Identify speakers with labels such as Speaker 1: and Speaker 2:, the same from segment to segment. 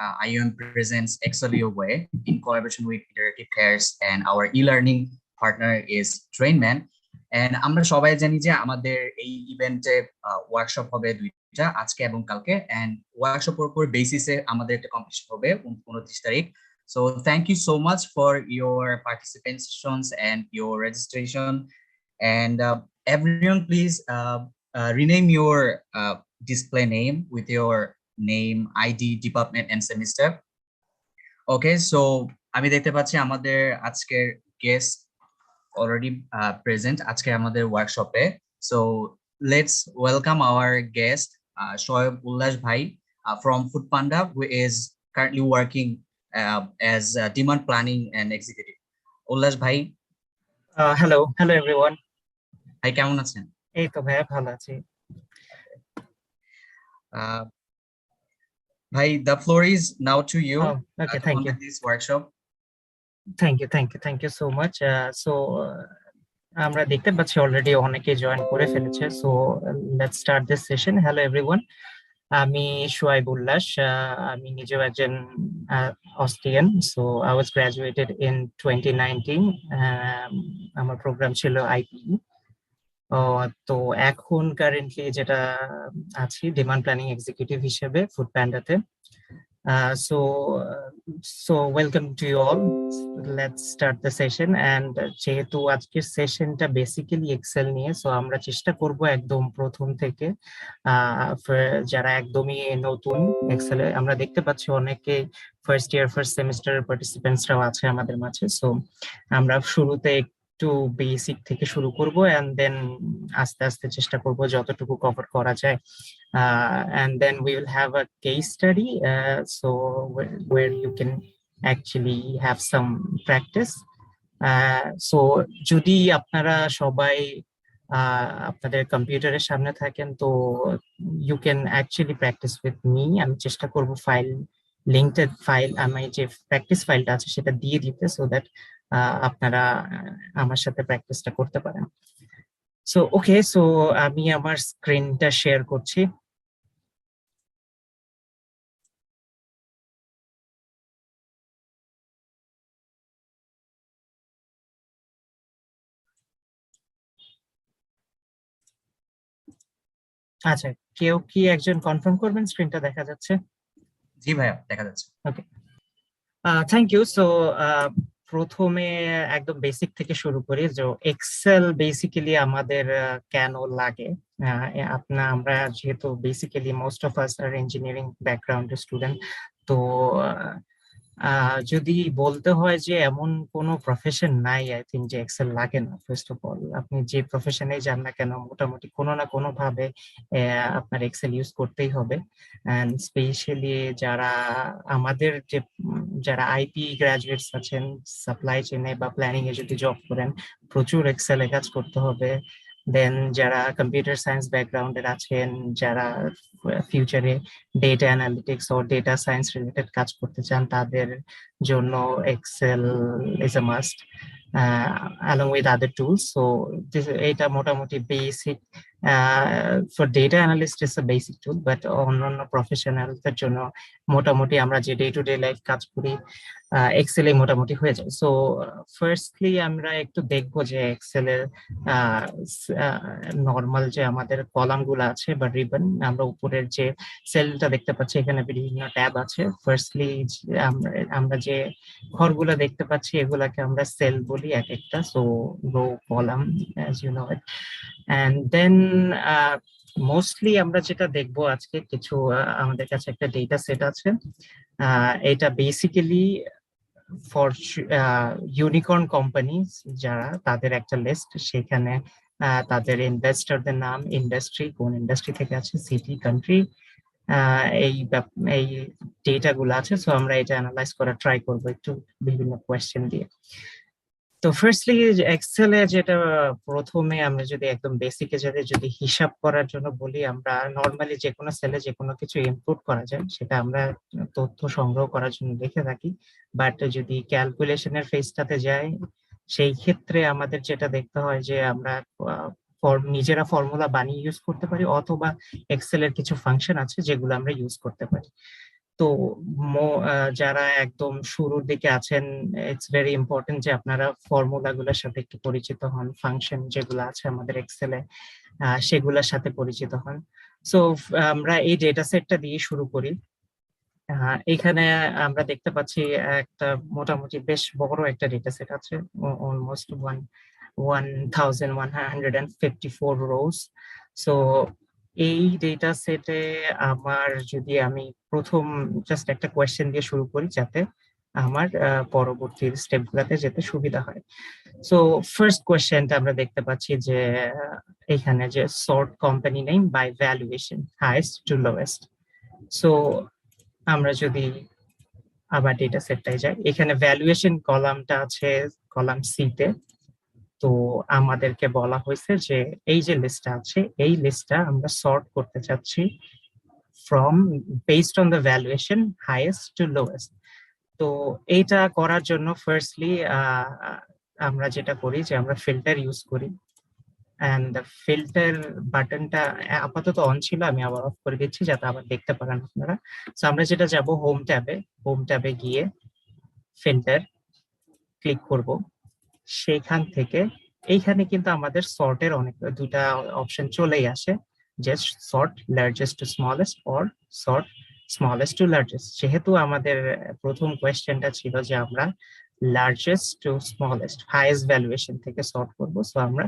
Speaker 1: IUM presents Excelio Way in collaboration with Interactive Cares, and our e-learning partner is Trainman. And আমরা সবাই জানি যে আমাদের এই ইভেন্টে ওয়ার্কশপ হবে দুইটা, আজকে এবং কালকে, এন্ড ওয়ার্কশপের উপর বেসিসে আমাদের একটা কম্পিটিশন হবে 29 তারিখ। So thank you so much for your participations and your registration. And everyone, please rename your display name with your name, ID, department, and semester. Okay, so আমি দেখতে পাচ্ছি আমাদের আজকের গেস্ট already present আজকে আমাদের ওয়ার্কশপে। So let's welcome our guest, Shoaib Ullash Bhai from Foodpanda, who is currently working as demand planning and executive. Ullash Bhai.
Speaker 2: Hello everyone.
Speaker 1: Hi, কেমন আছেন?
Speaker 2: এই তো ভাই ভালো আছি।
Speaker 1: Bhai, the floor is now to you.
Speaker 2: Okay, thank you.
Speaker 1: This workshop.
Speaker 2: Thank you so much. আমরা দেখতে পাচ্ছি অলরেডি অনেকে জয়েন করে ফেলেছে। So let's start this session. Hello everyone. আমি শোয়েব উল্লাস, আমি নিজেও একজন Austrian. So I was graduated in 2019. আমার প্রোগ্রাম ছিল IPE। তো এখন কারেন্টলি যেটা আছি ডিমান্ড প্ল্যানিং এক্সিকিউটিভ হিসেবে ফুডপ্যান্ডাতে। So welcome to you all. Let's start the session. And যেহেতু আজকের সেশনটা বেসিক্যালি এক্সেল নিয়ে, সো আমরা চেষ্টা করব একদম প্রথম থেকে যারা একদমই নতুন এক্সেলে, আমরা দেখতে পাচ্ছি অনেকে ফার্স্ট ইয়ার ফার্স্ট সেমিস্টারের পার্টিসিপেন্টসরাও আছে আমাদের মাঝে। সো আমরা শুরুতে একটু বেসিক থেকে শুরু করব, এন্ড দেন আস্তে আস্তে চেষ্টা করব যতটুকু কভার করা যায়। And then we will have a case study, so where you can actually have some practice. So যদি আপনারা সবাই আপনাদের কম্পিউটারের সামনে থাকেন, তো you can actually practice with me. আমি চেষ্টা করব লিঙ্কড ফাইল, আমি যে প্র্যাকটিস ফাইলটা আছে সেটা দিয়ে দিতে, সো দ্যাট আপনারা আমার সাথে প্র্যাকটিসটা করতে পারেন। সো ওকে, সো আমি আমার স্ক্রিনটা শেয়ার করছি। আচ্ছা, কেউ কি একজন কনফার্ম করবেন স্ক্রিনটা দেখা যাচ্ছে?
Speaker 1: জি ভাইয়া, দেখা যাচ্ছে।
Speaker 2: ওকে, থ্যাংক ইউ। সো প্রথমে একদম বেসিক থেকে শুরু করি, যে এক্সেল বেসিক্যালি আমাদের কেন লাগে। আমরা যেহেতু basically most of us are engineering ব্যাকগ্রাউন্ডের স্টুডেন্ট, তো যদি বলতে হয় যে এমন কোনো প্রফেশন নাই আই থিঙ্ক যে এক্সেল লাগে না। ফার্স্ট অফ অল, আপনি যে প্রফেশনে যান না কেন মোটামুটি কোনো না কোনো ভাবে আপনার এক্সেল ইউজ করতেই হবে। অ্যান্ড স্পেশালি আমাদের যারা আইপি গ্রাজুয়েটস আছেন, সাপ্লাই চেনে বা প্ল্যানিং এ যদি জব করেন, প্রচুর এক্সেলে কাজ করতে হবে। দেন যারা কম্পিউটার সায়েন্স ব্যাকগ্রাউন্ডের আছেন, যারা ফিউচারে ডেটা অ্যানালিটিক্স ও ডেটা সায়েন্স রিলেটেড কাজ করতে চান, তাদের জন্য Excel is a must along with other tools. So এটা মোটামুটি basic for data analyst is a basic tool, but অন্যান্য প্রফেশনালদের জন্য মোটামুটি আমরা যে ডে টু ডে লাইফ কাজ করি এক্সেলে মোটামুটি হয়ে যায়। সো ফার্স্টলি আমরা একটু দেখবো যে এক্সেলের নর্মাল যে আমাদের কলাম গুলো আছে বা রিবন, আমরা উপরের যে সেলটা দেখতে পাচ্ছি এখানে বিভিন্ন ট্যাব আছে। ফার্স্টলি আমরা যে ঘরগুলো দেখতে পাচ্ছি এগুলাকে আমরা সেল বলি এক একটা, so row column as you know it. And then mostly আমরা যেটা দেখবো আজকে, কিছু আমাদের কাছে একটা ডেটা সেট আছে। এটা বেসিক্যালি ফর ইউনিকর্ন কোম্পানি, যারা তাদের একটা লিস্ট, সেখানে তাদের ইনভেস্টরদের নাম, ইন্ডাস্ট্রি, কোন ইন্ডাস্ট্রি থেকে আছে, সিটি, কান্ট্রি, এই ডেটা গুলো আছে। সো আমরা এটা অ্যানালাইজ করা ট্রাই করবো একটু বিভিন্ন কোয়েশ্চেন দিয়ে। তো ফার্স্টলি এক্সেলে যেটা প্রথমে আমরা যদি একদম বেসিকে যদি হিসাব করার জন্য বলি, আমরা নর্মালি যে কোনো সেলে যে কোনো কিছু ইনপুট করা যায় সেটা আমরা তথ্য সংগ্রহ করার জন্য লিখে থাকি। বাট যদি ক্যালকুলেশনের ফেজটাতে যাই, সেই ক্ষেত্রে আমাদের যেটা দেখতে হয় যে আমরা নিজেরা ফর্মুলা বানিয়ে ইউজ করতে পারি, অথবা এক্সেলের কিছু ফাংশন আছে যেগুলো আমরা ইউজ করতে পারি। তো যারা একদম শুরুর দিকে আছেন, ইটস ভেরি ইম্পর্টেন্ট যে আপনারা ফর্মুলা গুলোর সাথে একটু পরিচিত হন, ফাংশন যেগুলো আছে আমাদের এক্সেলে সেগুলোর সাথে পরিচিত হন। সো আমরা এই ডেটা সেটটা দিয়ে শুরু করি। এখানে আমরা দেখতে পাচ্ছি একটা মোটামুটি বেশ বড় একটা ডেটা সেট আছে, অলমোস্ট 1154 রোজ। সো এই ডেটা সেটে আমার, যদি আমি প্রথম জাস্ট একটা কোয়েশ্চেন দিয়ে শুরু করি যাতে আমার পরবর্তী স্টেপ গুলাতে যেতে সুবিধা হয়। সো ফার্স্ট কোয়েশ্চেনটা আমরা দেখতে পাচ্ছি যে এখানে যে sort company name by valuation highest to lowest. So আমরা যদি আবার ডেটা সেটটাই যাই, এখানে ভ্যালুয়েশন কলামটা আছে কলাম সি তে। তো আমাদেরকে বলা হয়েছে যে এই যে লিস্টটা আছে এই লিস্টটা আমরা সর্ট করতে চাচ্ছি from based on the valuation highest to lowest. তো এইটা করার জন্য ফার্স্টলি আমরা যেটা করি যে আমরা ফিল্টার ইউজ করি, এন্ড ফিল্টার বাটনটা আপাতত অন ছিল, আমি আবার অফ করে দিচ্ছি যাতে আবার দেখতে পারেন আপনারা। তো আমরা যেটা যাব হোম ট্যাবে গিয়ে ফিল্টার ক্লিক করব। সেখান থেকে এইখানে কিন্তু আমাদের সর্টের অনেক দুটা অপশন চলেই আসে, যে sort largest to smallest or sort smallest to largest. যেহেতু আমাদের প্রথম কোয়েশ্চেনটা ছিল যে আমরা largest to smallest highest valuation থেকে সর্ট করব, সো আমরা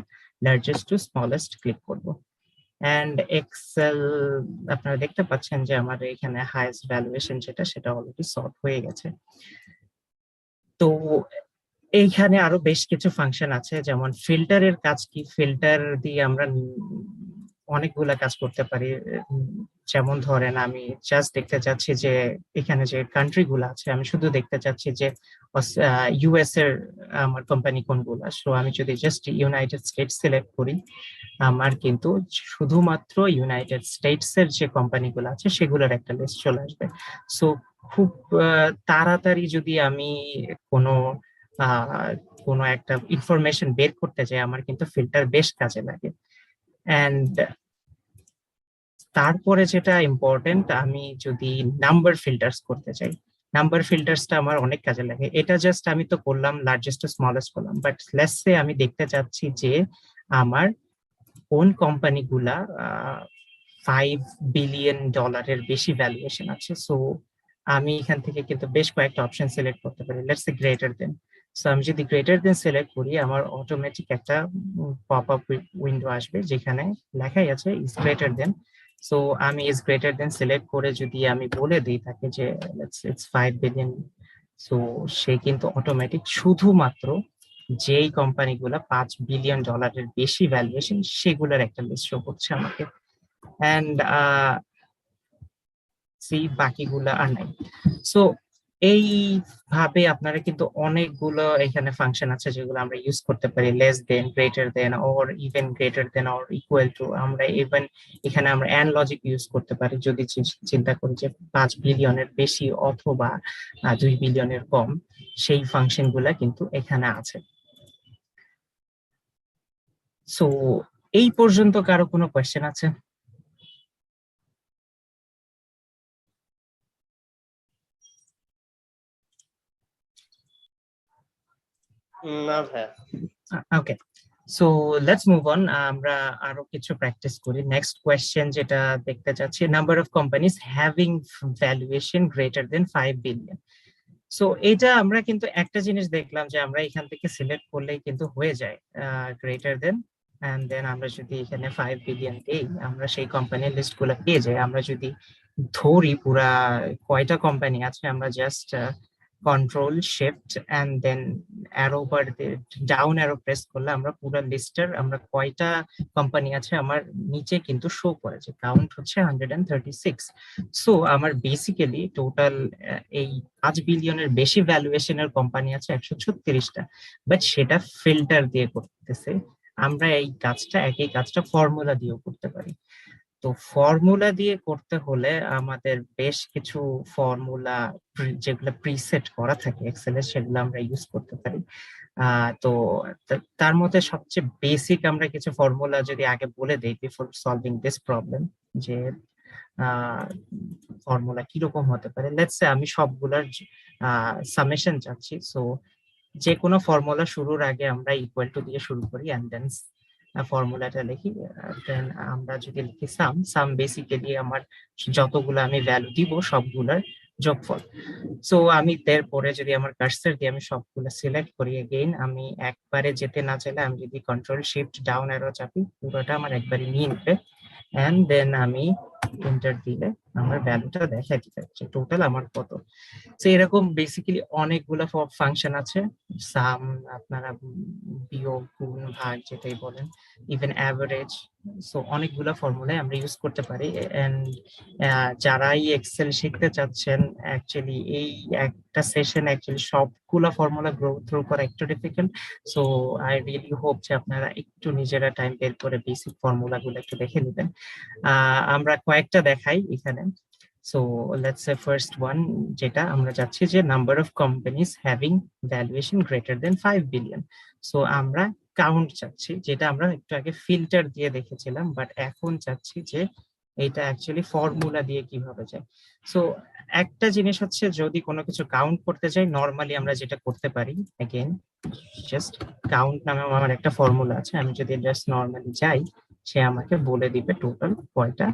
Speaker 2: লার্জেস্ট টু স্মলেস্ট ক্লিক করব। এন্ড এক্সেল আপনারা দেখতে পাচ্ছেন যে আমাদের এখানে হাইয়েস্ট ভ্যালুয়েশন যেটা সেটা অলরেডি সর্ট হয়ে গেছে। তো এইখানে আরো বেশ কিছু ফাংশন আছে, যেমন ফিল্টারের কাজ কি, ফিল্টার দিয়ে আমরা অনেকগুলা কাজ করতে পারি। যেমন ধরেন আমি জাস্ট দেখতে চাচ্ছি যে এখানে যে কান্ট্রি গুলো আছে, আমি শুধু দেখতে চাচ্ছি যে ইউএস এর আমার কোম্পানি কোনগুলা। সো আমি যদি জাস্ট ইউনাইটেড স্টেটস সিলেক্ট করি, আমার কিন্তু শুধুমাত্র ইউনাইটেড স্টেটস এর যে কোম্পানিগুলো আছে সেগুলোর একটা লিস্ট চলে আসবে। সো খুব তাড়াতাড়ি যদি আমি কোনো কোনো একটা ইনফরমেশন বের করতে চাই, আমার কিন্তু ফিল্টার বেশ কাজে লাগে। এন্ড তারপরে যেটা ইম্পর্টেন্ট, আমি যদি নাম্বার ফিল্টার্স করতে চাই, নাম্বার ফিল্টার্সটা আমার অনেক কাজে লাগে। এটা জাস্ট আমি তো করলাম লার্জেস্ট টু স্মলেস্ট করলাম, বাট লেটস সে আমি দেখতে চাচ্ছি যে আমার কোন কোম্পানিগুলা $5 বিলিয়ন বেশি ভ্যালুয়েশন আছে। সো আমি এখান থেকে কিন্তু বেশ কয়েকটা অপশন সিলেক্ট করতে পারি। Let's say greater than. So আমি যদি গ্রেটার দেন সিলেক্ট করি, আমার অটোমেটিক একটা পপ আপ উইন্ডো আসবে যেখানে লেখাই আছে ইজ গ্রেটার দেন। সো আমি ইজ গ্রেটার দেন সিলেক্ট করে যদি আমি বলে দিই তাকে যে ইটস 5 বিলিয়ন, সো সে কিন্তু অটোমেটিক শুধুমাত্র যেই কোম্পানিগুলো $5 বিলিয়ন বেশি ভ্যালুয়েশন সেগুলোর একটা লিস্ট শো করছে আমাকে। এন্ড বাকিগুলা আর নাই। সো এইভাবে আপনারা কিন্তু অনেকগুলো এখানে ফাংশন আছে যেগুলো আমরা ইউজ করতে পারি, less than, greater than, or even greater than or equal to. আমরা ইভেন এখানে আমরা এন্ড লজিক ইউজ করতে পারি যদি চিন্তা করি যে 5 বিলিয়নের বেশি অথবা 2 বিলিয়নের কম, সেই ফাংশন গুলা কিন্তু এখানে আছে। সো এই পর্যন্ত কারো কোনো কোয়েশ্চেন আছে?
Speaker 3: না ভাই।
Speaker 2: ওকে, সো লেটস মুভ অন। আমরা আরো কিছু প্র্যাকটিস করি। নেক্সট কোয়েশ্চেন যেটা দেখতে চাচ্ছি, number of companies having valuation greater than 5 billion. So এটা আমরা কিন্তু একটা জিনিস দেখলাম যে আমরা এখান থেকে সিলেক্ট করলেই কিন্তু হয়ে যায় গ্রেটার দেন, এন্ড দেন আমরা যদি এখানে 5 বিলিয়ন দিই আমরা সেই কোম্পানির লিস্ট গুলো পেয়ে যাই। আমরা যদি ধরি পুরা কয়টা কোম্পানি আছে, আমরা just control shift and then arrow bar down arrow press করলে আমরা পুরো লিস্টের আমরা কয়টা কোম্পানি আছে আমার নিচে কিন্তু শো করে, যে কাউন্ট হচ্ছে 136। সো আমার বেসিক্যালি টোটাল এই 5 বিলিয়নের বেশি ভ্যালুয়েশনের কোম্পানি আছে 136টা, বাট সেটা ফিল্টার দিয়ে করতেছে। আমরা এই কাজটা একই কাজটা ফর্মুলা দিয়েও করতে পারি। তো ফর্মুলা দিয়ে করতে হলে আমাদের বেশ কিছু ফর্মুলা যেগুলো প্রিসেট করা থাকে এক্সেলে সেগুলো আমরা ইউজ করতে পারি। তো তার মধ্যে সবচেয়ে বেসিক আমরা কিছু ফর্মুলা যদি আগে বলে দেই বিফোর সলভিং দিস প্রবলেম, যে ফর্মুলা কিরকম হতে পারে। লেটস সে আমি সবগুলার সামেশন চাচ্ছি। সো যে কোনো ফর্মুলা শুরুর আগে আমরা ইকুয়াল টু দিয়ে শুরু করি এন্ড দেন ফর্মুলাটা লিখি। দেন আমরা যদি লিখি সাম বেসিক্যালি আমার যতগুলো আমি ভ্যালু দিব সবগুলার যোগফল। সো আমি এরপরে যদি আমার কার্সর দিয়ে আমি সবগুলো সিলেক্ট করি, এগেইন আমি একবারে যেতে না চাইলে আমি যদি কন্ট্রোল শিফট ডাউন অ্যারো চাপি পুরোটা আমার একবারে নিয়ে নেবে এন্ড দেন আমি এন্টার দিলে আমার ভ্যালুটা দেখা দিচ্ছে টোটাল আমার কত। তো এরকম বেসিক্যালি অনেকগুলো ফাংশন আছে। সাম, আপনারা বিয়োগ, গুণ, ভাগ যেটাই বলেন, ইভেন অ্যাভারেজ। সো অনেকগুলো ফর্মুলায় আমরা ইউজ করতে পারি। এন্ড যারাই এক্সেল শিখতে চাচ্ছেন, অ্যাকচুয়ালি এই একটা সেশন অ্যাকচুয়ালি সবগুলো ফর্মুলা গ্রো থ্রু করা একটু difficult. So I really hope যে আপনারা একটু নিজেরা টাইম বের করে বেসিক ফর্মুলা গুলো একটু দেখে নেবেন। আমরা কয়েকটা দেখাই এখানে। So let's say first one, যেটা আমরা যাচ্ছি যে number of companies having valuation greater than 5 billion. So আমরা কাউন্ট চাচ্ছি, যেটা আমরা একটু আগে ফিল্টার দিয়ে দেখেছিলাম, বাট এখন চাচ্ছি যে এটা অ্যাকচুয়ালি ফর্মুলা দিয়ে কিভাবে যায়। সো একটা জিনিস হচ্ছে, যদি কোনো কিছু কাউন্ট করতে চাই নরমালি আমরা যেটা করতে পারি, अगेन জাস্ট কাউন্ট নামে আমার একটা ফর্মুলা আছে, আমি যদি জাস্ট নরমালি যাই সে আমাকে বলে দিবে টোটাল কয়টা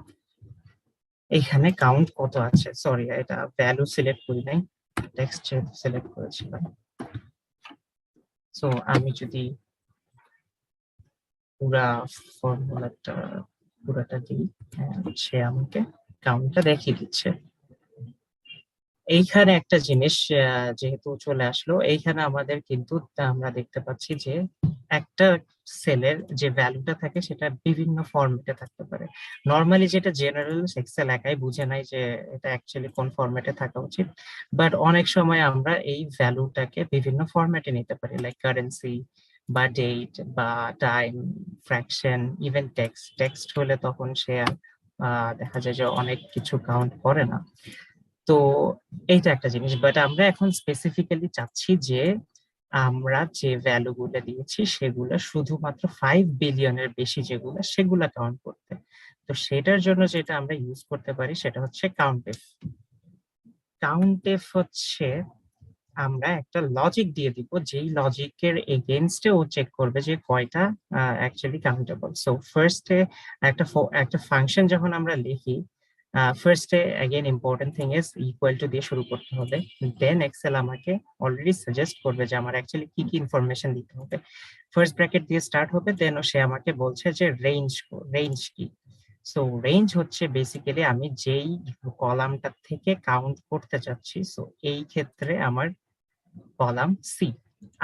Speaker 2: এখানে কাউন্ট কত আছে। সরি, এটা ভ্যালু সিলেক্ট করি নাই, টেক্সট সিলেক্ট করেছিলাম। সো আমি যদি পুরাটা দিই, সে আমাকে কাউন্টটা দেখিয়ে দিচ্ছে। এইখানে একটা জিনিস যেহেতু চলে আসলো, এইখানে আমাদের কিন্তু আমরা দেখতে পাচ্ছি যে একটা সেলের যে ভ্যালুটা থাকে সেটা বিভিন্ন ফরম্যাটে থাকতে পারে। নরমালি যেটা জেনারেল এক্সেল একাই বুঝে নাই যে এটা অ্যাকচুয়ালি কোন ফরম্যাটে থাকা উচিত, বাট অনেক সময় আমরা এই ভ্যালুটাকে বিভিন্ন ফরম্যাটে নিতে পারি, লাইক কারেন্সি বা ডেট বা টাইম, ফ্র্যাকশন, ইভেন টেক্সট হলে তখন সে দেখা যায় যে অনেক কিছু কাউন্ট করে না। তো এইটা একটা জিনিস, বাট আমরা এখন স্পেসিফিক্যালি চাচ্ছি যে আমরা যে ভ্যালু গুলো দিয়েছি সেগুলো শুধুমাত্র 5 বিলিয়নের বেশি যেগুলো সেগুলা কাউন্ট করতে। তো সেটার জন্য যেটা আমরা ইউজ করতে পারি সেটা হচ্ছে কাউন্টেফ। কাউন্টেফ হচ্ছে আমরা একটা লজিক দিয়ে দিব, যেই লজিকের এগেইনস্টে ও চেক করবে যে কয়টা অ্যাকচুয়ালি কাউন্টেবল। সো ফার্স্টে একটা ফাংশন যখন আমরা লিখি, ফার্স্টে again important thing is equal to দিয়ে শুরু করতে হবে। দেন এক্সেল আমাকে অলরেডি সাজেস্ট করবে যে আমার অ্যাকচুয়ালি কি কি ইনফরমেশন দিতে হবে। ফার্স্ট ব্র্যাকেট দিয়ে স্টার্ট হবে, দেন সে আমাকে বলছে যে রেঞ্জ কি। সো রেঞ্জ হচ্ছে বেসিক্যালি আমি যেই কলামটা থেকে কাউন্ট করতে চাচ্ছি। সো এই ক্ষেত্রে আমার কলাম সি,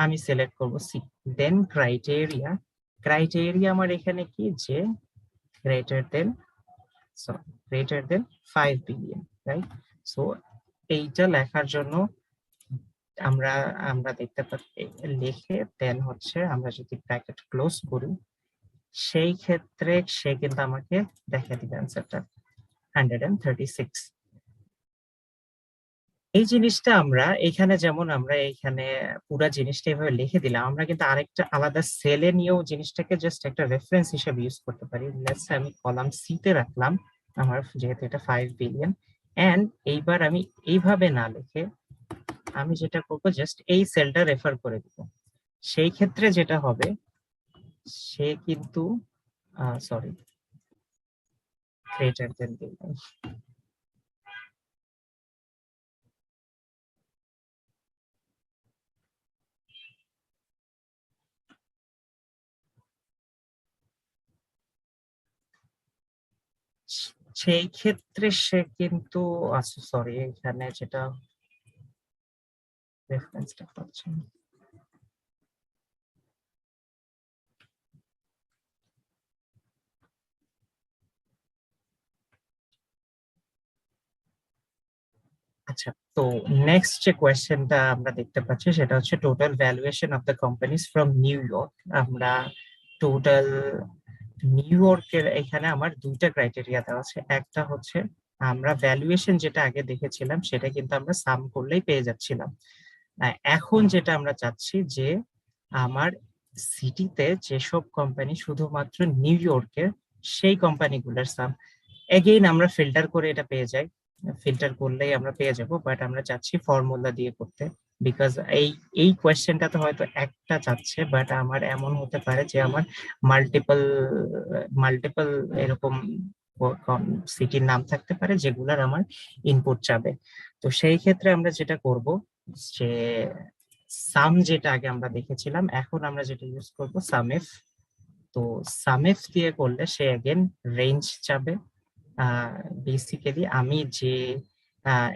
Speaker 2: আমি সিলেক্ট করব সি। দেন ক্রাইটেরিয়া আমার এখানে কি, যে greater than 5 billion, right? So এইটা লেখার জন্য আমরা দেখতে পাচ্ছি লিখে দেন হচ্ছে আমরা যদি ব্র্যাকেট ক্লোজ করি সেই ক্ষেত্রে সে কিন্তু আমাকে দেখা দিবে অ্যান্সারটা 136। এই জিনিসটা আমরা এখানে যেমন আমরা এখানে পুরো জিনিসটা এভাবে লিখে দিলাম, আমরা কিন্তু আরেকটা আলাদা সেলে নিয়েও জিনিসটাকে জাস্ট একটা রেফারেন্স হিসেবে ইউজ করতে পারি। লেটস আমি কলাম সি তে রাখলাম আমার, যেহেতু এটা 5 বিলিয়ন, এন্ড এইবার আমি এইভাবে না লিখে আমি যেটা করব জাস্ট এই সেলটা রেফার করে দিব। সেই ক্ষেত্রে যেটা হবে সে কিন্তু সরি গ্রেটার দেন দিলাম। সেই ক্ষেত্রে সে কিন্তু আচ্ছা সরি, এখানে যেটা রেফারেন্সটা পাচ্ছি না। আচ্ছা, তো নেক্সট যে কোয়েশ্চেনটা আমরা দেখতে পাচ্ছি সেটা হচ্ছে total valuation of the companies from new York. আমরা টোটাল নিউ ইয়র্কের এখানে আমার দুইটা ক্রাইটেরিয়া দেওয়া আছে। একটা হচ্ছে আমরা ভ্যালুয়েশন যেটা আগে দেখেছিলাম সেটা কিন্তু আমরা সাম করলেই পেয়ে যাচ্ছিলাম। এখন যেটা আমরা চাচ্ছি যে আমার সিটিতে যেসব কোম্পানি শুধুমাত্র নিউ ইয়র্কের সেই কোম্পানিগুলোর সাম। এগেইন আমরা ফিল্টার করে এটা পেয়ে যাই, ফিল্টার করলেই আমরা পেয়ে যাব, বাট আমরা চাচ্ছি ফর্মুলা দিয়ে করতে, বিকজ এই কোয়েশ্চেনটাতে হয়তো একটা চাচ্ছে, বাট আমার এমন হতে পারে যে আমার মাল্টিপল মাল্টিপল এরকম সিটির নাম থাকতে পারে যেগুলার আমার ইনপুট চাবে। তো সেই ক্ষেত্রে আমরা যেটা করব যে সাম যেটা আগে আমরা দেখেছিলাম, এখন আমরা যেটা ইউজ করব সামএফ। তো সামএফ দিয়ে করলে সে अगेन রেঞ্জ চাবে। বেসিক্যালি আমি যে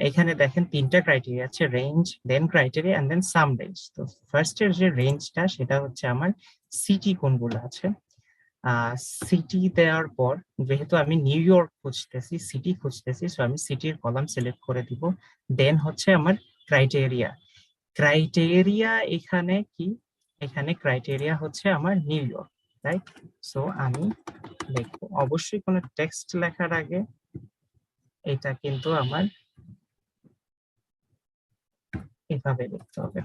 Speaker 2: এখানে দেখেন তিনটা ক্রাইটেরিয়া আছে, range, then criteria and then sum range. তো ফার্স্ট এর যে রেঞ্জটা সেটা হচ্ছে আমার সিটি কোনগুলো আছে। সিটি দেওয়ার পর যেহেতু আমি নিউ ইয়র্ক খুঁজতেছি, সিটি খুঁজতেছি, সো আমি সিটির কলাম সিলেক্ট করে দিব। দেন হচ্ছে আমার ক্রাইটেরিয়া। ক্রাইটেরিয়া এখানে কি, এখানে ক্রাইটেরিয়া হচ্ছে আমার নিউ ইয়র্ক, রাইট? সো আমি লিখবো, অবশ্যই কোনো টেক্সট লেখার আগে এটা কিন্তু আমার এভাবে লিখতে হবে।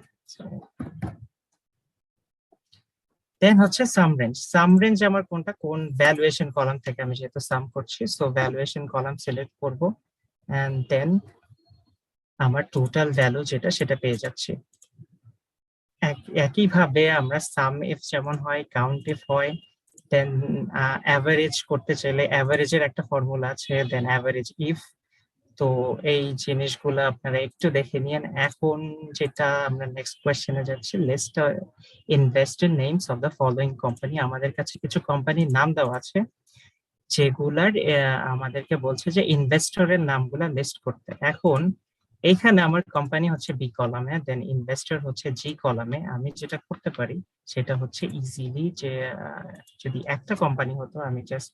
Speaker 2: দেন হচ্ছে সাম রেঞ্জ। সাম রেঞ্জ আমার কোনটা, কোন ভ্যালুয়েশন কলাম থেকে আমি যেহেতু সাম করছি, সো ভ্যালুয়েশন কলাম সিলেক্ট করব এন্ড দেন আমার টোটাল ভ্যালু যেটা সেটা পেয়ে যাচ্ছি। একইভাবে আমরা সাম ইফ যেমন হয়, কাউন্ট ইফ হয়, দেন অ্যাভারেজ করতে চাইলে অ্যাভারেজের একটা ফর্মুলা আছে, দেন অ্যাভারেজ ইফ। তো এই জিনিসগুলো আপনারা একটু দেখে নিন। এখন যেটা আমরা নেক্সট কোয়েশ্চেনে যাচ্ছি, list invested names of the following company. আমাদের কাছে কিছু কোম্পানির নাম দেওয়া আছে যেগুলার আমাদেরকে বলছে যে ইনভেস্টরের নামগুলা লিস্ট করতে। এখন এইখানে আমার কোম্পানি হচ্ছে বি কলামে, দেন ইনভেস্টর হচ্ছে জি কলামে। আমি যেটা করতে পারি সেটা হচ্ছে ইজিলি যে যদি একটা কোম্পানি হতো, আমি জাস্ট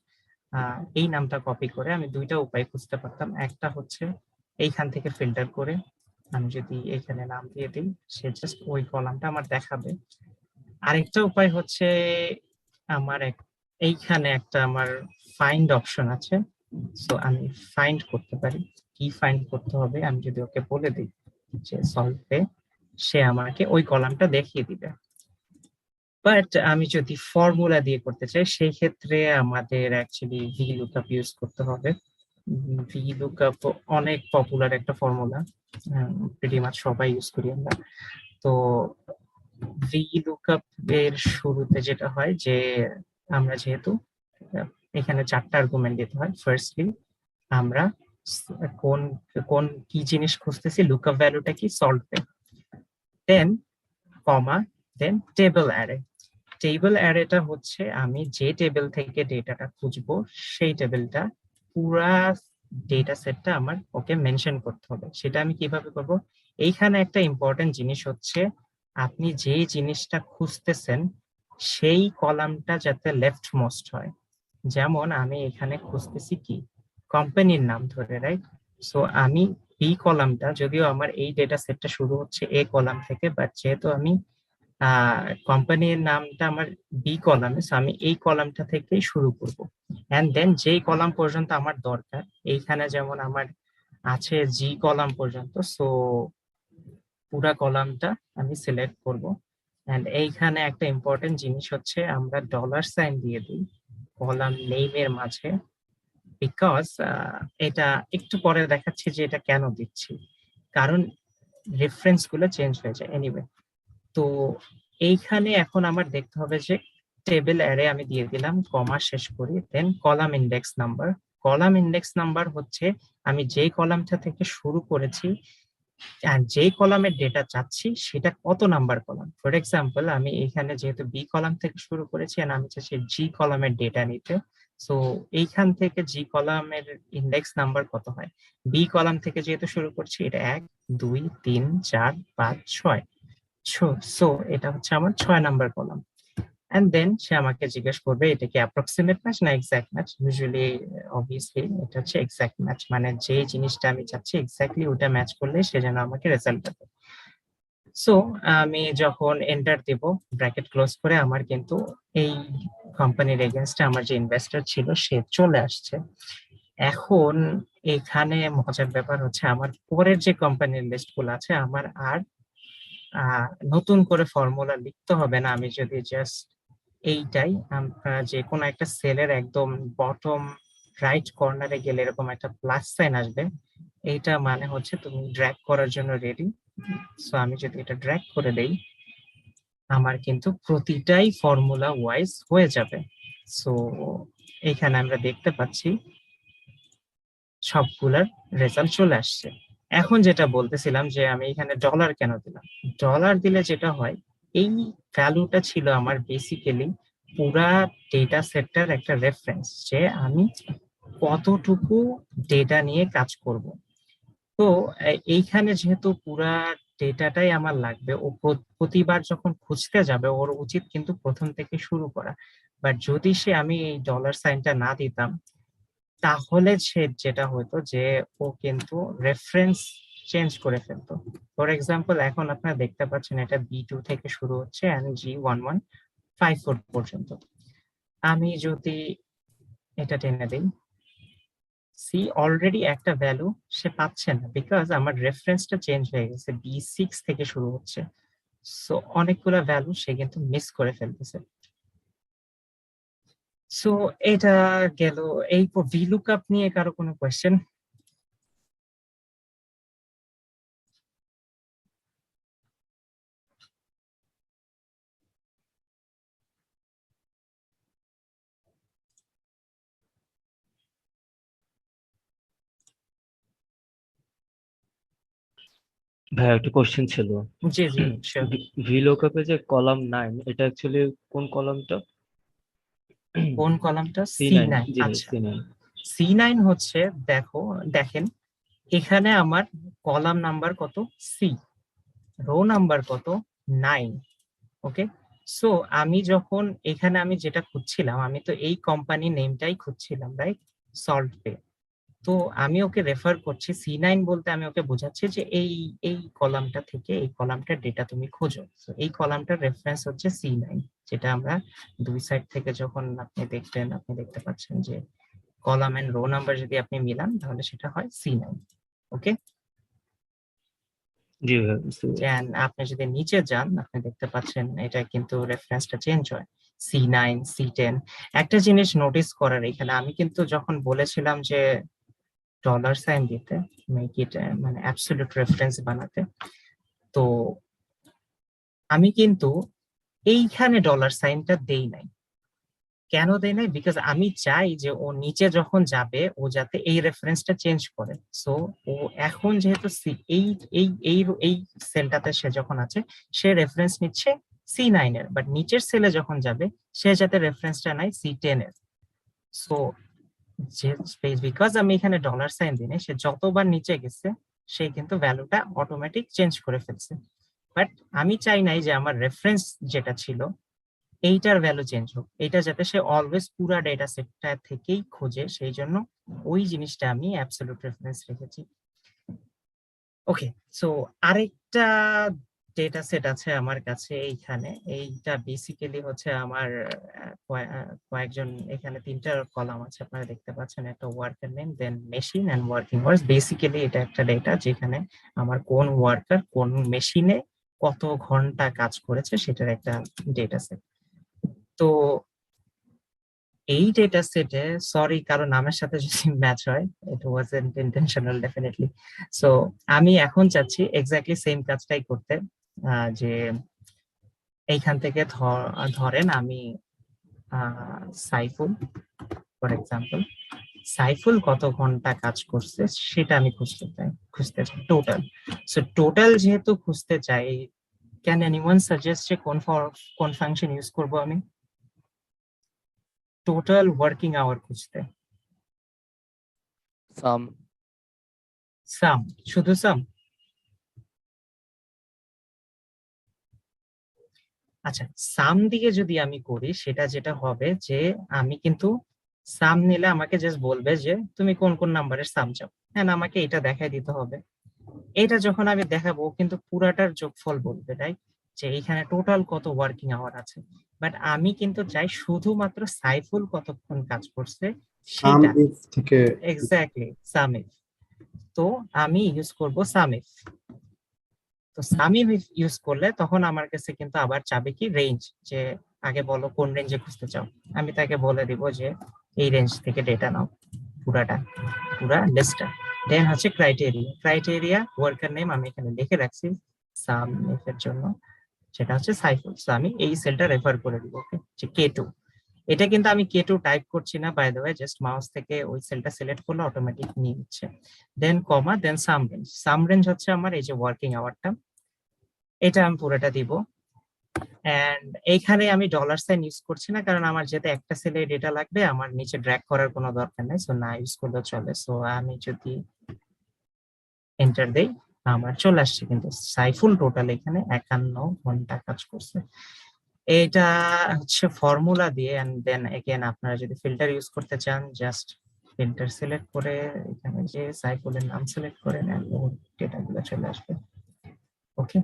Speaker 2: এই নামটা কপি করে আমি দুইটা উপায় খুঁজতে পারতাম। একটা হচ্ছে এইখান থেকে ফিল্টার করে আমি যদি এখানে নাম দিয়ে দিই, সে জাস্ট ওই কলামটা আমার দেখাবে। আরেকটা উপায় হচ্ছে আমার এইখানে একটা আমার ফাইন্ড অপশন আছে, সো আমি ফাইন্ড করতে পারি। কি ফাইন্ড করতে হবে আমি যদি ওকে বলে দিই যে সলভে, সে আমাকে ওই কলামটা দেখিয়ে দিবে। বাট আমি যদি ফর্মুলা দিয়ে করতে চাই, সেই ক্ষেত্রে আমাদের অ্যাকচুয়ালি ভি লুকআপ ইউজ করতে হবে। ভি লুকআপ অনেক পপুলার একটা ফর্মুলা, প্রিটি মাচ সবাই ইউজ করি আমরা। তো ভি লুকআপ এর শুরুতে যেটা হয় যে আমরা যেহেতু এখানে চারটা আর্গুমেন্ট দিতে হয়, ফার্স্টলি আমরা কোন কোন কি জিনিস খুঁজতেছি, লুকআপ ভ্যালুটা কি, সল্ভ, দেন কমা, দেন টেবল অ্যারে। টেবল অ্যারেটা হচ্ছে আমি যে টেবিল থেকে ডেটাটা খুঁজবো সেই টেবিলটা পুরা ডেটা সেটটা আমার ওকে মেনশন করতে হবে। সেটা আমি কিভাবে করব, এইখানে একটা ইম্পর্টেন্ট জিনিস হচ্ছে আপনি যে জিনিসটা খুঁজতেছেন সেই কলামটা যাতে লেফট মোস্ট হয়। যেমন আমি এখানে খুঁজতেছি কি, কোম্পানির নাম ধরে, রাইট? সো আমি বি কলামটা, যদিও আমার এই ডেটা সেটটা শুরু হচ্ছে এ কলাম থেকে, বাট যেহেতু আমি কোম্পানির নামটা আমার বি কলামে, আমি এই কলামটা থেকেই শুরু করব। এন্ড দেন যেই কলাম পর্যন্ত আমার দরকার, এইখানে যেমন আমার আছে জি কলাম পর্যন্ত, সো পুরা কলামটা আমি সিলেক্ট করব। এন্ড এইখানে একটা ইম্পর্টেন্ট জিনিস হচ্ছে আমরা ডলার সাইন দিয়ে দিই কলাম নেইমের মাঝে, বিকজ এটা একটু পরে দেখাচ্ছি যে এটা কেন দিচ্ছি, কারণ রেফারেন্স গুলো চেঞ্জ হয়ে যায় এনিওয়ে। তো এইখানে এখন আমার দেখতে হবে যে টেবিল অ্যারে আমি দিয়ে দিলাম, কমা শেষ করি, then column index number. Column index number হচ্ছে আমি যেই কলামটা থেকে শুরু করেছি আর যেই কলামের ডেটা চাচ্ছি সেটা কত নাম্বার কলাম। ফর এক্সাম্পল আমি এখানে যেহেতু বি কলাম থেকে শুরু করেছি আর আমি চাচ্ছি জি কলামের ডেটা নিতে, সো এইখান থেকে জি কলামের ইন্ডেক্স নাম্বার কত হয়, বি কলাম থেকে যেহেতু শুরু করছি এটা 1 2 3 4 5 6, সো এটা হচ্ছে আমার 6 নাম্বার কলাম। এন্ড দেন সে আমাকে জিজ্ঞেস করবে এটা কি অ্যাপ্রক্সিমেট ম্যাচ না এক্সাক্ট ম্যাচ। ইউজুয়ালি অবভিয়াসলি এটা হচ্ছে এক্সাক্ট ম্যাচ, মানে যে জিনিসটা আমি চাচ্ছি এক্স্যাক্টলি ওটা ম্যাচ করলে সে যেন আমাকে রেজাল্ট দেবে। সো আমি যখন এন্টার দেব, ব্র্যাকেট ক্লোজ করে, আমার কিন্তু এই কোম্পানির এগেইনস্টে আমার যে ইনভেস্টর ছিল সে চলে আসছে। এখন এখানে মজার ব্যাপার হচ্ছে আমার পরের যে কোম্পানির লিস্ট গুলো আছে আমার আর নতুন করে ফর্মুলা লিখতে হবে না। আমি যদি জাস্ট এইটাই আমরা যে কোনো একটা সেলের একদম বটম রাইট কর্নারে গেলে এরকম একটা প্লাস সাইন আসবে, এইটা মানে হচ্ছে তুমি ড্র্যাগ করার জন্য রেডি। সো আমি যদি এটা ড্র্যাগ করে দেই, আমার কিন্তু প্রতিটাই ফর্মুলা ওয়াইজ হয়ে যাবে। সো এখানে আমরা দেখতে পাচ্ছি সবগুলার রেজাল্ট চলে আসছে। এখন যেটা বলতেছিলাম যে আমি এখানে ডলার কেন দিলাম, ডলার দিলে যেটা হয়, এই ভ্যালুটা ছিল আমার বেসিক্যালি পুরা ডেটা সেটটার একটা রেফারেন্স, যে আমি কতটুকু ডেটা নিয়ে কাজ করব। তো এইখানে যেহেতু পুরা ডেটাটাই আমার লাগবে, ও প্রতিবার যখন খুঁজতে যাবে ওর উচিত কিন্তু প্রথম থেকে শুরু করা। বাট যদি সে আমি এই ডলার সাইনটা না দিতাম, তাহলে সে যেটা হতো যে ও কিন্তু রেফারেন্স চেঞ্জ করে ফেলতো। ফর এক্সাম্পল এখন আপনারা দেখতে পাচ্ছেন এটা B2 থেকে শুরু হচ্ছে এন্ড G1154 পর্যন্ত। আমি যদি এটা টেনে দিই, সি অলরেডি একটা ভ্যালু সে পাচ্ছে না, বিকজ আমার রেফারেন্সটা চেঞ্জ হয়ে গেছে, B6 থেকে শুরু হচ্ছে। সো অনেকগুলো ভ্যালু সে কিন্তু মিস করে ফেলতেছে। সো এটা গেল এই VLOOKUP নিয়ে কারো কোনো কোয়েশ্চেন?
Speaker 4: ভাই একটা কোশ্চেন ছিল।
Speaker 2: জি জি sure.
Speaker 4: ভিলুকআপে যে কলাম 9, এটা অ্যাকচুয়ালি কোন কলামটা?
Speaker 2: কোন কলামটা?
Speaker 4: C9।
Speaker 2: C9।
Speaker 4: জি
Speaker 2: আচ্ছা,
Speaker 4: C9।
Speaker 2: C9 হচ্ছে, দেখেন এখানে আমার কলাম নাম্বার কত? সি, রো নাম্বার কত? 9। ওকে, সো আমি যখন এখানে আমি যেটা খুঁজছিলাম, আমি তো এই কোম্পানি নেমটাই খুঁজছিলাম, রাইট? Salt pay. তো আমি ওকে রেফার করছি, C9 বলতে আমি ওকে বোঝাচ্ছি যে এই এই কলামটা থেকে এই কলামটার ডেটা তুমি খোঁজো। So, এই কলামটার রেফারেন্স হচ্ছে C9, যেটা আমরা দুই সাইড থেকে যখন আপনি দেখবেন, আপনি দেখতে পাচ্ছেন যে কলাম এন্ড রো নাম্বার যদি আপনি মিলান তাহলে সেটা হয় C9। ওকে,
Speaker 4: জি ভাই, বুঝতে পেরেছি।
Speaker 2: আপনি যদি নিচে যান আপনি দেখতে পাচ্ছেন এটা কিন্তু রেফারেন্সটা চেঞ্জ হয়, C9 C10। একটা জিনিস নোটিস করার এখানে, আমি কিন্তু যখন বলেছিলাম যে ডলার সাইন দিতে, মেক ইট মানে অ্যাবসলিউট রেফারেন্স বানাতে, তো আমি কিন্তু এইখানে ডলার সাইনটা দেই নাই। কেন দেই নাই? বিকজ আমি চাই যে ও নিচে যখন যাবে ও যাতে এই রেফারেন্সটা চেঞ্জ করে। সো ও এখন যেহেতু এই এই এই এই সেলটাতে সে যখন আছে, সে রেফারেন্স নিচ্ছে C9 এর, বাট নিচের সেলে যখন যাবে সে যাতে রেফারেন্সটা নাই C10 এর। সো যে বিকজ আমি এখানে ডলার সাইন দিই নাই, সে যতবার নিচে গেছে সে কিন্তু ভ্যালুটা অটোমেটিক চেঞ্জ করে ফেলছে। বাট আমি চাই নাই যে আমার রেফারেন্স যেটা ছিল এইটার ভ্যালু চেঞ্জ হোক, এটা যাতে সে অলওয়েজ পুরা ডেটা সেটটা থেকেই খোঁজে, সেই জন্য ওই জিনিসটা আমি অ্যাবসলিউট রেফারেন্স রেখেছি। ওকে, সো আরেকটা ডেটা সেট আছে আমার কাছে এইখানে, এইটা বেসিক্যালি হচ্ছে আমার কয়েকজন, এখানে তিনটা কলাম আছে আপনারা দেখতে পাচ্ছেন, একটা worker name, then machine and working hours. Basically এটা একটা ডেটা যেখানে আমার কোন ওয়ার্কার কোন মেশিনে কত ঘন্টা কাজ করেছে সেটার একটা ডেটা সেট। তো এই ডেটা সেটে, সরি কারো নামের সাথে যদি ম্যাচ হয়, ইট ওয়াজন্ট ইন্টেনশনাল ডেফিনেটলি। সো আমি এখন চাচ্ছি এক্স্যাক্টলি সেম কাজটাই করতে, যে এইখান থেকে ধরেন আমি সাইফুল, ফর এক্সাম্পল সাইফুল কত ঘন্টা কাজ করছে সেটা আমি খুঁজতে চাই টোটাল। সো টোটাল যেহেতু খুঁজতে চাই, ক্যান এনিওয়ান সাজেস্ট যে কোন ফাংশন ইউজ করব আমি টোটাল ওয়ার্কিং আওয়ার খুঁজতে?
Speaker 3: সাম।
Speaker 2: সাম, শুধু সাম? আচ্ছা, সাম দিয়ে যদি আমি করি সেটা যেটা হবে যে আমি কিন্তু সাম নিলে আমাকে জাস্ট বলবে যে তুমি কোন কোন নাম্বারের সাম চাও, হ্যাঁ আমাকে এটা দেখাই দিতে হবে। এটা যখন আমি দেখাবো ও কিন্তু পুরাটার যোগফল বলবে, রাইট? যে এখানে টোটাল কত ওয়ার্কিং আওয়ার আছে। বাট আমি কিন্তু চাই শুধুমাত্র সাইফুল কতক্ষণ কাজ করছে
Speaker 5: সাম
Speaker 2: সেটা।
Speaker 5: ইফ থেকে
Speaker 2: এক্স্যাক্টলি, সাম ইফ। তো আমি ইউজ করব সাম ইফ। তো সাম ইফ ইউজ করলে তখন আমার কাছে কিন্তু আবার চাবে কি রেঞ্জ, যে আগে বলো কোন রেঞ্জে খুঁজতে চাও, আমি তাকে বলে দিব যে এই রেঞ্জ থেকে ডেটা নাও। পুরা লিস্টটা। দেন হচ্ছে ক্রাইটেরিয়া ওয়ার্কার নেম আমি এখানে লিখে রাখছি সাম এর জন্য, সেটা হচ্ছে সাইফুল। সো আমি এই সেলটা রেফার করে দিব, ওকে, যে K2। এটা কিন্তু আমি K2 টাইপ করছি না, by the way, just mouse থেকে ওই সেলটা সিলেক্ট করলে অটোমেটিক নিয়ে নিচ্ছে। দেন কমা, দেন সাম রেঞ্জ হচ্ছে আমার এই যে ওয়ার্কিং আওয়ারটা, এটা আমি পুরোটা দিব। এন্ড এইখানে আমি ডলার সাইন ইউজ করছি না, কারণ আমার যেহেতু একটা সেলে ডেটা লাগবে, আমার নিচে ড্র্যাগ করার কোনো দরকার নেই, সো না ইউজ করলেও চলে। সো আমি যদি এন্টার দেই, আমার চলে আসছে কিন্তু সাইফুল টোটাল এখানে 51 ঘন্টা কাজ করছে। এটা হচ্ছে ফর্মুলা দিয়ে। এন্ড দেন এগেন আপনারা যদি ফিল্টার ইউজ করতে চান, জাস্ট ফিল্টার সিলেক্ট করে এখানে যে সাইফুলের নাম সিলেক্ট করে নেন, ডেটাগুলো চলে আসবে, ওকে।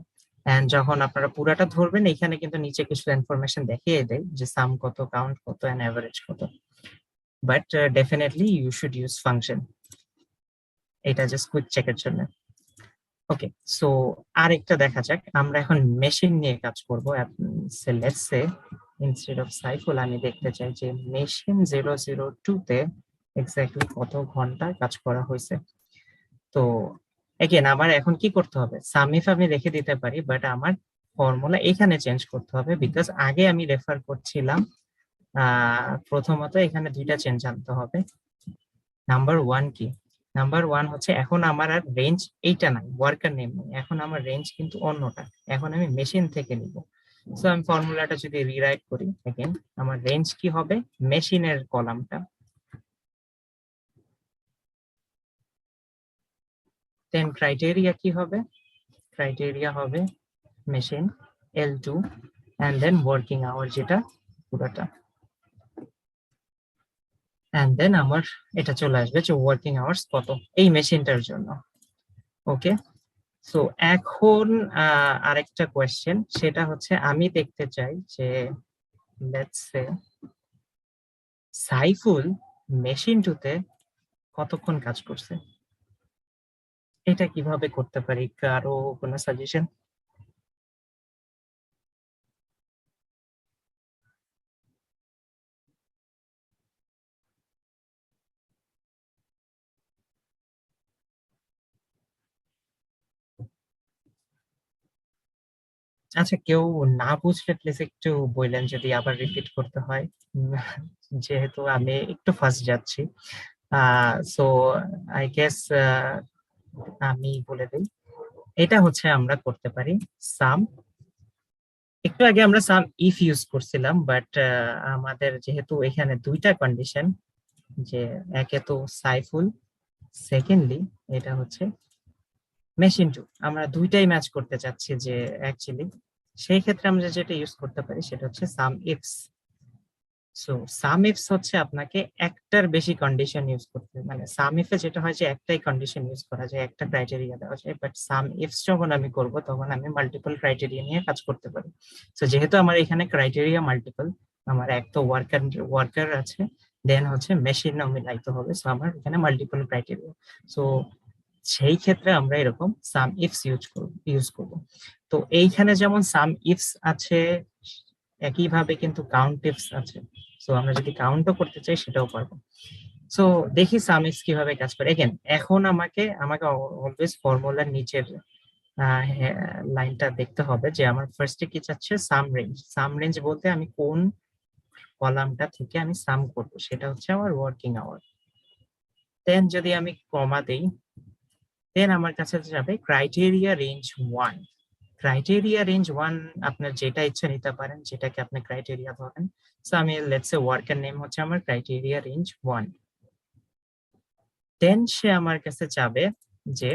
Speaker 2: এন্ড যখন আপনারা পুরাটা ধরবেন, এখানে কিন্তু নিচে কিছু ইনফরমেশন দেখিয়ে দেয় যে সাম কত, কাউন্ট কত, এন্ড এভারেজ কত। But definitely you should use function, এটা জাস্ট কুইক চেকের জন্য। ওকে, সো আরেকটা দেখা যাক, আমরা এখন মেশিন নিয়ে কাজ করবো। Let's say instead of Saiful আমি দেখতে চাই যে মেশিন 002 তে এক্স্যাক্টলি কত ঘন্টা কাজ করা হয়েছে। তো এগেন আমার এখন কি করতে হবে, সামিফ আমি রেখে দিতে পারি, বাট আমার ফর্মুলা এখানে চেঞ্জ করতে হবে, বিকজ আগে আমি রেফার করছিলাম। প্রথমত এখানে দুইটা চেঞ্জ আনতে হবে। নাম্বার ওয়ান হচ্ছে এখন আমার আর রেঞ্জ এইটা নাই, ওয়ার্কার নেম নেই, এখন আমার রেঞ্জ কিন্তু অন্যটা, এখন আমি মেশিন থেকে নিব। সো আমি ফর্মুলাটা যদি রিরাইট করি, এগেন আমার রেঞ্জ কি হবে, মেশিনের কলামটা। দেন ক্রাইটেরিয়া কি হবে, ক্রাইটেরিয়া হবে machine L2, and then working hour যেটা পুরোটা। এন্ড দেন আমার এটা চলে আসবে যে ওয়ার্কিং আওয়ার্স কত এই মেশিনটার জন্য, ওকে। সো এখন আরেকটা কোয়েশ্চেন, সেটা হচ্ছে আমি দেখতে চাই যে লেটস সে সাইফুল মেশিন 2 তে কতক্ষণ কাজ করছে, এটা কিভাবে করতে পারি, কারো কোনো সাজেশন? আচ্ছা, কেউ না বুঝলে প্লিজ একটু বললেন, যদি আবার রিপিট করতে হয়, যেহেতু আমি একটু ফার্স্ট যাচ্ছি। সো আই গেস আমি বলে দিই, এটা হচ্ছে আমরা করতে পারি সাম। একটু আগে আমরা সাম ইফ ইউজ করছিলাম, বাট আমাদের যেহেতু এখানে দুইটা কন্ডিশন, যে একে তো সাইফুল, সেকেন্ডলি এটা হচ্ছে মেশিন 2, আমরা দুইটাই ম্যাচ করতে চাচ্ছি যে অ্যাকচুয়ালি, সেই ক্ষেত্রে আমরা যেটা ইউজ করতে পারি সেটা হচ্ছে সাম ইফস। সো সাম ইফস হচ্ছে আপনাকে একটার বেশি কন্ডিশন ইউজ করতে, মানে সাম ইফে যেটা হয় যে একটাই কন্ডিশন ইউজ করা যায়, একটা ক্রাইটেরিয়া দেওয়া যায়, বাট সাম ইফস যখন আমি করব তখন আমি মাল্টিপল ক্রাইটেরিয়া নিয়ে কাজ করতে পারি। সো যেহেতু আমার এখানে ক্রাইটেরিয়া মাল্টিপল, আমার এক তো ওয়ার্কার আছে, দেন হচ্ছে মেশিনও মিলাইতে হবে, সো আমার এখানে মাল্টিপল ক্রাইটেরিয়া। সো সেই ক্ষেত্রে আমরা এরকম সাম ইফস ইউজ করব। তো এইখানে যেমন সাম ইফস আছে, একইভাবে কিন্তু কাউন্ট ইফস আছে। সো আমরা যদি কাউন্টও করতে চাই সেটাও পারবো। সো দেখি সাম ইফস কিভাবে কাজ করে। এগেন এখন আমাকে অলওয়েজ ফর্মুলার নিচের লাইনটা দেখতে হবে, যে আমার ফার্স্টে কি চাচ্ছে, সাম রেঞ্জ বলতে আমি কোন কলামটা থেকে আমি সাম করব, সেটা হচ্ছে আমার ওয়ার্কিং আওয়ার। দেন যদি আমি কমা দেই, দেন আমার কাছে যাবে ক্রাইটেরিয়া রেঞ্জ 1। ক্রাইটেরিয়া রেঞ্জ 1 আপনার যেটা ইচ্ছা নিতে পারেন, যেটাকে আপনি ক্রাইটেরিয়া ধরেন। সো আমি লেটস সে ওয়ার্কার নেম হচ্ছে আমার ক্রাইটেরিয়া রেঞ্জ 1। দেন সে আমার কাছে যাবে যে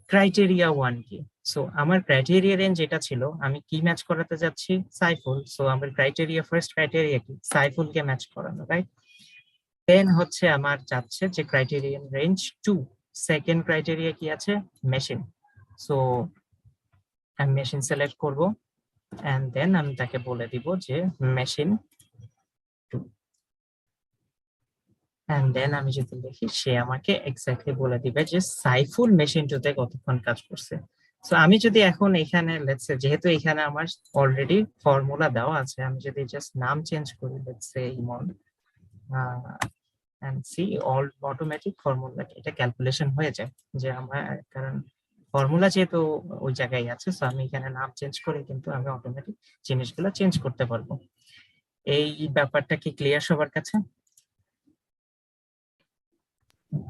Speaker 2: ক্রাইটেরিয়া 1 কি। সো আমার ক্রাইটেরিয়া রেঞ্জ যেটা ছিল, আমি কি ম্যাচ করাতে যাচ্ছি, সাইফুল। সো আমার ফার্স্ট ক্রাইটেরিয়া কি, সাইফুলকে ম্যাচ করানো, রাইট। দেন হচ্ছে আমার যাচ্ছে যে ক্রাইটেরিয়া রেঞ্জ 2, সেকেন্ড ক্রাইটেরিয়া কি আছে, মেশিন। সো আমি মেশিন সিলেক্ট করব, এন্ড দেন আমি তাকে বলে দিব যে মেশিন 2, এন্ড দেন আমি যদি লিখি, সে আমাকে এক্স্যাক্টলি বলে দিবে যে সাইফুল মেশিন 2 তে কতক্ষণ কাজ করছে। সো আমি যদি এখন এখানে লেটস সে, যেহেতু এখানে আমার অলরেডি ফর্মুলা দেওয়া আছে, আমি যদি জাস্ট নাম চেঞ্জ করি, let's say Emon, and see all automatic formula এটা ক্যালকুলেশন হয়ে যায় যে আমার কারণ ফর্মুলা যেহেতু ওই জায়গায় আছে, সো আমি এখানে নাম চেঞ্জ করে কিন্তু আমি অটোমেটিক জিনিসগুলো চেঞ্জ করতে পারবো। এই ব্যাপারটা কি ক্লিয়ার সবার কাছে?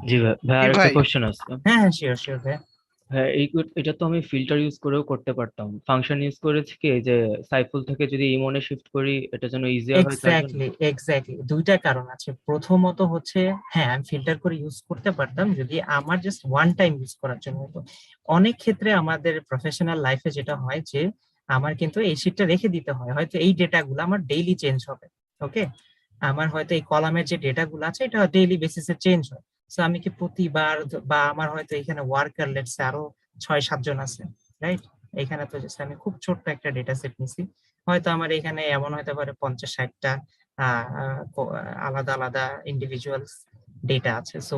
Speaker 4: জি ভাই, ভাই
Speaker 3: জি
Speaker 4: আরেকটা
Speaker 3: ভাই।
Speaker 4: কোশ্চেন আছে।
Speaker 2: হ্যাঁ হ্যাঁ, শিওর শিওর ভাই।
Speaker 4: হ্যাঁ, এটা তো আমি ফিল্টার ইউজ করেও করতে পারতাম, ফাংশন ইউজ করেছি কি যে সাইফুল থেকে যদি ইমনে শিফট করি এটা যেন ইজিয়ার হয় তার জন্য।
Speaker 2: এক্স্যাক্টলি দুইটা কারণ আছে। প্রথমত হচ্ছে হ্যাঁ আমি ফিল্টার করে ইউজ করতে পারতাম যদি আমার জাস্ট ওয়ান টাইম ইউজ করার জন্য হতো। অনেক ক্ষেত্রে আমাদের প্রফেশনাল লাইফে যেটা হয় যে আমার কিন্তু এই শিটটা রেখে দিতে হয়, হয়তো এই ডেটাগুলো আমার ডেইলি চেঞ্জ হবে। ওকে, আমার হয়তো এই কলামের যে ডেটাগুলো আছে এটা ডেইলি বেসিসে চেঞ্জ হয়। সো আমি কি প্রতিবার বা আমার হয়তো এখানে ওয়ার্কার লেটস আরো 6-7 জন আছে, রাইট? এখানে তো জাস্ট আমি খুব ছোট্ট একটা ডেটা সেট নিছি, হয়তো আমার এখানে এমন হতে পারে 50-60টা আলাদা আলাদা ইন্ডিভিজুয়ালস ডেটা আছে। সো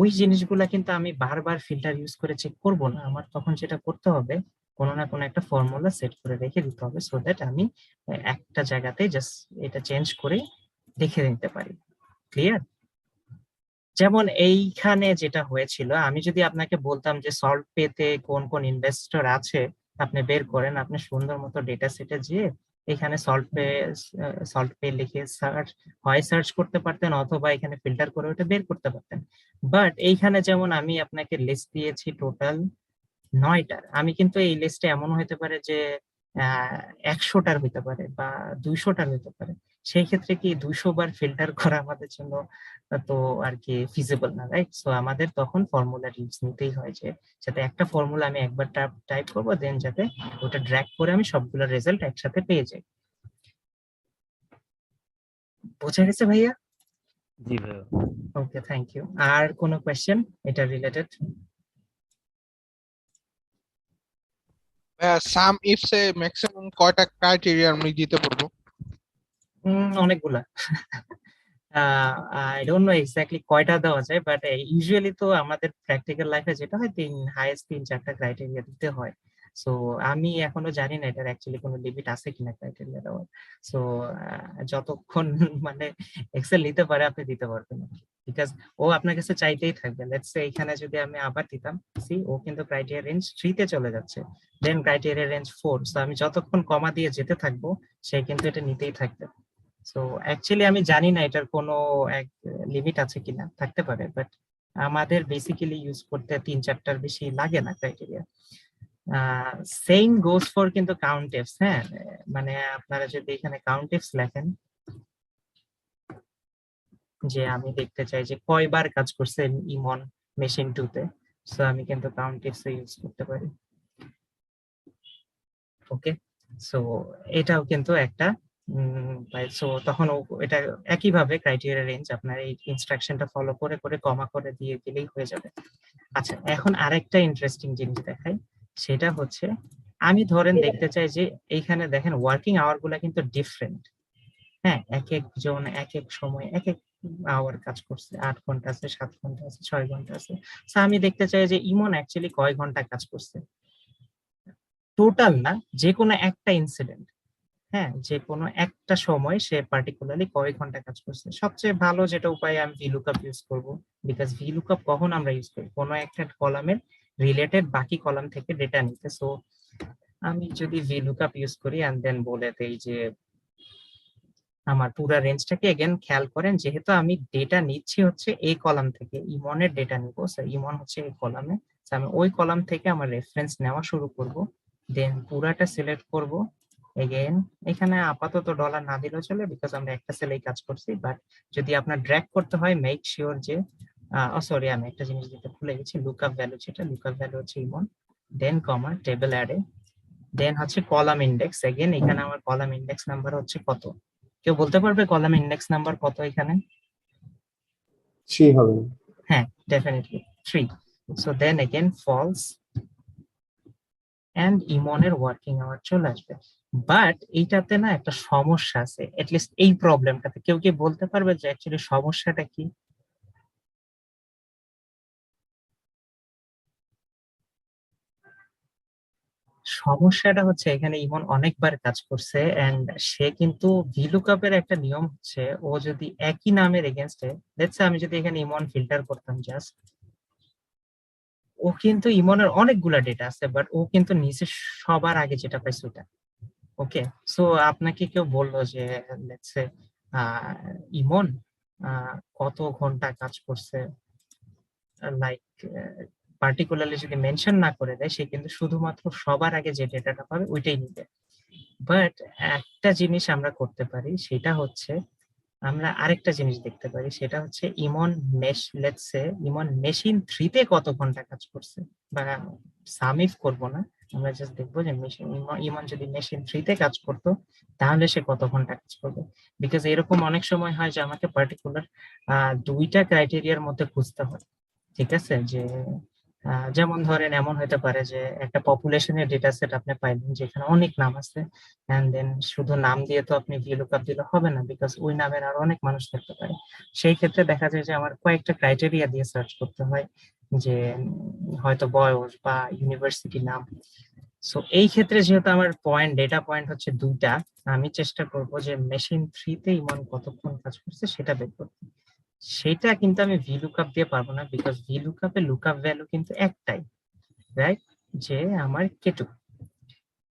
Speaker 2: ওই জিনিসগুলা কিন্তু আমি বারবার ফিল্টার ইউজ করে চেক করব না, আমার তখন যেটা করতে হবে কোনো না কোনো একটা ফর্মুলা সেট করে রেখে দিতে হবে, সো দ্যাট আমি একটা জায়গাতে জাস্ট এটা চেঞ্জ করে দেখে নিতে পারি। ক্লিয়ার? যেমন এইখানে যেটা হয়েছিল, আমি যদি আপনাকে বলতাম যে সল্ট পেতে কোন কোন ইনভেস্টর আছে আপনি বের করেন, আপনি সুন্দর মতো ডেটা সেটে যেয়ে এখানে সল্ট পে লিখে সার্চ করতে পারতেন, অথবা এখানে ফিল্টার করে ওটা বের করতে পারতেন। বাট এইখানে যেমন আমি আপনাকে লিস্ট দিয়েছি টোটাল 9টার, আমি কিন্তু এই লিস্টে এমন হতে পারে যে 100টার হইতে পারে বা 200টার হইতে পারে। সেই ক্ষেত্রে কি 200 বার ফিল্টার করা আমাদের জন্য তো আর কি ফিজিবল না, রাইট? সো আমাদের তখন ফর্মুলা ইউজ নিতেই হয় যে যাতে একটা ফর্মুলা আমি একবার টাইপ করবো, দেন যাতে ওটা ড্র্যাগ করে আমি সবগুলো রেজাল্ট একসাথে পেয়ে যাই। বোঝা গেছে ভাইয়া?
Speaker 4: জি ভাইয়া।
Speaker 2: ওকে, থ্যাংক ইউ। আর কোনো কোয়েশ্চেন এটা রিলেটেড?
Speaker 5: সাম ইফস এ ম্যাক্সিমাম কয়টা ক্রাইটেরিয়া আমি দিতে পারবো?
Speaker 2: অনেকগুলা। আই ডোন্ট নো এক্স্যাক্টলি কয়টা দেওয়া যায়, বাট ইউজুয়ালি তো আমাদের প্র্যাকটিক্যাল লাইফে যেটা হয় হাইয়েস্ট 3-4টা ক্রাইটেরিয়া দিতে হয়। সো আমি এখনো জানি না এটার অ্যাকচুয়ালি কোনো লিমিট আছে কিনা ক্রাইটেরিয়া দেওয়ার। সো যতক্ষণ মানে এক্সেল নিতে পারে আপনি দিতে পারবেন, বিকজ ও আপনার কাছে চাইতেই থাকবে। লেটস সে এখানে যদি আমি আবার দিতাম, সি ও কিন্তু ক্রাইটেরিয়া রেঞ্জ 3 তে চলে যাচ্ছে, দেন ক্রাইটেরিয়া রেঞ্জ 4। সো আমি যতক্ষণ কমা দিয়ে যেতে থাকবো সে কিন্তু এটা নিতেই থাকবে। সো অ্যাকচুয়ালি আমি জানি না এটার কোনো এক লিমিট আছে কিনা, থাকতে পারে, বাট আমাদের বেসিক্যালি ইউজ করতে 3-4টার বেশি লাগে না ক্রাইটেরিয়া। সেম গোস ফর কিন্তু কাউন্টেফস। হ্যাঁ, মানে আপনারা যদি এখানে কাউন্টেফস লেখেন যে আমি দেখতে চাই যে কয়বার কাজ করছে ইমন মেশিন 2 তে, সো আমি কিন্তু কাউন্টেফস ইউজ করতে পারি। ওকে, সো এটাও কিন্তু একটা সো তখন এটা একইভাবে ক্রাইটেরিয়া রেঞ্জ আপনার এই ইনস্ট্রাকশনটা ফলো করে করে কমা করে দিয়ে দিলেই হয়ে যাবে। আচ্ছা, এখন আরেকটা ইন্টারেস্টিং জিনিস দেখাই, সেটা হচ্ছে আমি ধরেন দেখতে চাই যে এইখানে দেখেন ওয়ার্কিং আওয়ার গুলা কিন্তু ডিফারেন্ট। হ্যাঁ, এক একজন এক এক সময় এক এক আওয়ার কাজ করছে, 8 ঘন্টা আছে, 7 ঘন্টা আছে, 6 ঘন্টা আছে। তো আমি দেখতে চাই যে ইমন অ্যাকচুয়ালি কয় ঘন্টা কাজ করছে, টোটাল না, যে কোনো একটা ইনসিডেন্ট। হ্যাঁ, যে কোনো একটা সময় সে পার্টিকুলারলি কয় ঘন্টা কাজ করছে। সবচেয়ে ভালো যেটা উপায় আমি ভিলুকআপ ইউজ করব, বিকজ ভিলুকআপ কখন আমরা ইউজ করি কোনো একটা কলামের রিলেটেড বাকি কলাম থেকে ডেটা নিতে। সো আমি যদি ভিলুকআপ ইউজ করি এন্ড দেন বলে দেই যে আমার পুরো রেঞ্জটাকে এগেন খেয়াল করেন, যেহেতু আমি ডেটা নিচ্ছি হচ্ছে এই কলাম থেকে, ইমনের ডেটা নিব, ইমন হচ্ছে এই কলামে, আমি ওই কলাম থেকে আমার রেফারেন্স নেওয়া শুরু করব, দেন পুরাটা সিলেক্ট করব। এগেন এখানে আপাতত ডলার না দিলেও চলে, বিকজ আমরা একটা সেলেই কাজ করছি, বাট যদি আপনার ড্র্যাগ করতে হয় মেক শিওর যে সরি আমি একটা জিনিস দিতে ভুলে গেছি, লুকআপ ভ্যালু, যেটা লুকআপ ভ্যালু হচ্ছে ইমন, দেন কমা টেবিল অ্যাডে, দেন হচ্ছে কলাম ইন্ডেক্স। এগেন এখানে আমার কলাম ইন্ডেক্স নাম্বার হচ্ছে কত, কেউ বলতে পারবে কলাম ইন্ডেক্স নাম্বার কত এখানে?
Speaker 6: 3 হবে।
Speaker 2: হ্যাঁ, definitely 3। So then again false, and ইমনের ওয়ার্কিং আওয়ার চলে আসবে। বাট এইটাতে না একটা সমস্যা আছে, এটলিস্ট এই প্রবলেমটাতে কেউ কি বলতে পারবে যে অ্যাকচুয়ালি সমস্যাটা কি? সমস্যাটা হচ্ছে এখানে ইমন অনেকবার কাজ করছে এন্ড সে কিন্তু ভিলুকাপের একটা নিয়ম হচ্ছে ও যদি একই নামের এগেনস্টে, লেটস আমি যদি এখানে ইমন ফিল্টার করতাম জাস্ট, ও কিন্তু ইমনের অনেকগুলা ডেটা আছে বাট ও কিন্তু নিচে সবার আগে যেটা পাইছে ওটা। ওকে, সো আপনাকে কেউ বললো যে লেটস সে ইমন কত ঘন্টা কাজ করছে, লাইক পার্টিকুলারলি যদি মেনশন না করে দেয়, সে কিন্তু শুধুমাত্র সবার আগে যে ডেটাটা পাবে ওইটাই নিবে। বাট একটা জিনিস আমরা করতে পারি, সেটা হচ্ছে আমরা আরেকটা জিনিস দেখতে পারি, সেটা হচ্ছে ইমন লেটস সে ইমন মেশিন 3 তে কত ঘন্টা কাজ করছে, বা সাম ইফ করবো না, আমরা জাস্ট দেখবো যে মেশিন ইমন যদি মেশিন 3 তে কাজ করতো তাহলে সে কত ঘন্টা কাজ করবে। বিকজ এরকম অনেক সময় হয় যে আমাকে পার্টিকুলার দুইটা ক্রাইটেরিয়ার মধ্যে খুঁজতে হয়। ঠিক আছে, যে যেমন ধরেন এমন হতে পারে যে একটা পপুলেশনের ডেটা সেট আপনি পাইলেন যেখানে অনেক নাম আছে, এন্ড দেন শুধু নাম দিয়ে তো আপনি ভিলুকআপ দিলে হবে না, বিকজ ওই নামের আরো অনেক মানুষ থাকতে পারে। সেই ক্ষেত্রে দেখা যায় যে আমার কয়েকটা ক্রাইটেরিয়া দিয়ে সার্চ করতে হয়, যে হয়তো বয়স বা ইউনিভার্সিটি নাম। সো এই ক্ষেত্রে যেহেতু আমার ডেটা পয়েন্ট হচ্ছে দুইটা, আমি চেষ্টা করব যে মেশিন 3 তে ইমন কতক্ষণ কাজ করছে সেটা বের করতে। সেটা কিন্তু আমি ভিলুকআপ দিয়ে পারবো না, বিকজ ভিলুকআপে লুকআপ ভ্যালু কিন্তু একটাই, রাইট, যে আমার কেটু।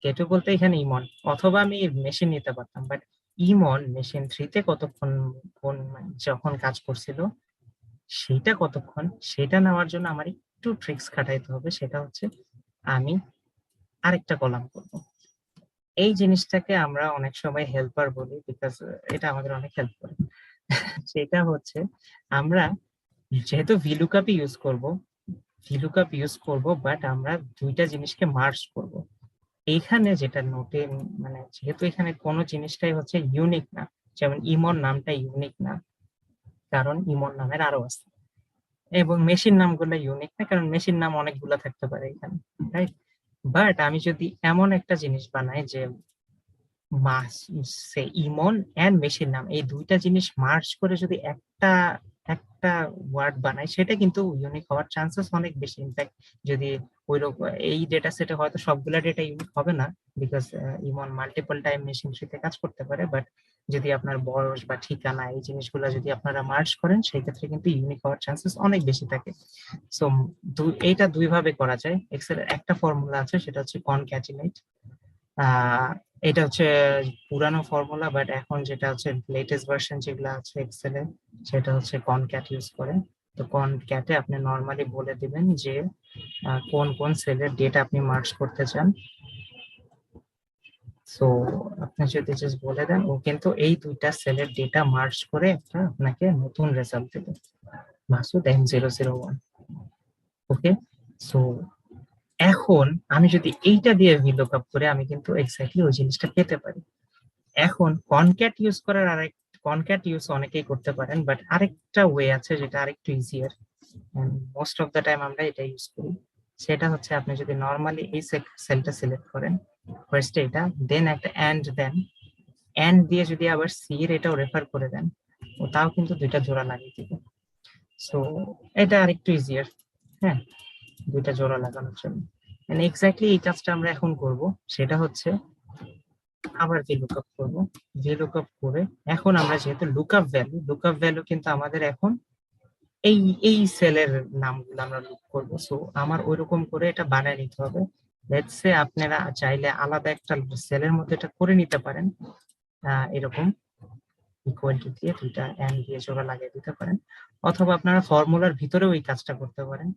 Speaker 2: কেটু বলতে এখানে ইমন, অথবা আমি মেশিন নিতে পারতাম, বাট ইমন মেশিন 3 তে কতক্ষণ যখন কাজ করছিল সেটা কতক্ষণ, সেটা নেওয়ার জন্য আমার একটু ট্রিক্স খাটাইতে হবে। সেটা হচ্ছে আমি আরেকটা কলাম করব। এই জিনিসটাকে আমরা অনেক সময় হেল্পার বলি, বিকজ এটা আমাদের অনেক হেল্প করে। সেটা হচ্ছে আমরা যেহেতু ভিলুকআপ ইউজ করব, বাট আমরা দুইটা জিনিসকে মার্জ করব। এইখানে যেটা নোটে, মানে যেহেতু এখানে কোনো জিনিসটাই হচ্ছে ইউনিক না, যেমন ইমন নামটা ইউনিক না, কারণ ইমন নামের আরো আছে, এবং মেশিন নামগুলো ইউনিক না, কারণ মেশিন নাম অনেকগুলো থাকতে পারে এখানে, রাইট। বাট আমি যদি এমন একটা জিনিস বানাই যে ইমন এন্ড মেশিন নাম এই দুইটা জিনিস মার্জ করে যদি একটা একটা ওয়ার্ড বানাই, সেটা কিন্তু ইউনিক হওয়ার চান্সেস অনেক বেশি। ইনফ্যাক্ট যদি এই ডেটা সেটে হয়তো সবগুলা ডেটা ইউনিক হবে না, because Emon multiple time machine থ্রিতে কাজ করতে পারে, বাট যদি আপনার বয়স বা ঠিকানা এই জিনিসগুলো যদি আপনারা মার্জ করেন, সেই ক্ষেত্রে কিন্তু ইউনিক হওয়ার চান্সেস অনেক বেশি থাকে। সো এইটা দুই ভাবে করা যায়। এক্সেল একটা ফর্মুলা আছে, সেটা হচ্ছে কনক্যাটিনেট। এটা হচ্ছে পুরানো ফর্মুলা, বাট এখন যেটা হচ্ছে লেটেস্ট ভার্সন যেগুলো আছে এক্সেলে, সেটা হচ্ছে কনক্যাট ইউজ করে। তো কনক্যাটে আপনি নর্মালি বলে দিবেন যে কোন কোন সেলের ডেটা আপনি মার্জ করতে চান। সো আপনি যদি জাস্ট বলে দেন, ও কিন্তু এই দুইটা সেলের ডেটা মার্জ করে একটা আপনাকে নতুন রেজাল্ট দেবে, মাসুদ M001। ওকে, সো এখন আমি যদি এইটা দিয়ে ভিলুকআপ করে আমি কিন্তু এক্স্যাক্টলি ওই জিনিসটা পেতে পারি। এখন কনক্যাট ইউজ অনেকেই করতে পারেন, বাট আরেকটা ওয়ে আছে যেটা আরেকটু easier, most of the time আমরা এটা ইউজ করি। সেটা হচ্ছে আপনি যদি নর্মালি এই সেলটা সিলেক্ট করেন, ফার্স্টে এটা, দেন একটা এন্ড দিয়ে যদি আবার সি এর এটাও রেফার করে দেন, ও তাও কিন্তু দুইটা জোড়া লাগিয়ে দিবে। সো এটা আরেকটু ইজিয়ার, হ্যাঁ, দুইটা জোড়া লাগানোর জন্য। এক্স্যাক্টলি এই কাজটা আমরা এখন করব। সেটা হচ্ছে আবার VLOOKUP করব। VLOOKUP করে এখন আমরা যেহেতু লুকআপ ভ্যালু কিন্তু আমাদের এখন এই এই সেলের নামগুলো আমরা লুক করব। সো আমার ওইরকম করে এটা বানায় নিতে হবে। লেটস সে আপনারা চাইলে আলাদা একটা সেলের মধ্যে এটা করে নিতে পারেন, এরকম ইকুয়াল টু দিয়ে দুইটা এন্ড দিয়ে জোড়া লাগিয়ে দিতে পারেন, অথবা আপনারা ফর্মুলার ভিতরেও এই কাজটা করতে পারেন।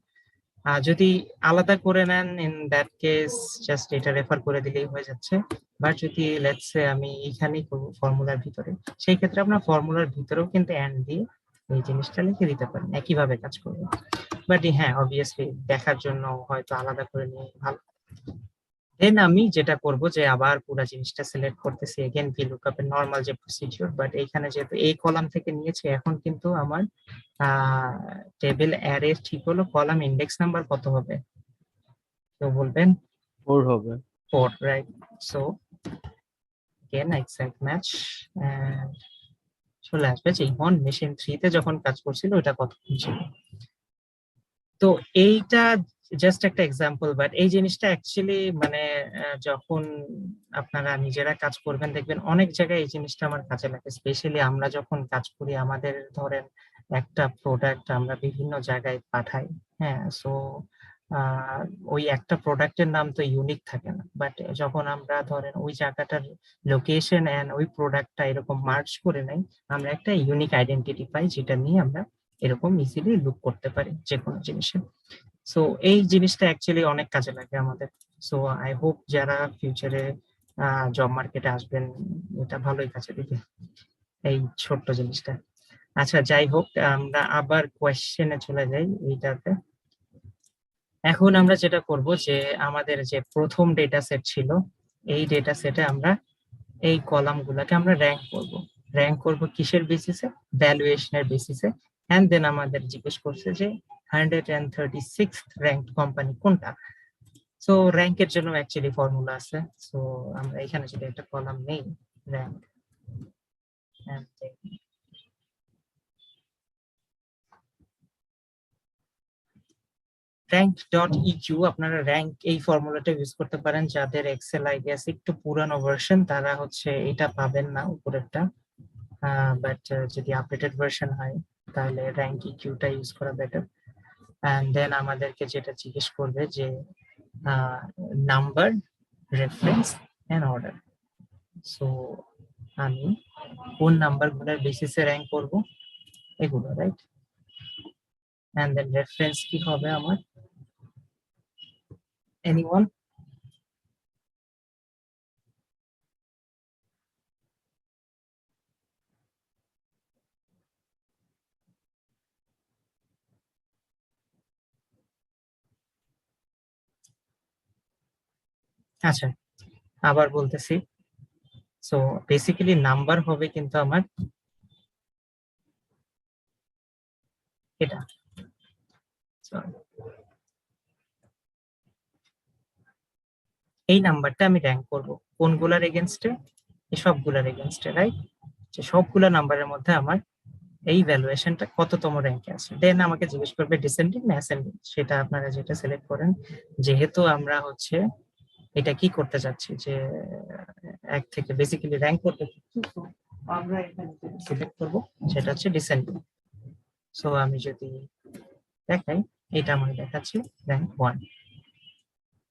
Speaker 2: যদি আলাদা করে নেন, ইন দ্যাট কেস জাস্ট এটা রেফার করে দিলেই হয়ে যাচ্ছে। বাট যদি লেটস সে আমি এইখানেই করব ফর্মুলার ভিতরে, সেই ক্ষেত্রে আপনার ফর্মুলার ভিতরেও কিন্তু এন্ড দিয়ে এই জিনিসটা লিখে দিতে পারেন, একইভাবে কাজ করবে। বাট হ্যাঁ, অবভিয়াসলি দেখার জন্য হয়তো আলাদা করে নিয়ে ভালো। দেন আমি যেটা করব যে আবার পুরো জিনিসটা সিলেক্ট করতেছি, এগেন VLOOKUP এর নরমাল যে প্রসিডিউর, বাট এইখানে যেহেতু এই কলাম থেকে নিয়েছে, এখন কিন্তু আমার টেবিল অ্যারে ঠিক হলো, কলাম ইন্ডেক্স নাম্বার কত হবে কেউ বলবেন?
Speaker 4: 4 হবে।
Speaker 2: 4, right. So again exact match, and চলে আসবে যে ইমন মেশিন 3 তে যখন কাজ করছিল ওটা কতক্ষণ ছিল। তো এইটা জাস্ট একটা এক্সাম্পল, বাট এই জিনিসটা অ্যাকচুয়ালি মানে যখন আপনারা নিজেরা কাজ করবেন দেখবেন অনেক জায়গায় এই জিনিসটা আমার কাজে লাগে। স্পেশালি আমরা যখন কাজ করি, আমাদের ধরেন একটা প্রোডাক্ট আমরা বিভিন্ন জায়গায় পাঠাই, হ্যাঁ, সো ওই একটা প্রোডাক্টের নাম তো ইউনিক থাকে না, বাট যখন আমরা ধরেন ওই জায়গাটার লোকেশন এন্ড ওই প্রোডাক্টটা এরকম মার্চ করে নেই, আমরা একটা ইউনিক আইডেন্টিটি পাই, যেটা নিয়ে আমরা এরকম ইজিলি লুক করতে পারি যে কোনো জিনিসে। সো এই জিনিসটা অ্যাকচুয়ালি অনেক কাজে লাগে আমাদের। সো আই হোপ যারা ফিউচারে জব মার্কেটে আসবেন এটা ভালোই কাজে দিবে এই ছোট্ট জিনিসটা। আচ্ছা, যাই হোক, আমরা আবার কোয়েশ্চেনে চলে যাই এইটাতে। এখন আমরা যেটা করব যে আমাদের যে প্রথম ডেটা সেট ছিল, এই ডেটা সেটে আমরা এই কলাম গুলাকে আমরা র্যাঙ্ক করব কিসের বেসিসে? ভ্যালুয়েশনের বেসিসে। এন্ড দেন আমাদের জিজ্ঞেস করছে যে 136th র্যাঙ্কড কোম্পানি কোনটা। সো র্যাঙ্কের জন্য অ্যাকচুয়ালি ফর্মুলা আছে। সো আমরা এখানে যদি একটা কলাম নেই র্যাঙ্ক, র্যাঙ্ক ডট ইকিউ, আপনারা র্যাঙ্ক এই ফর্মুলাটা ইউজ করতে পারেন। যাদের এক্সেল আই গেস একটু পুরানো ভার্সন তারা হচ্ছে এটা পাবেন না উপরেরটা, বাট যদি আপডেটেড ভার্সন হয় তাহলে র্যাঙ্ক ইকিউটা ইউজ করা বেটার। এন্ড দেন আমাদেরকে যেটা জিজ্ঞেস করবে যে number, reference and order. So আমি কোন নাম্বার গুলোর বেসিসে র্যাঙ্ক করব? এগুলো, রাইট? এন্ড দেন রেফারেন্স কি হবে আমার? এনিওয়ান? আচ্ছা, আবার বলতেছি। সো বেসিক্যালি নাম্বার হবে কিন্তু আমার এটা। Sorry. এই নাম্বারটা আমি র্যাঙ্ক করব কোনগুলার এগেনস্টে? এই সবগুলার এগেনস্টে, রাইট? যে সবগুলা নাম্বারের মধ্যে আমার এই ভ্যালুয়েশনটা কততম র্যাঙ্কে আছে। দেন আমাকে জিজ্ঞেস করবে ডিসেন্ডিং না অ্যাসেন্ডিং, সেটা আপনারা যেটা সিলেক্ট করেন। যেহেতু আমরা হচ্ছে এটা কি করতে চাচ্ছি যে এক থেকে বেসিক্যালি র্যাঙ্ক করতে চাচ্ছি, তো আমরা এখানে যেটা সিলেক্ট করব সেটা হচ্ছে ডিসেন্ডিং। সো আমি যদি দেখাই, এটা আমার দেখাচ্ছে র্যাঙ্ক 1।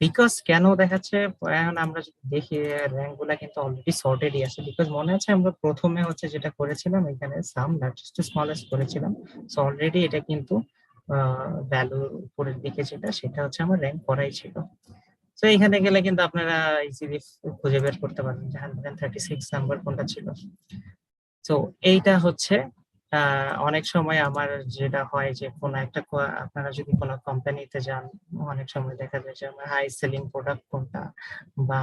Speaker 2: বিকজ কেন দেখাচ্ছে, এখন আমরা যদি দেখি র্যাঙ্ক গুলা কিন্তু অলরেডি সর্টেডই আছে। বিকজ মনে আছে আমরা প্রথমে হচ্ছে যেটা করেছিলাম, এখানে সাম লার্জেস্ট টু স্মলেস্ট করেছিলাম। সো অলরেডি এটা কিন্তু ভ্যালুর উপরের দিকে যেটা, সেটা হচ্ছে আমার র্যাঙ্ক করাই ছিল। তো এখানে গেলে কিন্তু আপনারা ইজিলি খুঁজে বের করতে পারবেন যে 136 নাম্বার কোনটা ছিল। তো এইটা হচ্ছে অনেক সময় আমার যেটা হয় যে কোনো একটা আপনারা যদি কোনো কোম্পানিতে যান, অনেক সময় দেখা যায় যে আমার হাই সেলিং প্রোডাক্ট কোনটা বা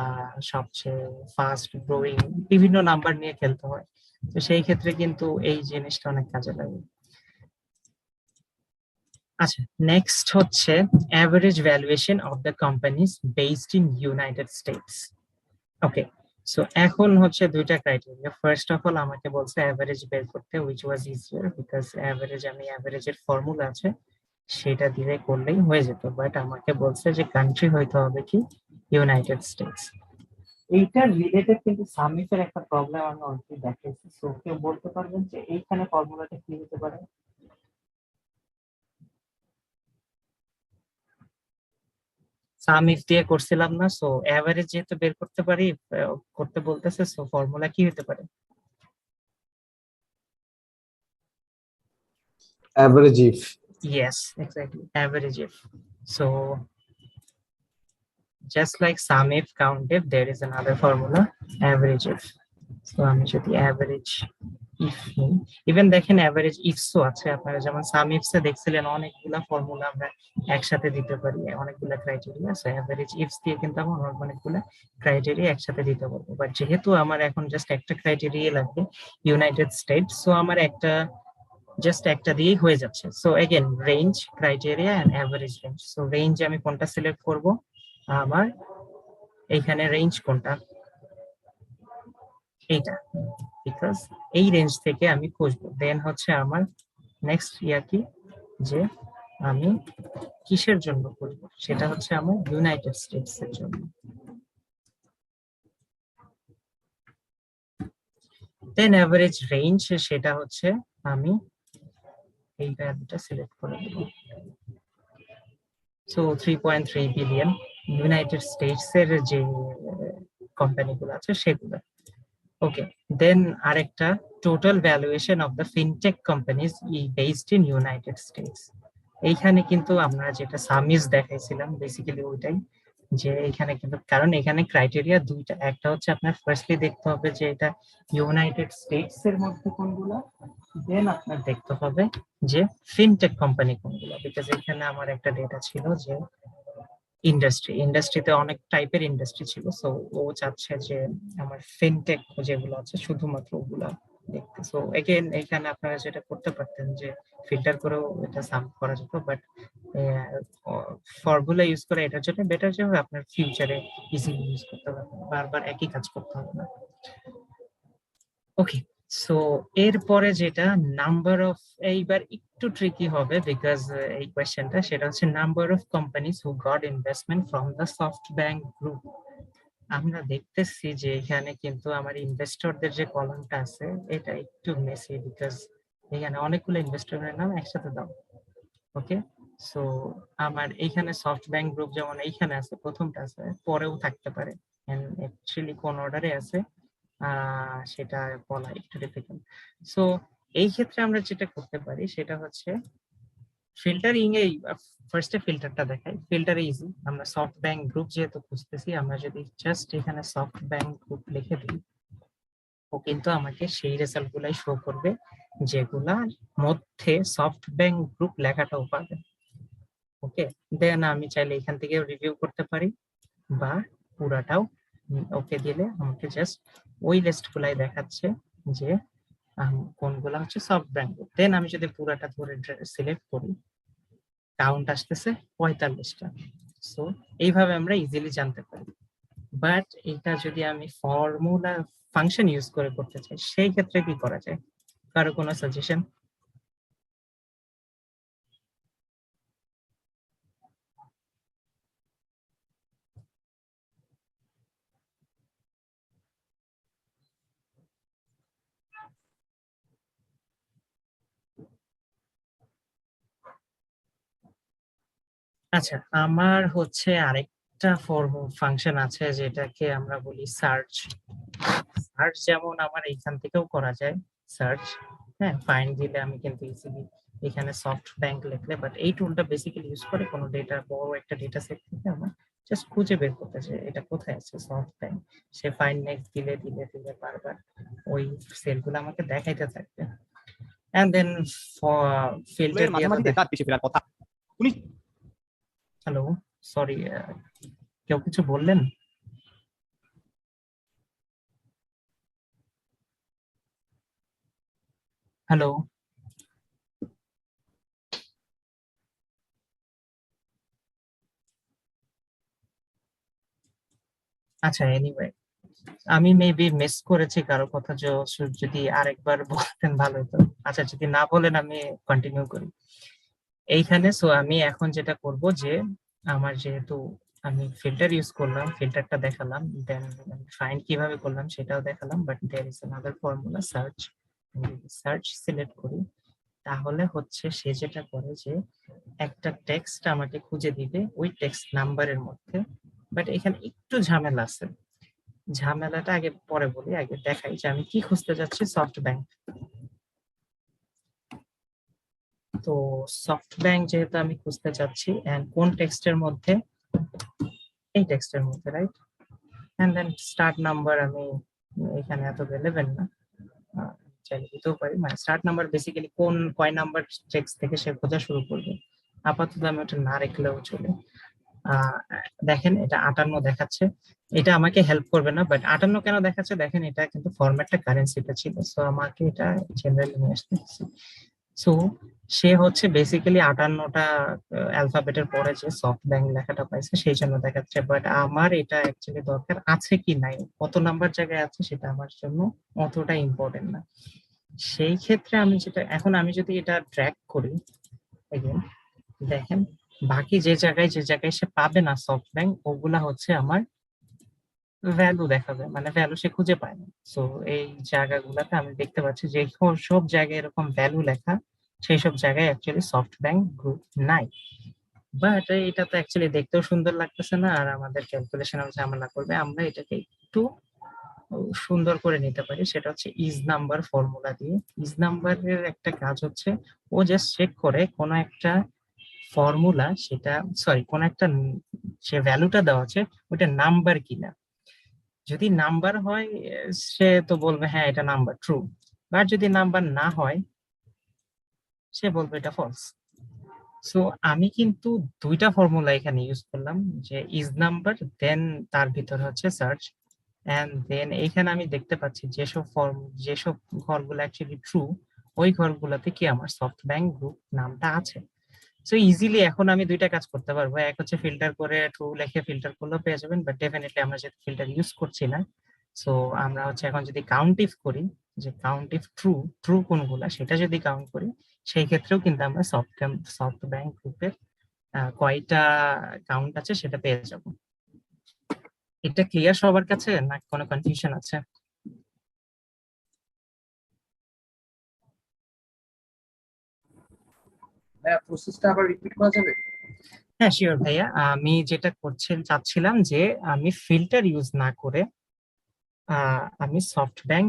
Speaker 2: সবচেয়ে ফাস্ট গ্রোয়িং বিভিন্ন নাম্বার নিয়ে খেলতে হয়। তো সেই ক্ষেত্রে কিন্তু এই জিনিসটা অনেক কাজে লাগে। আচ্ছা, নেক্সট হচ্ছে average valuation of the companies based in United states. Okay, so এখন হচ্ছে দুইটা ক্রাইটেরিয়া। ফার্স্ট অফ অল আমাকে বলছে অ্যাভারেজ বের করতে, which was easier because average, আমি অ্যাভারেজের ফর্মুলা আছে সেটা দিয়ে করলেই হয়ে যেত। বাট আমাকে বলছে যে কান্ট্রি হইতে হবে কি ইউনাইটেড স্টেটস। এইটার রিলেটেড কিন্তু সামিফের একটা প্রবলেম আমি অলরেডি দেখাইছি। সো কেউ বলতে পারবেন যে এইখানে ফর্মুলাটা কি হতে পারে? সামিফ দিয়ে করছিলাম না, সো এভারেজ যেহেতু বের করতে পারি, করতে বলতেছে, সো ফর্মুলা কি হতে পারে?
Speaker 6: Average if.
Speaker 2: Yes, exactly, average if. So just like sum if, count if, there is another formula, average if. So আমি যদি average if নিই, ইভেন দেখেন average ifs ও আছে। আপনারা যেমন sum ifs এ দেখছিলেন অনেকগুলা ফর্মুলা আমরা একসাথে দিতে পারি, অনেকগুলা ক্রাইটেরিয়া। সো average ifs দিয়ে কিন্তু আমরা অনেকগুলা ক্রাইটেরিয়া একসাথে দিতে পারবো। বাট যেহেতু আমার এখন জাস্ট একটা ক্রাইটেরিয়া লাগবে ইউনাইটেড স্টেটস, সো আমার জাস্ট একটা দিয়েই হয়ে যাচ্ছে। So again range, criteria and average range. So range আমি কোনটা সিলেক্ট করব? আমার এইখানে রেঞ্জ কোনটা? এইটা, বিকজ এই রেঞ্জ থেকে আমি খুঁজবো। দেন হচ্ছে আমার নেক্সট কি যে আমি কিসের জন্য করব, সেটা হচ্ছে আমার ইউনাইটেড স্টেটস এর জন্য। দেন অ্যাভারেজ রেঞ্জ, সেটা হচ্ছে আমি এই ভ্যালুটা সিলেক্ট করে দেব। সো 3.3 বিলিয়ন ইউনাইটেড স্টেটস এর যে কোম্পানিগুলো আছে সেগুলো। ওকে, দেন আরেকটা total valuation of the fintech companies based in United states. এইখানে কিন্তু আমরা যেটা সামিজ দেখাইছিলাম বেসিক্যালি ওইটাই, যে এখানে কিন্তু কারণ এখানে ক্রাইটেরিয়া দুইটা, একটা হচ্ছে আপনার ফার্স্টলি দেখতে হবে যে এটা ইউনাইটেড স্টেটস এর মধ্যে কোনগুলো, দেন আপনার দেখতে হবে যে ফিনটেক কোম্পানি কোনগুলো, বিকজ এখানে আমার একটা ডেটা ছিল যে ইন্ডাস্ট্রিতে অনেক টাইপের ইন্ডাস্ট্রি ছিল, সো ও চাচ্ছে যে আমার ফিনটেক যেগুলো আছে শুধুমাত্র ওগুলা দেখতে। সো এগেইন এখানে আপনারা যেটা করতে পারতেন যে ফিল্টার করেও এটা সাম করা যেত, বাট ফর্মুলা ইউজ করে এটার জন্য বেটার যে আপনার ফিউচারে ইজিলি ইউজ করতে পারবেন, বারবার একই কাজ করতে হবে না। ওকে, সো এরপরে যেটা নাম্বার অফ, এইবার একটু ট্রিকি হবে বিকজ এই কোয়েশ্চেনটা, সেটা হচ্ছে number of companies who goat investment from the SoftBank group. আমরা দেখতেছি যে এখানে কিন্তু আমার ইনভেস্টরদের যে কলামটা আছে এটা একটু মেসি, বিকজ এখানে অনেকগুলো ইনভেস্টরের নাম একসাথে দাও। ওকে, সো আমার এইখানে সফটব্যাংক গ্রুপ যেমন এইখানে আছে, প্রথমটা আছে, পরেও থাকতে পারে, এন্ড অ্যাকচুয়ালি কোন অর্ডারে আছে সেটা বলা একটু ডিফিকাল্ট। সো এই ক্ষেত্রে আমরা যেটা করতে পারি সেটা হচ্ছে ফিল্টারিং এ ফার্স্টে ফিল্টারটা দেখাই। ফিল্টার ইজি, আমরা সফট ব্যাংক গ্রুপ যেহেতু খুঁজতেছি, আমরা যদি জাস্ট এখানে সফট ব্যাংক গ্রুপ লিখে দিই, ও কিন্তু আমাকে সেই রেজাল্ট গুলাই শো করবে যেগুলার মধ্যে সফট ব্যাংক গ্রুপ লেখাটাও পাবে। ওকে, দেন আমি চাইলে এখান থেকে রিভিউ করতে পারি বা পুরাটাও ওকে দিলে আমাকে জাস্ট ওই লিস্ট গুলাই দেখাচ্ছে যে কোনগুলা হচ্ছে সফট ব্যাংক গ্রুপ। দেন আমি যদি পুরাটা ধরে সিলেক্ট করি, কাউন্ট আসতেছে 45টা। সো এইভাবে আমরা ইজিলি জানতে পারি। বাট এটা যদি আমি ফর্মুলা ফাংশন ইউজ করে করতে চাই, সেই ক্ষেত্রে কি করা যায়? কারো কোনো সাজেশন? আচ্ছা, আমার হচ্ছে আরেকটা ফাংশন আছে যেটাকে আমরা বলি সার্চ। সার্চ যেমন আমার এইখান থেকেও করা যায় সার্চ, হ্যাঁ, ফাইন্ড দিলে আমি কিন্তু ইজিলি এখানে সফট ব্যাংক লিখলে, বাট এই টুলটা বেসিক্যালি ইউজ করে কোনো ডেটা, বড় একটা ডেটা সেট থেকে আমরা জাস্ট খুঁজে বের করতে চাই এটা কোথায় আছে সফট ব্যাংক। সে ফাইন্ড নেক্সট দিলে দিলে দিলে বারবার ওই সেলগুলো আমাকে দেখাইতে থাকবে। এন্ড দেন ফিল্টার
Speaker 7: মাঝামাঝিতে তার পিছিয়ে ফেরার কথা।
Speaker 2: হ্যালো, সরি, কেউ কিছু বললেন? হ্যালো, আচ্ছা, এনিওয়ে আমি মেবি মিস করেছি কারো কথা, যদি আরেকবার বলতেন ভালো হতো। আচ্ছা, যদি না বলেন আমি কন্টিনিউ করি এইখানে। সো আমি এখন যেটা করব যে আমার যেহেতু আমি ফিল্টার ইউজ করলাম, ফিল্টারটা দেখালাম, দেন ফাইন্ড কিভাবে করলাম সেটাও দেখালাম, but there is another formula search. Search select করি, তাহলে হচ্ছে সে যেটা করে যে একটা টেক্সট আমাকে খুঁজে দিবে ওই টেক্সট নাম্বারের মধ্যে। বাট এখানে একটু ঝামেলা আছে, ঝামেলাটা আগে পরে বলি, আগে দেখাই যে আমি কি খুঁজতে যাচ্ছি। সফট ব্যাংক, তো সফট ব্যাংক যেহেতু আমি খুঁজতে চাচ্ছি, এন্ড কোন টেক্সটের মধ্যে, এই টেক্সটের মধ্যে, right. And then start number আমি এখানে এত রিলেভেন্ট না, চাইলে দিতেও পারি। মানে স্টার্ট নাম্বার বেসিক্যালি কোন কয় নাম্বার টেক্সট থেকে সে খোঁজা শুরু করবে, আপাতত আমি ওটা না রাখলেও চলে। দেখেন এটা 58 দেখাচ্ছে, এটা আমাকে হেল্প করবে না, বাট 58 কেন দেখাচ্ছে দেখেন, এটা কিন্তু ফরম্যাটটা কারেন্সিটা ছিল, সো আমাকে এটা জেনারেলি নিয়ে আসতে হচ্ছে। সো সে হচ্ছে বেসিক্যালি 58টা অ্যালফাবেটের পরে যে সফট ব্যাংক লেখাটা পাইছে সেই জন্য দেখাচ্ছে, বাট আমার এটা অ্যাকচুয়ালি দরকার আছে কি নাই, কত নাম্বার জায়গায় আছে সেটা আমার জন্য অতটা ইম্পর্টেন্ট না। সেই ক্ষেত্রে আমি যেটা, এখন আমি যদি এটা ট্র্যাক করি, দেখেন বাকি যে জায়গায় সে পাবে না সফট ব্যাংক, ওগুলা হচ্ছে আমার ভ্যালু দেখাবে, মানে ভ্যালু সে খুঁজে পায় না। সো এই জায়গাগুলোতে আমি দেখতে পাচ্ছি যে সব জায়গায় এরকম ভ্যালু লেখা, সেই সব জায়গায় অ্যাকচুয়ালি সফট ব্যাংক গ্রুপ নাই। বাট এটা তো অ্যাকচুয়ালি দেখতেও সুন্দর লাগতেছে না, আর আমাদের ক্যালকুলেশনও ঝামেলা করবে। আমরা এটাকে একটু সুন্দর করে নিতে পারি, সেটা হচ্ছে ইজ নাম্বার ফর্মুলা দিয়ে। ইজ নাম্বারের একটা কাজ হচ্ছে ও জাস্ট চেক করে কোন একটা ফর্মুলা, সেটা সরি কোন একটা যে ভ্যালুটা দেওয়া আছে ওটা নাম্বার কিনা। যদি নাম্বার হয় সে তো বলবে হ্যাঁ এটা নাম্বার, ট্রু। বাট যদি নাম্বার না হয় সে বলবে এটা ফলস। সো আমি কিন্তু দুইটা ফর্মুলা এখানে ইউজ করলাম, যে ইজ নাম্বার, দেন তার ভিতরে হচ্ছে সার্চ, এন্ড দেন এখানে আমি দেখতে পাচ্ছি যেসব ঘরগুলো অ্যাকচুয়ালি ট্রু, ওই ঘরগুলোতে কি আমার সফট ব্যাংক গ্রুপ নামটা আছে। সো ইজিলি এখন আমি দুইটা কাজ করতে পারবো, এক হচ্ছে ফিল্টার করে ট্রু লিখে ফিল্টার করলেও পেয়ে যাবেন, বাট ডেফিনেটলি আমরা যেহেতু ফিল্টার ইউজ করছি না, সো আমরা হচ্ছে এখন যদি কাউন্ট ইফ করি, যে কাউন্ট ইফ ট্রু, ট্রু কোনগুলা সেটা যদি কাউন্ট করি, সেই ক্ষেত্রেও কিন্তু আমরা সফট ব্যাংক গ্রুপের কয়টা কাউন্ট আছে সেটা পেয়ে যাব। এটা ক্লিয়ার সবার কাছে, না কোনো কনফিউশন আছে?
Speaker 1: প্রসেসটা আবার রিপিট করা যাবে?
Speaker 2: হ্যাঁ শিওর ভাইয়া, আমি যেটা চাচ্ছিলাম যে আমি ফিল্টার ইউজ না করে আমি সফট ব্যাংক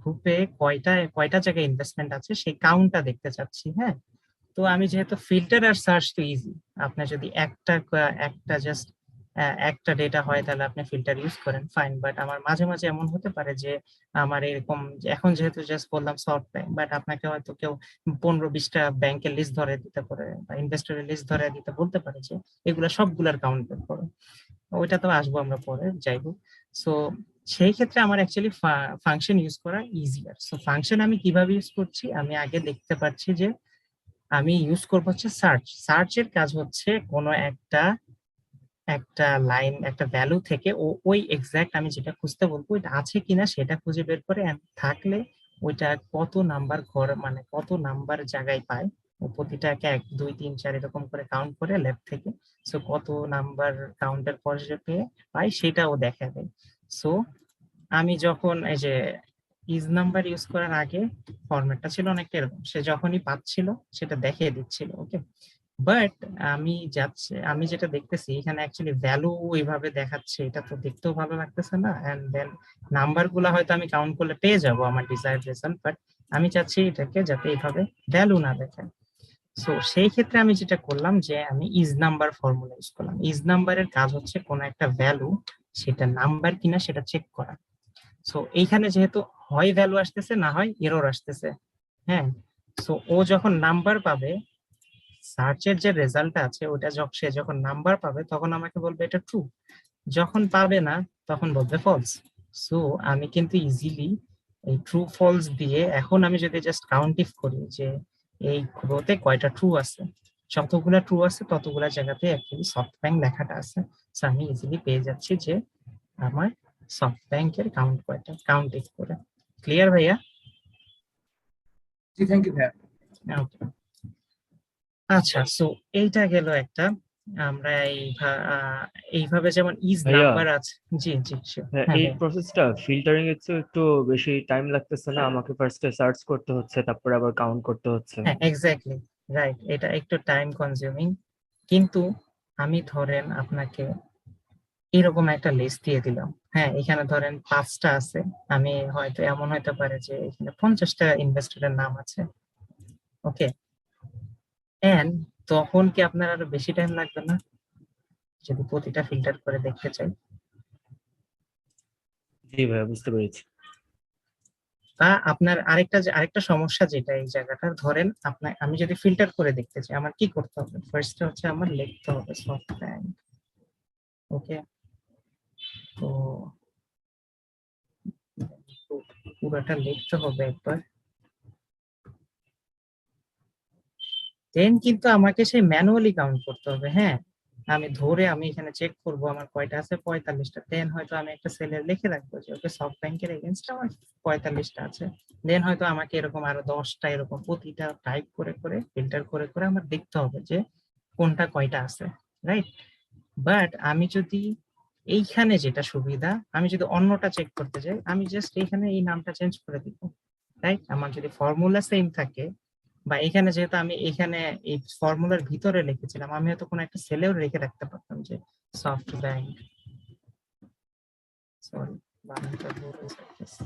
Speaker 2: গ্রুপে কয়টা কয়টা জায়গায় ইনভেস্টমেন্ট আছে সেই কাউন্টটা দেখতে চাচ্ছি। হ্যাঁ, তো আমি যেহেতু ফিল্টার আর সার্চ তো ইজি, আপনার যদি একটা জাস্ট একটা ডেটা হয় তাহলে আপনি ফিল্টার ইউজ করেন, ফাইন। বাট আমার মাঝে মাঝে এমন হতে পারে যে আমার এরকম এখন যেহেতু জাস্ট বললাম সফট ব্যাংক, বাট আপনাকে হয়তো কেউ 15-20টা ব্যাংকের লিস্ট ধরে দিতে পারে বা ইনভেস্টরের লিস্ট ধরে দিতে বলতে পারে যে এগুলা সবগুলার কাউন্ট বের করো। ওইটা তো আসবো আমরা পরে, যাই হোক। সো সেই ক্ষেত্রে আমার অ্যাকচুয়ালি ফাংশন ইউজ করা ইজিয়ার। সো ফাংশন আমি কিভাবে ইউজ করছি, আমি আগে দেখতে পাচ্ছি যে আমি ইউজ করবো হচ্ছে সার্চের কাজ হচ্ছে কোনো একটা একটা লাইন, একটা ভ্যালু থেকে ওই এক্সাক্ট আমি যেটা খুঁজতে বলবো ওইটা আছে কিনা সেটা খুঁজে বের করে, and থাকলে ওইটা কত নাম্বার ঘর, মানে কত নাম্বার জায়গায় পায়, ও প্রতিটাকে 1 2 3 4 এরকম করে কাউন্ট করে লেফট থেকে। সো কত নাম্বার কাউন্টের পর যে পেয়ে পাই সেটা ও দেখা দেয়। সো আমি যখন এই যে ইজ নাম্বার ইউজ করার আগে ফরম্যাটটা ছিল অনেকটা এরকম, সে যখনই পাচ্ছিল সেটা দেখিয়ে দিচ্ছিল, ওকে। বাট আমি যেটা দেখতেছি এখানে অ্যাকচুয়ালি ভ্যালু ওইভাবে দেখাচ্ছে, এটা তো দেখতেও ভালো লাগতেছে না। এন্ড দেন নাম্বার গুলা হয়তো আমি কাউন্ট করলে পেয়ে যাব আমার ডিজায়ার্ড রেজাল্ট, বাট আমি চাচ্ছি এটাকে যাতে এইভাবে ভ্যালু না দেখায়। সো সেই ক্ষেত্রে আমি যেটা করলাম যে আমি ইজ নাম্বার ফর্মুলা ইউজ করলাম। ইজ নাম্বারের কাজ হচ্ছে কোনো একটা ভ্যালু সেটা নাম্বার কিনা সেটা চেক করা। সো এইখানে যেহেতু হয় ভ্যালু আসতেছে না হয় এরর আসতেছে, হ্যাঁ। সো ও যখন নাম্বার পাবে, সার্চের যে রেজাল্ট আছে ওটা সে যখন নাম্বার পাবে তখন আমাকে বলবে এটা ট্রু, যখন পাবে না তখন বলবে ফলস। সো আমি কিন্তু ইজিলি এই ট্রু ফলস দিয়ে, এখন আমি যদি জাস্ট কাউন্ট ইফ করি যে এই রোতে কয়টা ট্রু আছে, যতগুলা ট্রু আছে ততগুলা জায়গাতে অ্যাকচুয়ালি সফট ব্যাংক লেখাটা আছে। সো আমি ইজিলি পেয়ে যাচ্ছি যে আমার সফট ব্যাংকের কাউন্ট কয়টা, কাউন্ট ইফ করে। ক্লিয়ার ভাইয়া?
Speaker 1: জি, থ্যাংক ইউ ভাইয়া।
Speaker 2: Okay. আচ্ছা, সো এইটা গেল একটা। আমরা এইভাবে যেমন ইজ
Speaker 4: ভাইয়া,
Speaker 2: নাম্বার আছে। জি জি sure.
Speaker 4: হ্যাঁ,
Speaker 2: হ্যাঁ
Speaker 4: এই
Speaker 2: ভাইয়া।
Speaker 4: প্রসেসটা ফিল্টারিং এর চেয়ে একটু বেশি টাইম লাগতেছে না? আমাকে ফার্স্টে সার্চ করতে হচ্ছে, তারপরে আবার কাউন্ট করতে হচ্ছে।
Speaker 2: হ্যাঁ এক্স্যাক্টলি রাইট, এটা একটু টাইম কনজিউমিং, কিন্তু আমি ধরেন আপনাকে এরকম একটা লিস্ট দিয়ে দিলাম। হ্যাঁ, এখানে ধরেন 5টা আছে, আমি হয়তো এমন হতে পারে যে এখানে 50টা ইনভেস্টরের নাম আছে, ওকে। এন্ড তখন কি আপনার আরো বেশি টাইম লাগবে না যদি প্রতিটা ফিল্টার করে দেখতে চাই?
Speaker 4: জি ভাইয়া, বুঝতে পেরেছি।
Speaker 2: বা আপনার আরেকটা সমস্যা যেটা এই জায়গাটা, ধরেন আমি যদি ফিল্টার করে দেখতে চাই আমার কি করতে হবে? ফার্স্ট হচ্ছে আমার লিখতে হবে সফট ব্যাংক, ওকে। তো পুরোটা লিখতে হবে একবার, দেন কিন্তু আমাকে সেই ম্যানুয়ালি কাউন্ট করতে হবে। হ্যাঁ, আমি এখানে চেক করব আমার কয়টা আছে, 45টা। দেন হয়তো আমি একটা সেলে লিখে রাখবো যে ওকে সফট ব্যাংকের এগেইনস্ট আমার 45টা আছে। দেন হয়তো আমাকে এরকম আরো 10টা এরকম প্রতিটা টাইপ করে করে ফিল্টার করে করে আমার দেখতে হবে যে কোনটা কয়টা আছে, রাইট? বাট আমি যদি এইখানে যেটা সুবিধা, আমি যদি অন্যটা চেক করতে যাই, আমি জাস্ট এইখানে এই নামটা চেঞ্জ করে দিব, রাইট? আমার যদি ফর্মুলা সেম থাকে, বা এখানে যেহেতু আমি এখানে এই ফর্মুলার ভিতরে লিখেছিলাম, আমি হয়তো কোনো একটা সেলেও রেখে রাখতে পারতাম যে সফট ব্যাংক, সরি বানানটা ভুল হয়েছে।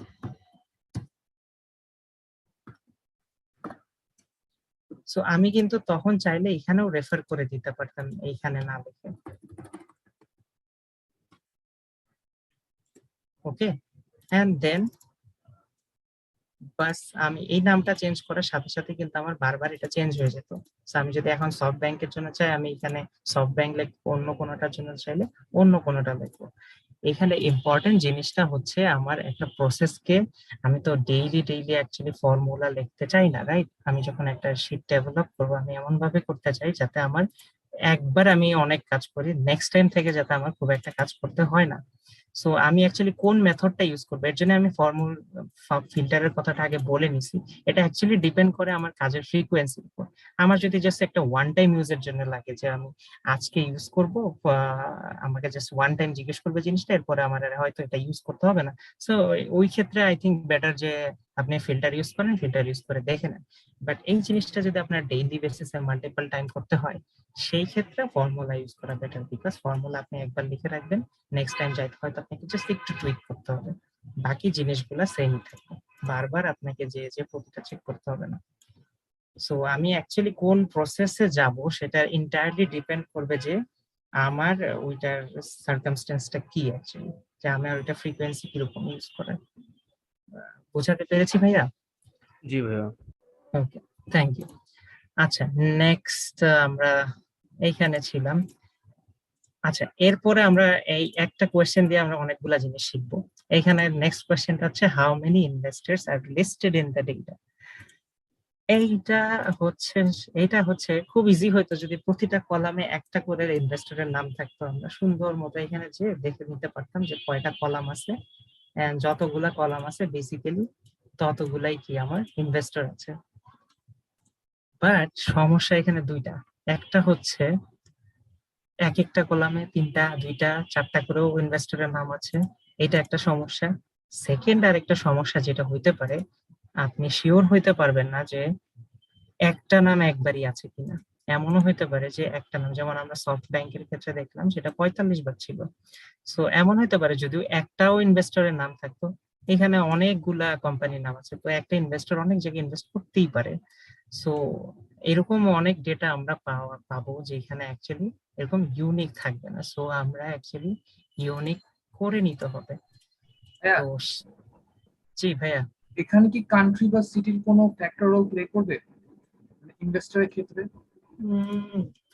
Speaker 2: সো আমি কিন্তু তখন চাইলে এখানেও রেফার করে দিতে পারতাম এইখানে না লিখে। ওকে, এন্ড দেন বাস আমি এই নামটা চেঞ্জ করার সাথে সাথে কিন্তু আমার বারবার এটা চেঞ্জ হয়ে যেত। So আমি যদি এখন সফট ব্যাংকের জন্য চাই, আমি এখানে সফট ব্যাংক লিখবো, অন্য কোনোটার জন্য চাইলে অন্য কোনোটা লিখবো। এখানে ইম্পর্টেন্ট জিনিসটা হচ্ছে আমার একটা প্রসেসকে, আমি তো ডেইলি অ্যাকচুয়ালি ফর্মুলা লিখতে চাই না, রাইট? আমি যখন একটা শীট ডেভেলপ করবো, আমি এমন ভাবে করতে চাই যাতে আমার একবার আমি অনেক কাজ করি, নেক্সট টাইম থেকে যাতে আমার খুব একটা কাজ করতে হয় না। সো আমি অ্যাকচুয়ালি কোন মেথডটা ইউজ করবো, এর জন্য আমি ফিল্টারের কথাটা আগে বলে নিছি। এটা অ্যাকচুয়ালি ডিপেন্ড করে আমার কাজের ফ্রিকোয়েন্সির উপর। আমার যদি জাস্ট একটা ওয়ান টাইম ইউজের জন্য লাগে যে আমি আজকে ইউজ করবো, আমাকে জাস্ট ওয়ান টাইম জিজ্ঞেস করবে জিনিসটা, এরপরে আমার আর হয়তো এটা ইউজ করতে হবে না। সো ওই ক্ষেত্রে আই থিঙ্ক বেটার যে আপনি ফিল্টার ইউজ করেন, ফিল্টার ইউজ করে দেখে নেন। বাট এই জিনিসটা যদি আপনার ডেইলি বেসিসে মাল্টিপল টাইম করতে হয়, সেই ক্ষেত্রে ফর্মুলা ইউজ করা বেটার, বিকজ ফর্মুলা আপনি একবার লিখে রাখবেন, নেক্সট টাইম যাইতে হয়তো আপনাকে জাস্ট একটু টুইক করতে হবে, বাকি জিনিসগুলো সেম থাকবে, বারবার আপনাকে যে প্রতিটা চেক করতে হবে না। সো আমি অ্যাকচুয়ালি কোন প্রসেসে যাব সেটা এন্টায়ারলি ডিপেন্ড করবে যে আমার ওইটার সার্কামস্টেন্সটা কি অ্যাকচুয়ালি, যে আমার ওইটা ফ্রিকোয়েন্সি কিরকম ইউজ করে। বোঝাতে পেরেছি ভাইয়া?
Speaker 4: জি ভাইয়া।
Speaker 2: ওকে, থ্যাংক ইউ। আচ্ছা, নেক্সট আমরা এইখানে ছিলাম। আচ্ছা, এরপরে আমরা এই একটা কোয়েশ্চেন দিয়ে আমরা অনেকগুলা জিনিস শিখবো। এখানে নেক্সট কোয়েশ্চেনটা হচ্ছে how many investors are listed in the data. এইটা হচ্ছে খুব ইজি হইতো যদি প্রতিটা কলামে একটা করে ইনভেস্টরের নাম থাকতো, আমরা সুন্দর মতো এখানে যে দেখে নিতে পারতাম যে কয়টা কলাম আছে, and যতগুলা কলাম আছে বেসিক্যালি ততগুলাই কি আমার ইনভেস্টর আছে। বাট সমস্যা এখানে দুইটা। একটা হচ্ছে এক একটা কলামে 3টা 2টা 4টা করেও ইনভেস্টরের নাম আছে, এটা একটা সমস্যা। সেকেন্ড আর একটা সমস্যা যেটা হইতে পারে, আপনি শিওর হইতে পারবেন না যে একটা নাম একবারই আছে কিনা। এমনও হইতে পারে যে একটা নাম, যেমন আমরা সফট ব্যাংকের ক্ষেত্রে দেখলাম সেটা 45 বার ছিল। সো এমন হইতে পারে যদিও একটাও ইনভেস্টরের নাম থাকতো, এখানে অনেকগুলা কোম্পানির নাম আছে, তো একটা ইনভেস্টর অনেক জায়গায় ইনভেস্ট করতেই পারে। সো এরকম অনেক ডেটা আমরা পাবো যেখানে অ্যাকচুয়ালি এরকম ইউনিক থাকবে না। সো আমরা অ্যাকচুয়ালি ইউনিক করে নিতে হবে।
Speaker 7: ভাইয়া,
Speaker 2: তো জি ভাইয়া,
Speaker 7: এখানে কি কান্ট্রি বা সিটির কোনো ফ্যাক্টর রোল প্লে করবে ইনভেস্টরের ক্ষেত্রে?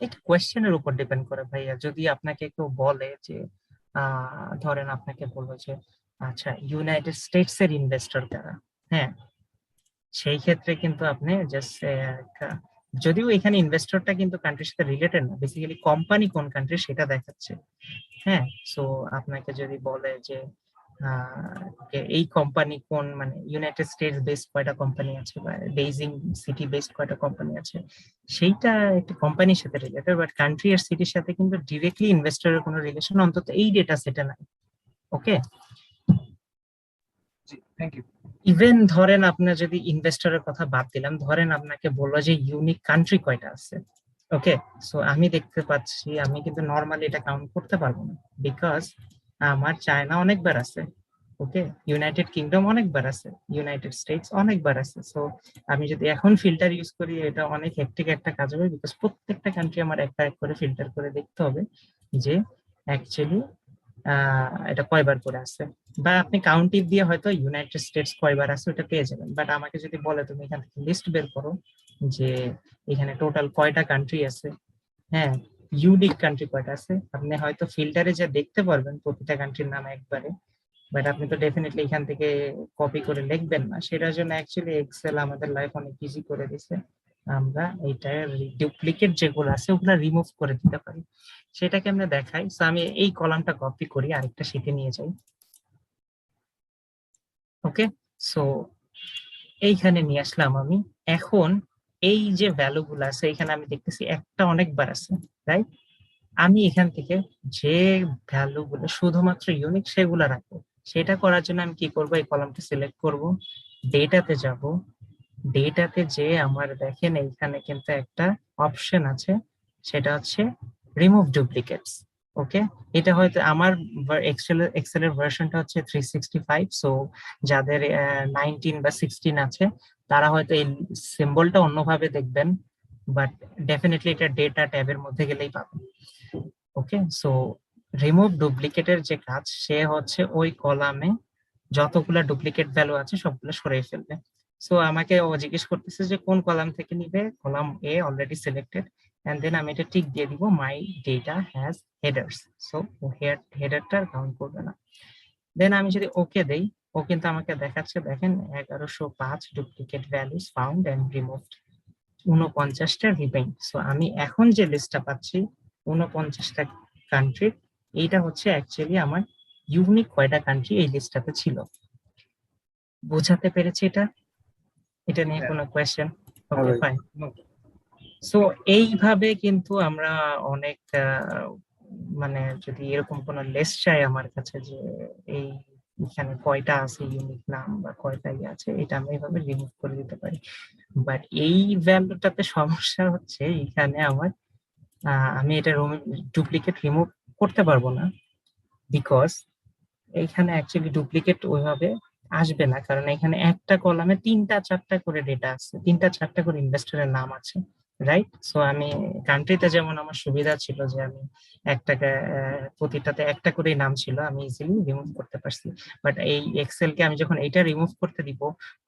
Speaker 2: এটা কোয়েশ্চেনের উপর ডিপেন্ড করে ভাইয়া। যদি আপনাকে কেউ বলে যে ধরেন আপনাকে বলবো যে আচ্ছা ইউনাইটেড স্টেটস এর ইনভেস্টর কারা, হ্যাঁ, সেই ক্ষেত্রে কিন্তু আপনি জাস্ট যদিও এখানে ইনভেস্টরটা কিন্তু কান্ট্রির সাথে রিলেটেড না, বেসিক্যালি কোম্পানি কোন কান্ট্রি সেটা দেখাচ্ছে। হ্যাঁ, সো আপনাকে যদি বলে যে এই কোম্পানি কোন, মানে ইউনাইটেড স্টেটস বেসড কয়টা কোম্পানি আছে বা বেইজিং সিটি বেসড কয়টা কোম্পানি আছে, সেইটা একটা কোম্পানির সাথে রিলেটেড, বাট কান্ট্রি আর সিটির সাথে কিন্তু ডিরেক্টলি ইনভেস্টরের কোনো রিলেশন অন্তত এই ডেটা সেটে নাই। ওকে,
Speaker 7: জি, থ্যাংক ইউ।
Speaker 2: ইভেন ধরেন আপনার যদি ইনভেস্টরের কথা বাদ দিলাম, ধরেন আপনাকে বললো যে ইউনিক কান্ট্রি কয়টা আছে। ওকে, সো আমি দেখতে পাচ্ছি আমি কিন্তু নর্মালি এটা কাউন্ট করতে পারবো না, বিকজ আমার চায়না অনেকবার আছে, ওকে, ইউনাইটেড কিংডম অনেকবার আছে, ইউনাইটেড স্টেটস অনেকবার আছে। সো আমি যদি এখন ফিল্টার ইউজ করি এটা অনেক হেক্টিক একটা কাজ হবে, বিকজ প্রত্যেকটা কান্ট্রি আমার একটা এক করে ফিল্টার করে দেখতে হবে যে অ্যাকচুয়ালি এটা কয়বার করে আছে। বা আপনি কাউন্টিভ দিয়ে হয়তো ইউনাইটেড স্টেটস কয়বার আছে ওটা পেয়ে যাবেন, বাট আমাকে যদি বলে তুমি এখান থেকে লিস্ট বের করো যে এখানে টোটাল কয়টা কান্ট্রি আছে, হ্যাঁ, ইউনিক কান্ট্রি কয়টা আছে, আপনি হয়তো ফিল্টারে যা দেখতে পারবেন প্রতিটা কান্ট্রির নাম একবারে, বাট আপনি তো ডেফিনেটলি এখান থেকে কপি করে লিখবেন না। সেটার জন্য অ্যাকচুয়ালি এক্সেল আমাদের লাইফ অনেক ইজি করে দিছে। আমরা এইটা ডুপ্লিকেট যেগুলো আছে ওগুলা রিমুভ করে দিতে পারি। সেটাকে আমরা দেখাই। সো আমি এই কলামটা কপি করি, আরেকটা শীটে নিয়ে যাই। ওকে, সো এইখানে নিয়ে আসলাম আমি। এখন এই যে ভ্যালু গুলো আছে এখানে আমি দেখতেছি একটা অনেকবার আছে, রাইট? আমি এখান থেকে যে ভ্যালু গুলো শুধুমাত্র ইউনিক সেগুলো রাখবো। সেটা করার জন্য আমি কি করব, এই কলামটা সিলেক্ট করব, ডেটাতে যাব। ডেটাতে যে আমার দেখেন এইখানে কিন্তু একটা অপশন আছে, সেটা হচ্ছে রিমুভ ডুপ্লিকেটস। ওকে, এটা হয়তো আমার এক্সেলের ভার্সনটা হচ্ছে 365, সো যাদের 19 বা 16 আছে তারা হয়তো এই সিম্বলটা অন্যভাবে দেখবেন, বাট ডেফিনেটলি এটা ডেটা ট্যাবের মধ্যে গেলেই পাবেন। ওকে, সো রিমুভ ডুপ্লিকেটের যে কাজ, সে হচ্ছে ওই কলামে যতগুলা ডুপ্লিকেট ভ্যালু আছে সবগুলো সরিয়ে ফেলবে। সো আমাকে ও জিজ্ঞেস করতেছে যে কোন কলাম থেকে নিবে, কলাম এ অলরেডি সিলেক্টেড, এন্ড দেন আমি এটা টিক দিয়ে দিব my data has headers. So হেডারটা কাউন্ট করবে না। দেন আমি যদি ওকে দেই, ও কিন্তু আমাকে দেখাচ্ছে, দেখেন 1105 duplicate values found and removed, 49টা রিমেইন। সো আমি এখন যে লিস্টটা পাচ্ছি 49টা কান্ট্রি, এইটা হচ্ছে অ্যাকচুয়ালি আমার ইউনিক কয়টা কান্ট্রি এই লিস্টটাতে ছিল। বোঝাতে পেরেছি এটা? এটা নিয়ে কোনো কোয়েশ্চেন? ওকে,
Speaker 6: ভাই।
Speaker 2: ফাইন। সো এইভাবে কিন্তু আমরা অনেক মানে যদি এরকম কোনো লিস্ট চাই আমার কাছে যে এই এখানে কয়টা আছে ইউনিক নাম বা কয়টা ইয়ে আছে, এটা আমি এইভাবে রিমুভ করে দিতে পারি। বাট এই ভ্যালুটাতে সমস্যা হচ্ছে এখানে আমার আমি এটা ডুপ্লিকেট রিমুভ করতে পারবো না, বিকজ এইখানে অ্যাকচুয়ালি ডুপ্লিকেট ওইভাবে আসবে না, কারণ এখানে একটা কলামে 3টা 4টা করে ডেটা আছে, 3টা 4টা করে ইনভেস্টরের নাম আছে, রাইট? সো আমি কান্ট্রিতে যেমন আমার সুবিধা ছিল যে আমি একটাকে প্রতিটাতে একটা করেই নাম ছিল, আমি ইজিলি রিমুভ করতে পারছি। বাট এই এক্সেল কে আমি যখন এইটা রিমুভ করতে দিব,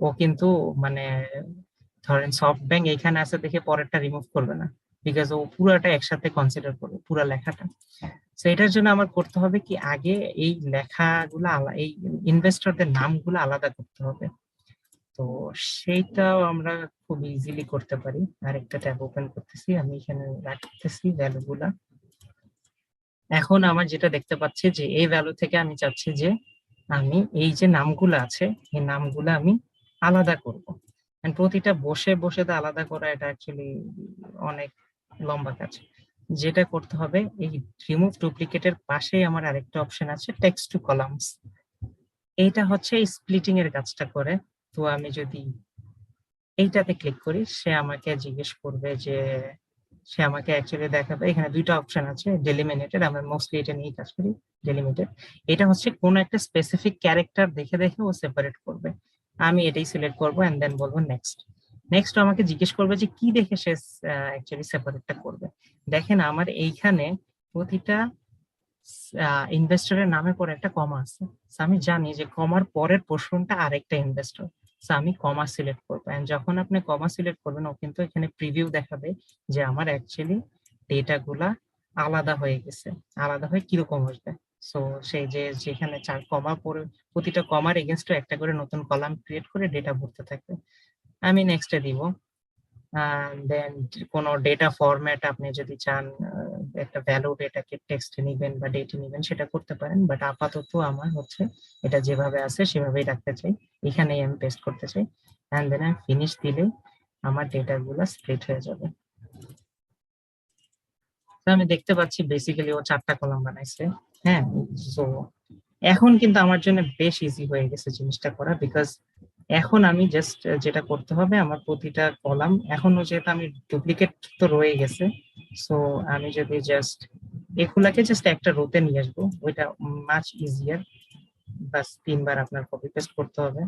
Speaker 2: ও কিন্তু মানে ধরেন সফট ব্যাংক এখানে আছে দেখে পরেরটা রিমুভ করবে না, বিকজ ও পুরাটা একসাথে কনসিডার করবে, পুরা লেখাটা। তো এটার জন্য আমার করতে হবে কি, আগে এই লেখাগুলো এই ইনভেস্টরদের নামগুলো আলাদা করতে হবে। তো সেইটাও আমরা খুব ইজিলি করতে পারি। আরেকটা ট্যাব ওপেন করতেছি, আমি এখানে রাখতেছি ভ্যালু গুলা। এখন আমার যেটা দেখতে পাচ্ছি যে এই ভ্যালু থেকে আমি চাচ্ছি যে আমি এই যে নামগুলো আছে এই নামগুলো আমি আলাদা করব। And প্রতিটা বসে বসে তো আলাদা করা, এটা অ্যাকচুয়ালি অনেক লম্বা কাজ। যেটা করতে হবে, এই রিমুভ ডুপ্লিকেটের পাশেই আমার আরেকটা অপশন আছে, টেক্সট টু কলামস। এইটা হচ্ছে স্প্লিটিং এর কাজটা করে। তো আমি যদি এইটাতে ক্লিক করি, সে আমাকে জিজ্ঞেস করবে যে সে আমাকে অ্যাকচুয়ালি দেখাবে, এখানে দুইটা অপশন আছে, ডেলিমিনেটেড, আমরা মোস্টলি এটা নিয়ে কাজ করি। ডেলিমিটেড এটা হচ্ছে কোন একটা স্পেসিফিক ক্যারেক্টার দেখে দেখে ও সেপারেট করবে। আমি এটাই সিলেক্ট করবো এন্ড দেন বলবো নেক্সট। নেক্সট আমাকে জিজ্ঞেস করবে যে কি দেখে সে অ্যাকচুয়ালি সেপারেটটা করবে। দেখেন আমার এইখানে প্রতিটা ইনভেস্টরের নামে পরে একটা কমা আছে। So, আমি জানি যে কমার পরের পোর্শনটা আরেকটা ইনভেস্টর। আমি কমা সিলেক্ট করবো, এন্ড যখন আপনি কমা সিলেক্ট করবেন ও কিন্তু এখানে প্রিভিউ দেখাবে যে আমার অ্যাকচুয়ালি ডেটা গুলা আলাদা হয়ে গেছে। আলাদা হয়ে কিরকম আসবে, সো সেই যে যেখানে 4 কমা পরে প্রতিটা কমার এগেনস্ট একটা করে নতুন কলাম ক্রিয়েট করে ডেটা ভরতে থাকবে। আমি নেক্সটে দিব। দেন কোনো ডেটা ফরম্যাট আপনি যদি চান, একটা ভ্যালু ডেটাকে টেক্সটে নিবেন বা ডেটে নিবেন, সেটা করতে পারেন। বাট আপাতত আমার হচ্ছে এটা যেভাবে আছে সেভাবেই রাখতে চাই, এখানেই আমি পেস্ট করতে চাই। এন্ড দেন আমি ফিনিশ দিলে আমার ডেটা গুলা স্প্লিট হয়ে যাবে। তো আমি দেখতে পাচ্ছি বেসিক্যালি ও 4টা কলাম বানাইছে। হ্যাঁ, সো এখন কিন্তু আমার জন্য বেশ ইজি হয়ে গেছে জিনিসটা করা, বিকজ এখন আমি জাস্ট যেটা করতে হবে, আমার প্রতিটা কলাম এখনো যেহেতু আমি ডুপ্লিকেট তো রয়ে গেছে, সো আমি যদি জাস্ট এগুলাকে জাস্ট একটা রোতে নিয়ে আসবো, ওইটা মাচ ইজিয়ার। বাস 3বার আপনার কপি পেস্ট করতে হবে।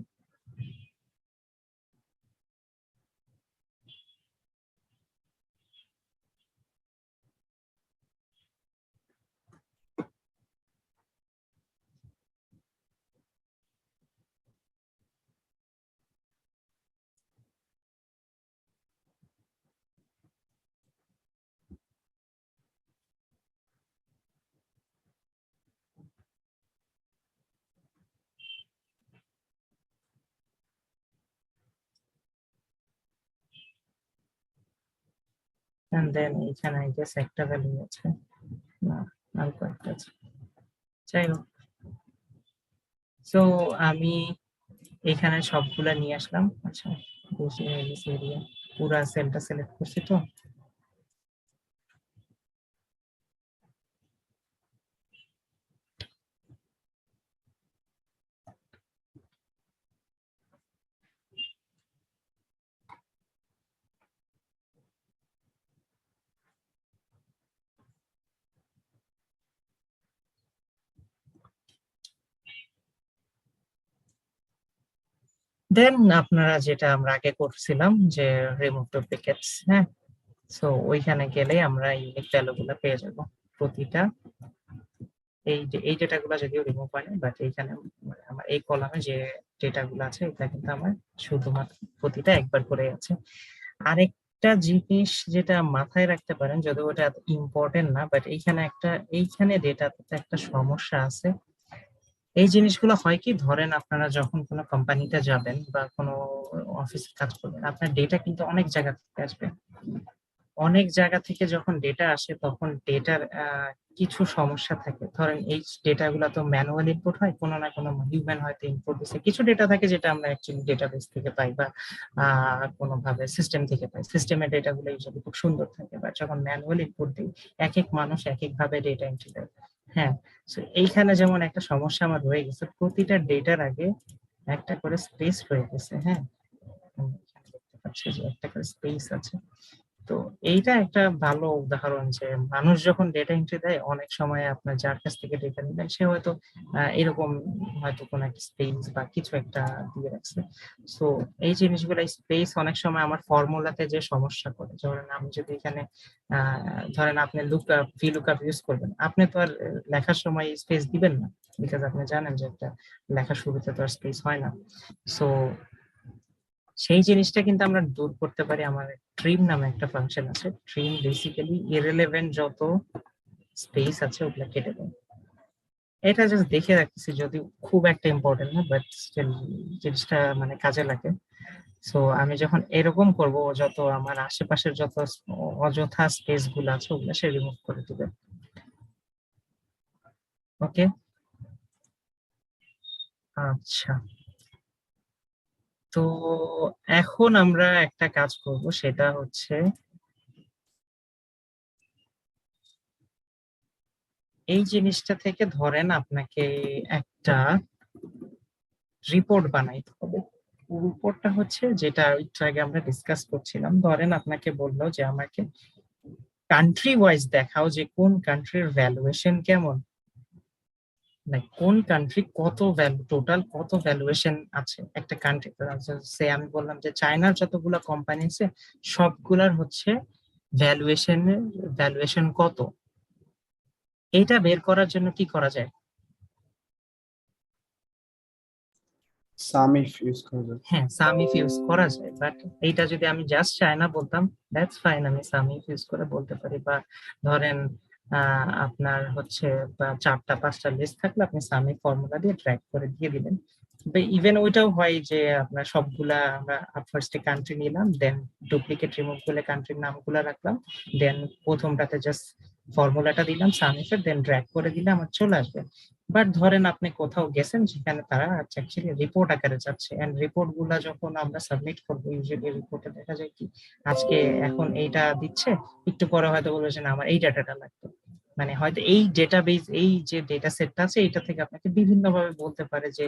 Speaker 2: and then এখানে I guess একটা ভ্যালু আছে, না আর কয়েকটা আছে, যাই হোক। সো আমি এখানে সবগুলা নিয়ে আসলাম। আচ্ছা, বেশি হয়ে গেছে এরিয়া, পুরা সেলটা সিলেক্ট করছি তো। দেন আপনারা যেটা আমরা আগে করছিলাম যে রিমুভ ডুপ্লিকেটস, হ্যাঁ, সো ওইখানে গেলে আমরা ইউনিক ভ্যালুগুলো পেয়ে যাব প্রতিটা। এই ডেটাগুলো যদিও রিমুভ হয় না, বাট এইখানে মানে আমার এই কলামে যে ডেটাগুলো আছে এটা কিন্তু আমার শুধুমাত্র প্রতিটা একবার করে আছে। আরেকটা জিনিস যেটা মাথায় রাখতে পারেন, যদিও ওটা ইম্পর্টেন্ট না, বাট এইখানে ডেটাতে একটা সমস্যা আছে। এই জিনিসগুলো হয় কি, ধরেন আপনারা যখন কোনো কোম্পানিতে যাবেন বা কোনো অফিসে কাজ করবেন, আপনার ডেটা কিন্তু অনেক জায়গা থেকে আসবে। অনেক জায়গা থেকে যখন ডেটা আসে তখন ডেটার কিছু সমস্যা থাকে। ধরেন এই ডেটাগুলো তো ম্যানুয়াল ইনপুট হয়, কোনো না কোনো হিউম্যান হয়তো ইনপুট দিচ্ছে। কিছু ডেটা থাকে যেটা আমরা অ্যাকচুয়ালি ডেটাবেস থেকে পাই বা কোনোভাবে সিস্টেম থেকে পাই। সিস্টেমের ডেটাগুলো ইউজুয়ালি খুব সুন্দর থাকে, বাট যখন ম্যানুয়াল ইনপুট দিই এক এক মানুষ এক এক ভাবে ডেটা এন্ট্রি দেয়। হ্যাঁ, তো এইখানে যেমন একটা সমস্যা আমার রয়ে গেছে, প্রতিটা ডেটার আগে একটা করে স্পেস রয়ে গেছে। হ্যাঁ, দেখতে পাচ্ছি যে একটা করে স্পেস আছে। তো এইটা একটা ভালো উদাহরণ যে মানুষ যখন ডেটা এন্ট্রি দেয় অনেক সময় আপনার যার কাছ থেকে ডেটা নিলেন সে হয়তো এরকম হয়তো কোনো একটা স্পেস বা কিছু একটা দিয়ে রাখছে। সো এই জিনিসগুলো স্পেস অনেক সময় আমার ফর্মুলাতে যে সমস্যা করে, ধরেন আমি যদি এখানে ধরেন আপনি লুকআপ ভিলুকআপ ইউজ করবেন, আপনি তো আর লেখার সময় স্পেস দিবেন না, বিকজ আপনি জানেন যে একটা লেখার শুরুতে তো আর স্পেস হয় না। সো সেই জিনিসটা কিন্তু আমরা দূর করতে পারি। আমার ট্রিম নামে একটা ফাংশন আছে। ট্রিম বেসিক্যালি ইররিলেভেন্ট যত স্পেস আছে ওগুলা কেটে দেয়। এটা জাস্ট দেখে রাখতেছি, যদি খুব একটা ইম্পর্টেন্ট না, বাট স্টিল জিনিসটা মানে কাজে লাগে। সো আমি যখন এরকম করব, যত আমার আশেপাশের যত অযথা স্পেস গুলো আছে ওগুলা সে রিমুভ করে দিবে। ওকে, আচ্ছা। তো এখন আমরা একটা কাজ করব, সেটা হচ্ছে এই জিনিসটা থেকে ধরেন আপনাকে একটা রিপোর্ট বানাইতে হবে। রিপোর্টটা হচ্ছে যেটা একটু আগে আমরা ডিসকাস করছিলাম, ধরেন আপনাকে বললো যে আমাকে কান্ট্রি ওয়াইজ দেখাও যে কোন কান্ট্রির ভ্যালুয়েশন কেমন, লাইক কোন কান্ট্রি কত ভ্যালু, টোটাল কত ভ্যালুয়েশন আছে একটা কান্ট্রি। সে আমি বললাম যে চায়নার যতগুলো কোম্পানি আছে সবগুলার হচ্ছে ভ্যালুয়েশন কত। এটা বের করার জন্য কি করা যায়?
Speaker 6: সাম ইফ ইউজ করবে।
Speaker 2: হ্যাঁ, সাম ইফ ইউজ করা যায়, বাট এইটা যদি আমি জাস্ট চায়না বলতাম দ্যাটস ফাইন, আমি সাম ইফ ইউজ করে বলতে পারি। বা ধরেন আপনার হচ্ছে বা 4টা 5টা লিস্ট থাকলে আপনি সাম ইফ ফর্মুলা দিয়ে ট্র্যাক করে দিয়ে দিলেন। ইভেন ওইটাও হয় যে আপনার সবগুলা আমরা ফার্স্টে কান্ট্রি নিলাম, দেন ডুপ্লিকেট রিমুভ করে কান্ট্রির নামগুলা রাখলাম, দেন প্রথমটাতে জাস্ট ফর্মুলাটা দিলাম সাম ইফের, দেন ড্র্যাগ করে দিলে আমার চলে আসবে। বাট ধরেন আপনি কোথাও গেছেন যেখানে তারা অ্যাকচুয়ালি রিপোর্ট আকারে যাচ্ছে, এন্ড রিপোর্ট গুলা যখন আমরা সাবমিট করবো ইউজুয়ালি রিপোর্টে দেখা যায় কি আজকে এখন এইটা দিচ্ছে, একটু পরে হয়তো বলবে যে না আমার এই ডাটাটা লাগবে। মানে হয়তো এই ডেটাবেস, এই যে ডেটা সেটটা আছে এটা থেকে আপনাকে বিভিন্ন ভাবে বলতে পারে যে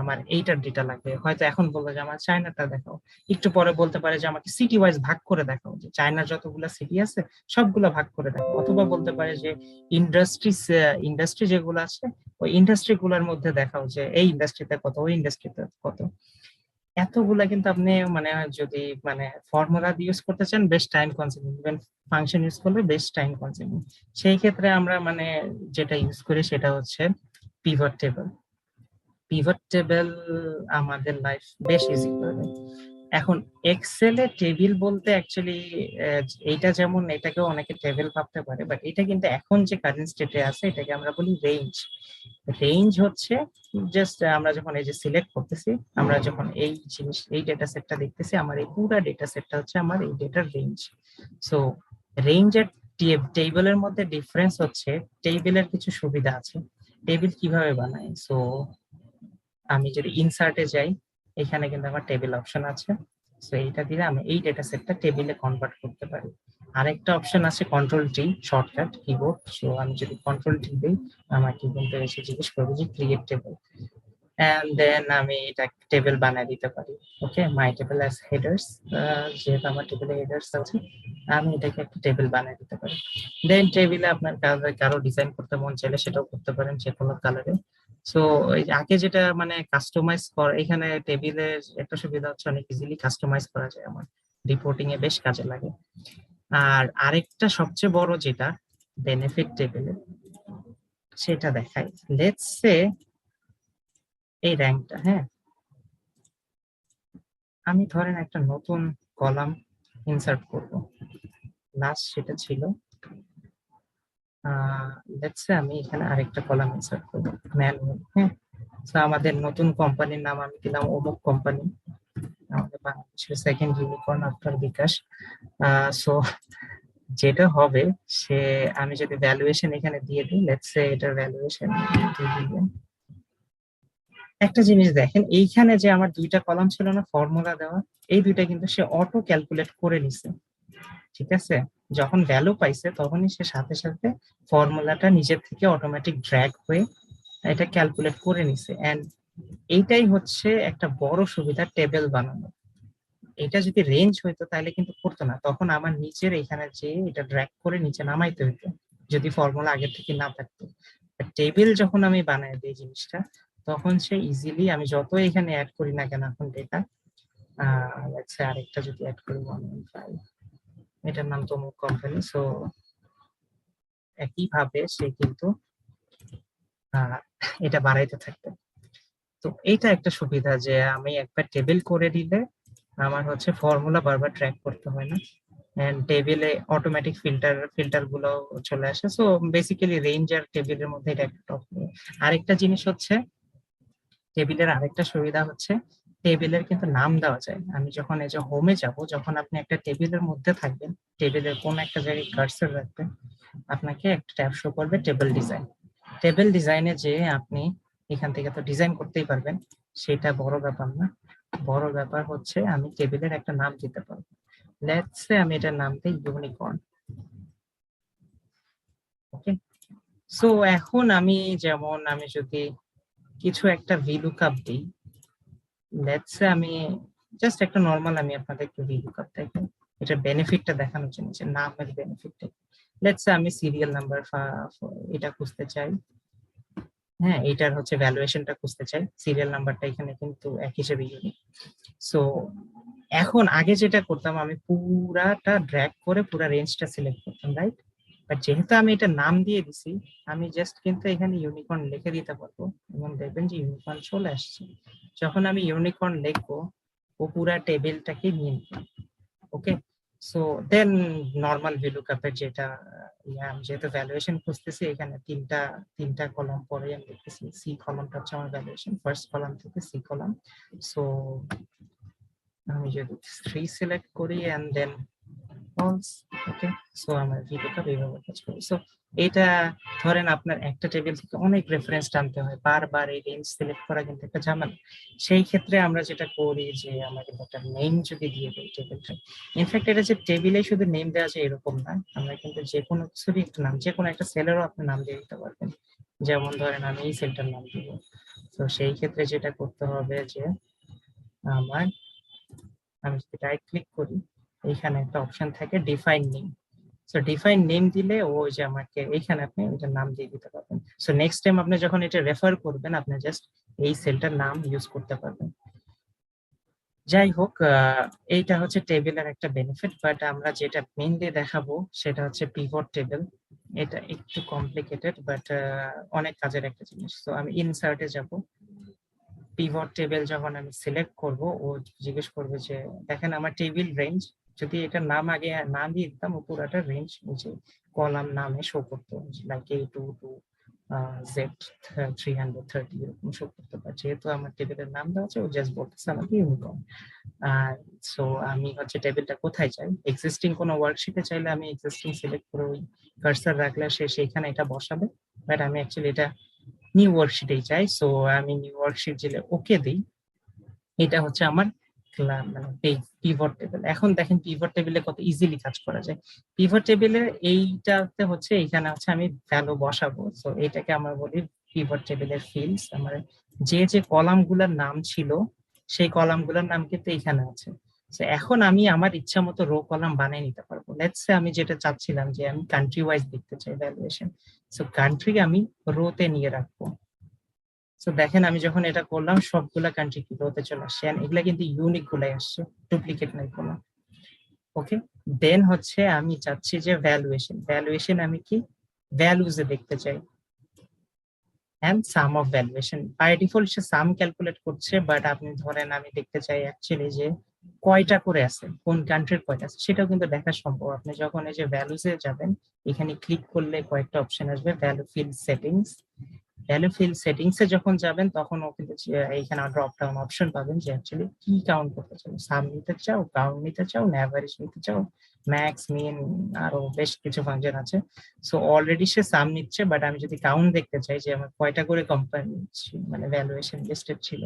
Speaker 2: আমার এইটার ডেটা লাগবে। হয়তো এখন বলবো যে আমার চায়নাটা দেখাও, একটু পরে বলতে পারে যে আমাকে সিটি ওয়াইজ ভাগ করে দেখাও, যে চায়নার যতগুলা সিটি আছে সবগুলা ভাগ করে দেখাও। অথবা বলতে পারে যে ইন্ডাস্ট্রি যেগুলো আছে ওই ইন্ডাস্ট্রি গুলার মধ্যে দেখাও যে এই ইন্ডাস্ট্রিতে কত, ওই ইন্ডাস্ট্রিতে কত। এতগুলা কিন্তু আপনি মানে যদি মানে ফর্মুলা ইউজ করতে চান বেশ time consuming, even function use করলে বেশ টাইম কনজিউমিং। সেই ক্ষেত্রে আমরা মানে যেটা ইউজ করি সেটা হচ্ছে পিভট টেবিল। পিভট টেবিল আমাদের লাইফ বেশ ইজি করে দেয়। এখন এক্সেলে টেবিল বলতে অ্যাকচুয়ালি এইটা যেমন এটাকেও অনেকে টেবিল ভাবতে পারে, বাট এটা কিন্তু এখন যে কারেন্ট স্টেটে আছে এটাকে আমরা বলি রেঞ্জ। রেঞ্জ হচ্ছে জাস্ট আমরা যখন এই যে সিলেক্ট করতেছি, আমরা যখন এই জিনিস এই ডেটা সেটটা দেখতেছি, আমার এই পুরো ডেটা সেটটা হচ্ছে আমার এই ডেটার রেঞ্জ। সো রেঞ্জ আর টেবিলের মধ্যে ডিফারেন্স হচ্ছে টেবিলের কিছু সুবিধা আছে। টেবিল কিভাবে বানাই, সো আমি যদি ইনসার্টে যাই, এখানে কিন্তু আমার টেবিল অপশন আছে। সো এইটা দিলে আমি এই ডেটা সেটটা টেবিলে কনভার্ট করতে পারি। আরেকটা অপশন আছে control T, shortcut keyboard. So আমি যদি কন্ট্রোল টি দিই, আমাকে কিন্তু এসে জিজ্ঞেস করবে যে ক্রিয়েট টেবিল, and then আমি এটা টেবিল বানিয়ে দিতে পারি। ওকে, মাই টেবিল অ্যাজ হেডার্স, যেহেতু আমার টেবিলে হেডার্স আছে, আমি এটাকে একটা টেবিল বানিয়ে দিতে পারি। দেন টেবিলে আপনার কারো ডিজাইন করতে মন চাইলে সেটাও করতে পারেন যে কোনো কালারে। সো আগে যেটা মানে কাস্টমাইজ করা, এখানে টেবিলের একটা সুবিধা হচ্ছে অনেক ইজিলি কাস্টমাইজ করা যায়, আমার রিপোর্টিং এ বেশ কাজে লাগে। আর আরেকটা সবচেয়ে বড় যেটা বেনিফিট টেবিলে, সেটা দেখাই। লেটস সে এই র্যাঙ্কটা, হ্যাঁ, আমি ধরেন একটা নতুন কলাম ইনসার্ট করব। লাস্ট সেটা ছিল লেটস সে আমি এখানে আরেকটা কলাম ইনসার্ট করব ম্যানুয়াল। হ্যাঁ, তো আমাদের নতুন কোম্পানির নাম আমি দিলাম অমুক কোম্পানি, আমাদের বাংলাদেশের সেকেন্ড ইউনিকর্ন আফটার বিকাশ। সো যেটা হবে, সে আমি যদি ভ্যালুয়েশন এখানে দিয়ে দিই, লেটস সে এটার ভ্যালুয়েশন 2 billion। একটা জিনিস দেখেন, এইখানে যে আমার দুইটা কলাম ছিল না ফর্মুলা দেওয়া, এই দুইটা কিন্তু সে অটো ক্যালকুলেট করে নিছে। ঠিক আছে, যখন ভ্যালু পাইছে তখনই সে সাথে সাথে ফর্মুলাটা নিজের থেকে অটোমেটিক ড্র্যাগ হয়ে এটা ক্যালকুলেট করে নিছে। এন্ড এইটাই হচ্ছে একটা বড় সুবিধা টেবিল বানানো। এটা যদি রেঞ্জ হইতো তাহলে কিন্তু করতো না, তখন আমার নিচের এখানে যে এটা ড্র্যাগ করে নিচে নামাইতে হইতো যদি ফর্মুলা আগে থেকে না থাকতো। টেবিল যখন আমি বানাই দিই জিনিসটা, তখন সে ইজিলি, আমি যত এখানে অ্যাড করি না কেন এখন ডেটা, আচ্ছা আরেকটা যদি অ্যাড করি 115, এটার নাম তো কোম্পানি, সো একইভাবে সে কিন্তু এটা বাড়াইতে থাকবে। তো এইটা একটা সুবিধা যে আমি একবার টেবিল করে দিলে আমার হচ্ছে ফর্মুলা বারবার ট্র্যাক করতে হয় না, এন্ড টেবিলে অটোমেটিক ফিল্টার গুলো চলে আসে। সো বেসিক্যালি রেঞ্জ আর টেবিলের মধ্যে এটা একটা টপ। আরেকটা জিনিস হচ্ছে টেবিলের আরেকটা সুবিধা হচ্ছে টেবিলের কিন্তু নাম দেওয়া যায়। আমি যখন এই যে হোমে যাব, যখন আপনি একটা টেবিলের মধ্যে থাকবেন, টেবিলের কোন একটা জায়গায় কার্সর রাখবেন, আপনাকে একটা ট্যাব শো করবে টেবিল ডিজাইন। টেবিল ডিজাইনে যে আপনি এখান থেকে তো ডিজাইন করতেই পারবেন, সেটা বড় ব্যাপার না। বড় ব্যাপার হচ্ছে আমি টেবিলের একটা নাম দিতে পারবো। লেটস সে আমি এটার নাম দিই ইউনিকর্ন। ওকে, সো এখন আমি যেমন আমি যদি কিছু একটা ভিলুকআপ দিই, লেটস সে আমি জাস্ট একটা নরমাল, আমি আপনাদের একটু ভিলুকআপ দেখাই এটার বেনিফিটটা দেখানোর জন্য, যে নামের বেনিফিটটা। লেটস সে আমি সিরিয়াল নাম্বার এটা খুঁজতে চাই, হ্যাঁ, এটার হচ্ছে ভ্যালুয়েশনটা খুঁজতে চাই, সিরিয়াল নাম্বারটা এখানে কিন্তু এক হিসেবে ইউনিক। সো এখন আগে যেটা করতাম, আমি পুরাটা ড্র্যাগ করে পুরা রেঞ্জটা সিলেক্ট করতাম, রাইট? বাট যেহেতু আমি এটা নাম দিয়ে দিছি, আমি জাস্ট কিন্তু এখানে ইউনিকর্ন লিখে দিতে পারবো এবং দেখবেন যে ইউনিকর্ন চলে আসছে। যখন আমি ইউনিকর্ন লিখবো, ও পুরা টেবিলটাকে নিয়ে নিবে। ওকে, সো দেন নর্মাল ভিলুকআপের যেটা, আমি যেহেতু ভ্যালুয়েশন খুঁজতেছি, এখানে তিনটা কলাম পরে আমি লিখতেছি। সি কলামটা হচ্ছে আমার ভ্যালুয়েশন, ফার্স্ট কলাম থেকে সি কলাম। সো আমি যদি 3 সিলেক্ট করি and then false, okay, so আমার ভিলুকআপ এইভাবে কাজ করে। সো এটা ধরেন আপনার একটা টেবিল থেকে অনেক রেফারেন্স টানতে হয়, বারবার এই রেঞ্জ সিলেক্ট করা কিন্তু একটা ঝামেলা। সেই ক্ষেত্রে আমরা যেটা করি যে আমরা কিন্তু একটা নেম যদি দিয়ে দিই টেবিলটা, ইনফ্যাক্ট এটা যে টেবিলে শুধু নেম দেওয়া যায় এরকম না, আমরা কিন্তু যে কোনো কিছুরই একটা নাম, যে কোনো একটা সেলেরও আপনি নাম দিয়ে দিতে পারবেন। যেমন ধরেন আমি এই সেলটার নাম দিব, তো সেই ক্ষেত্রে যেটা করতে হবে যে আমার, আমি যদি রাইট ক্লিক করি, এইখানে একটা অপশন থাকে define name. So define name দিলে ও যে আমাকে এইখানে আপনি এটার নাম দিয়ে দিতে পারবেন। সো নেক্সট টাইম আপনি যখন এটা রেফার করবেন, আপনি জাস্ট এই সেলটার নাম ইউজ করতে পারবেন। যাই হোক, এইটা হচ্ছে টেবিলের একটা বেনিফিট, বাট আমরা যেটা মেইনলি দেখাবো সেটা হচ্ছে পিভট টেবিল। এটা একটু কমপ্লিকেটেড, বাট অনেক কাজের একটা জিনিস। তো আমি ইনসার্টে যাব, পিভট টেবিল যখন আমি সিলেক্ট করব, ও জিজ্ঞেস করবে যে দেখেন আমার টেবিল রেঞ্জ, যদি এটার নাম আগে না দিয়ে দিতাম, ও পুরাটা রেঞ্জ নিচে কলাম নামে শো করতো, লাইক A2 to Z330 এরকম শো করতে পারে। যেহেতু আমার টেবিলের নাম দেওয়া আছে, ও জাস্ট বলতেছে আমাকে ইউনিকর্ন। সো আমি হচ্ছে টেবিলটা কোথায় চাই, এক্সিস্টিং কোনো ওয়ার্কশিটে চাইলে আমি এক্সিস্টিং সিলেক্ট করে ওই কার্সার রাখলে সে সেইখানে এটা বসাবে, বাট আমি অ্যাকচুয়ালি এটা নিউ ওয়ার্কশিটেই চাই। সো আমি নিউ ওয়ার্কশিট দিলে ওকে দিই, এটা হচ্ছে আমার মানে পিভট টেবিল। এখন দেখেন পিভট টেবিলে কত ইজিলি কাজ করা যায়। পিভট টেবিলে এইটাতে হচ্ছে এখানে হচ্ছে আমি ভ্যালু বসাবো, সো এটাকে আমরা বলি পিভট টেবিলের ফিল্ডস। আমার যে যে কলাম গুলার নাম ছিল সেই কলাম গুলার নাম কিন্তু এখানে আছে। তো এখন আমি আমার ইচ্ছা মতো রো কলাম বানিয়ে নিতে পারবো। লেটস সে আমি যেটা চাচ্ছিলাম যে আমি কান্ট্রি ওয়াইজ দেখতে চাই ভ্যালুয়েশন, সো কান্ট্রি আমি রোতে নিয়ে রাখবো। তো দেখেন আমি যখন এটা করলাম সবগুলা কান্ট্রি কি হতে চলে আসছে, এগুলা কিন্তু ইউনিক গুলাই আসছে, ডুপ্লিকেট নাই কোনো। ওকে, দেন হচ্ছে আমি চাচ্ছি যে ভ্যালুয়েশন আমি কি ভ্যালুজে দেখতে চাই, and sum of valuation. By default say sum calculate করছে, বাট আপনি ধরেন আমি দেখতে চাই অ্যাকচুয়ালি যে কয়টা করে আছে, কোন কান্ট্রির কয়টা আছে, সেটাও কিন্তু দেখা সম্ভব। আপনি যখন এই যে ভ্যালুজে যাবেন, এখানে ক্লিক করলে কয়েকটা অপশন আসবে, value field settings. Value field settings এ যখন যাবেন তখন ও কিন্তু এইখানে ড্রপ ডাউন অপশন পাবেন যে অ্যাকচুয়ালি কি কাউন্ট করতে চাও, সাম নিতে চাও, কাউন্ট নিতে চাও, অ্যাভারেজ নিতে চাও, ম্যাক্স, মিন, আরো বেশ কিছু ফাংশন আছে। সো অলরেডি সে সাম নিচ্ছে, বাট আমি যদি কাউন্ট দেখতে চাই যে আমার কয়টা করে কোম্পানি মানে ভ্যালুয়েশন লিস্টেড ছিল,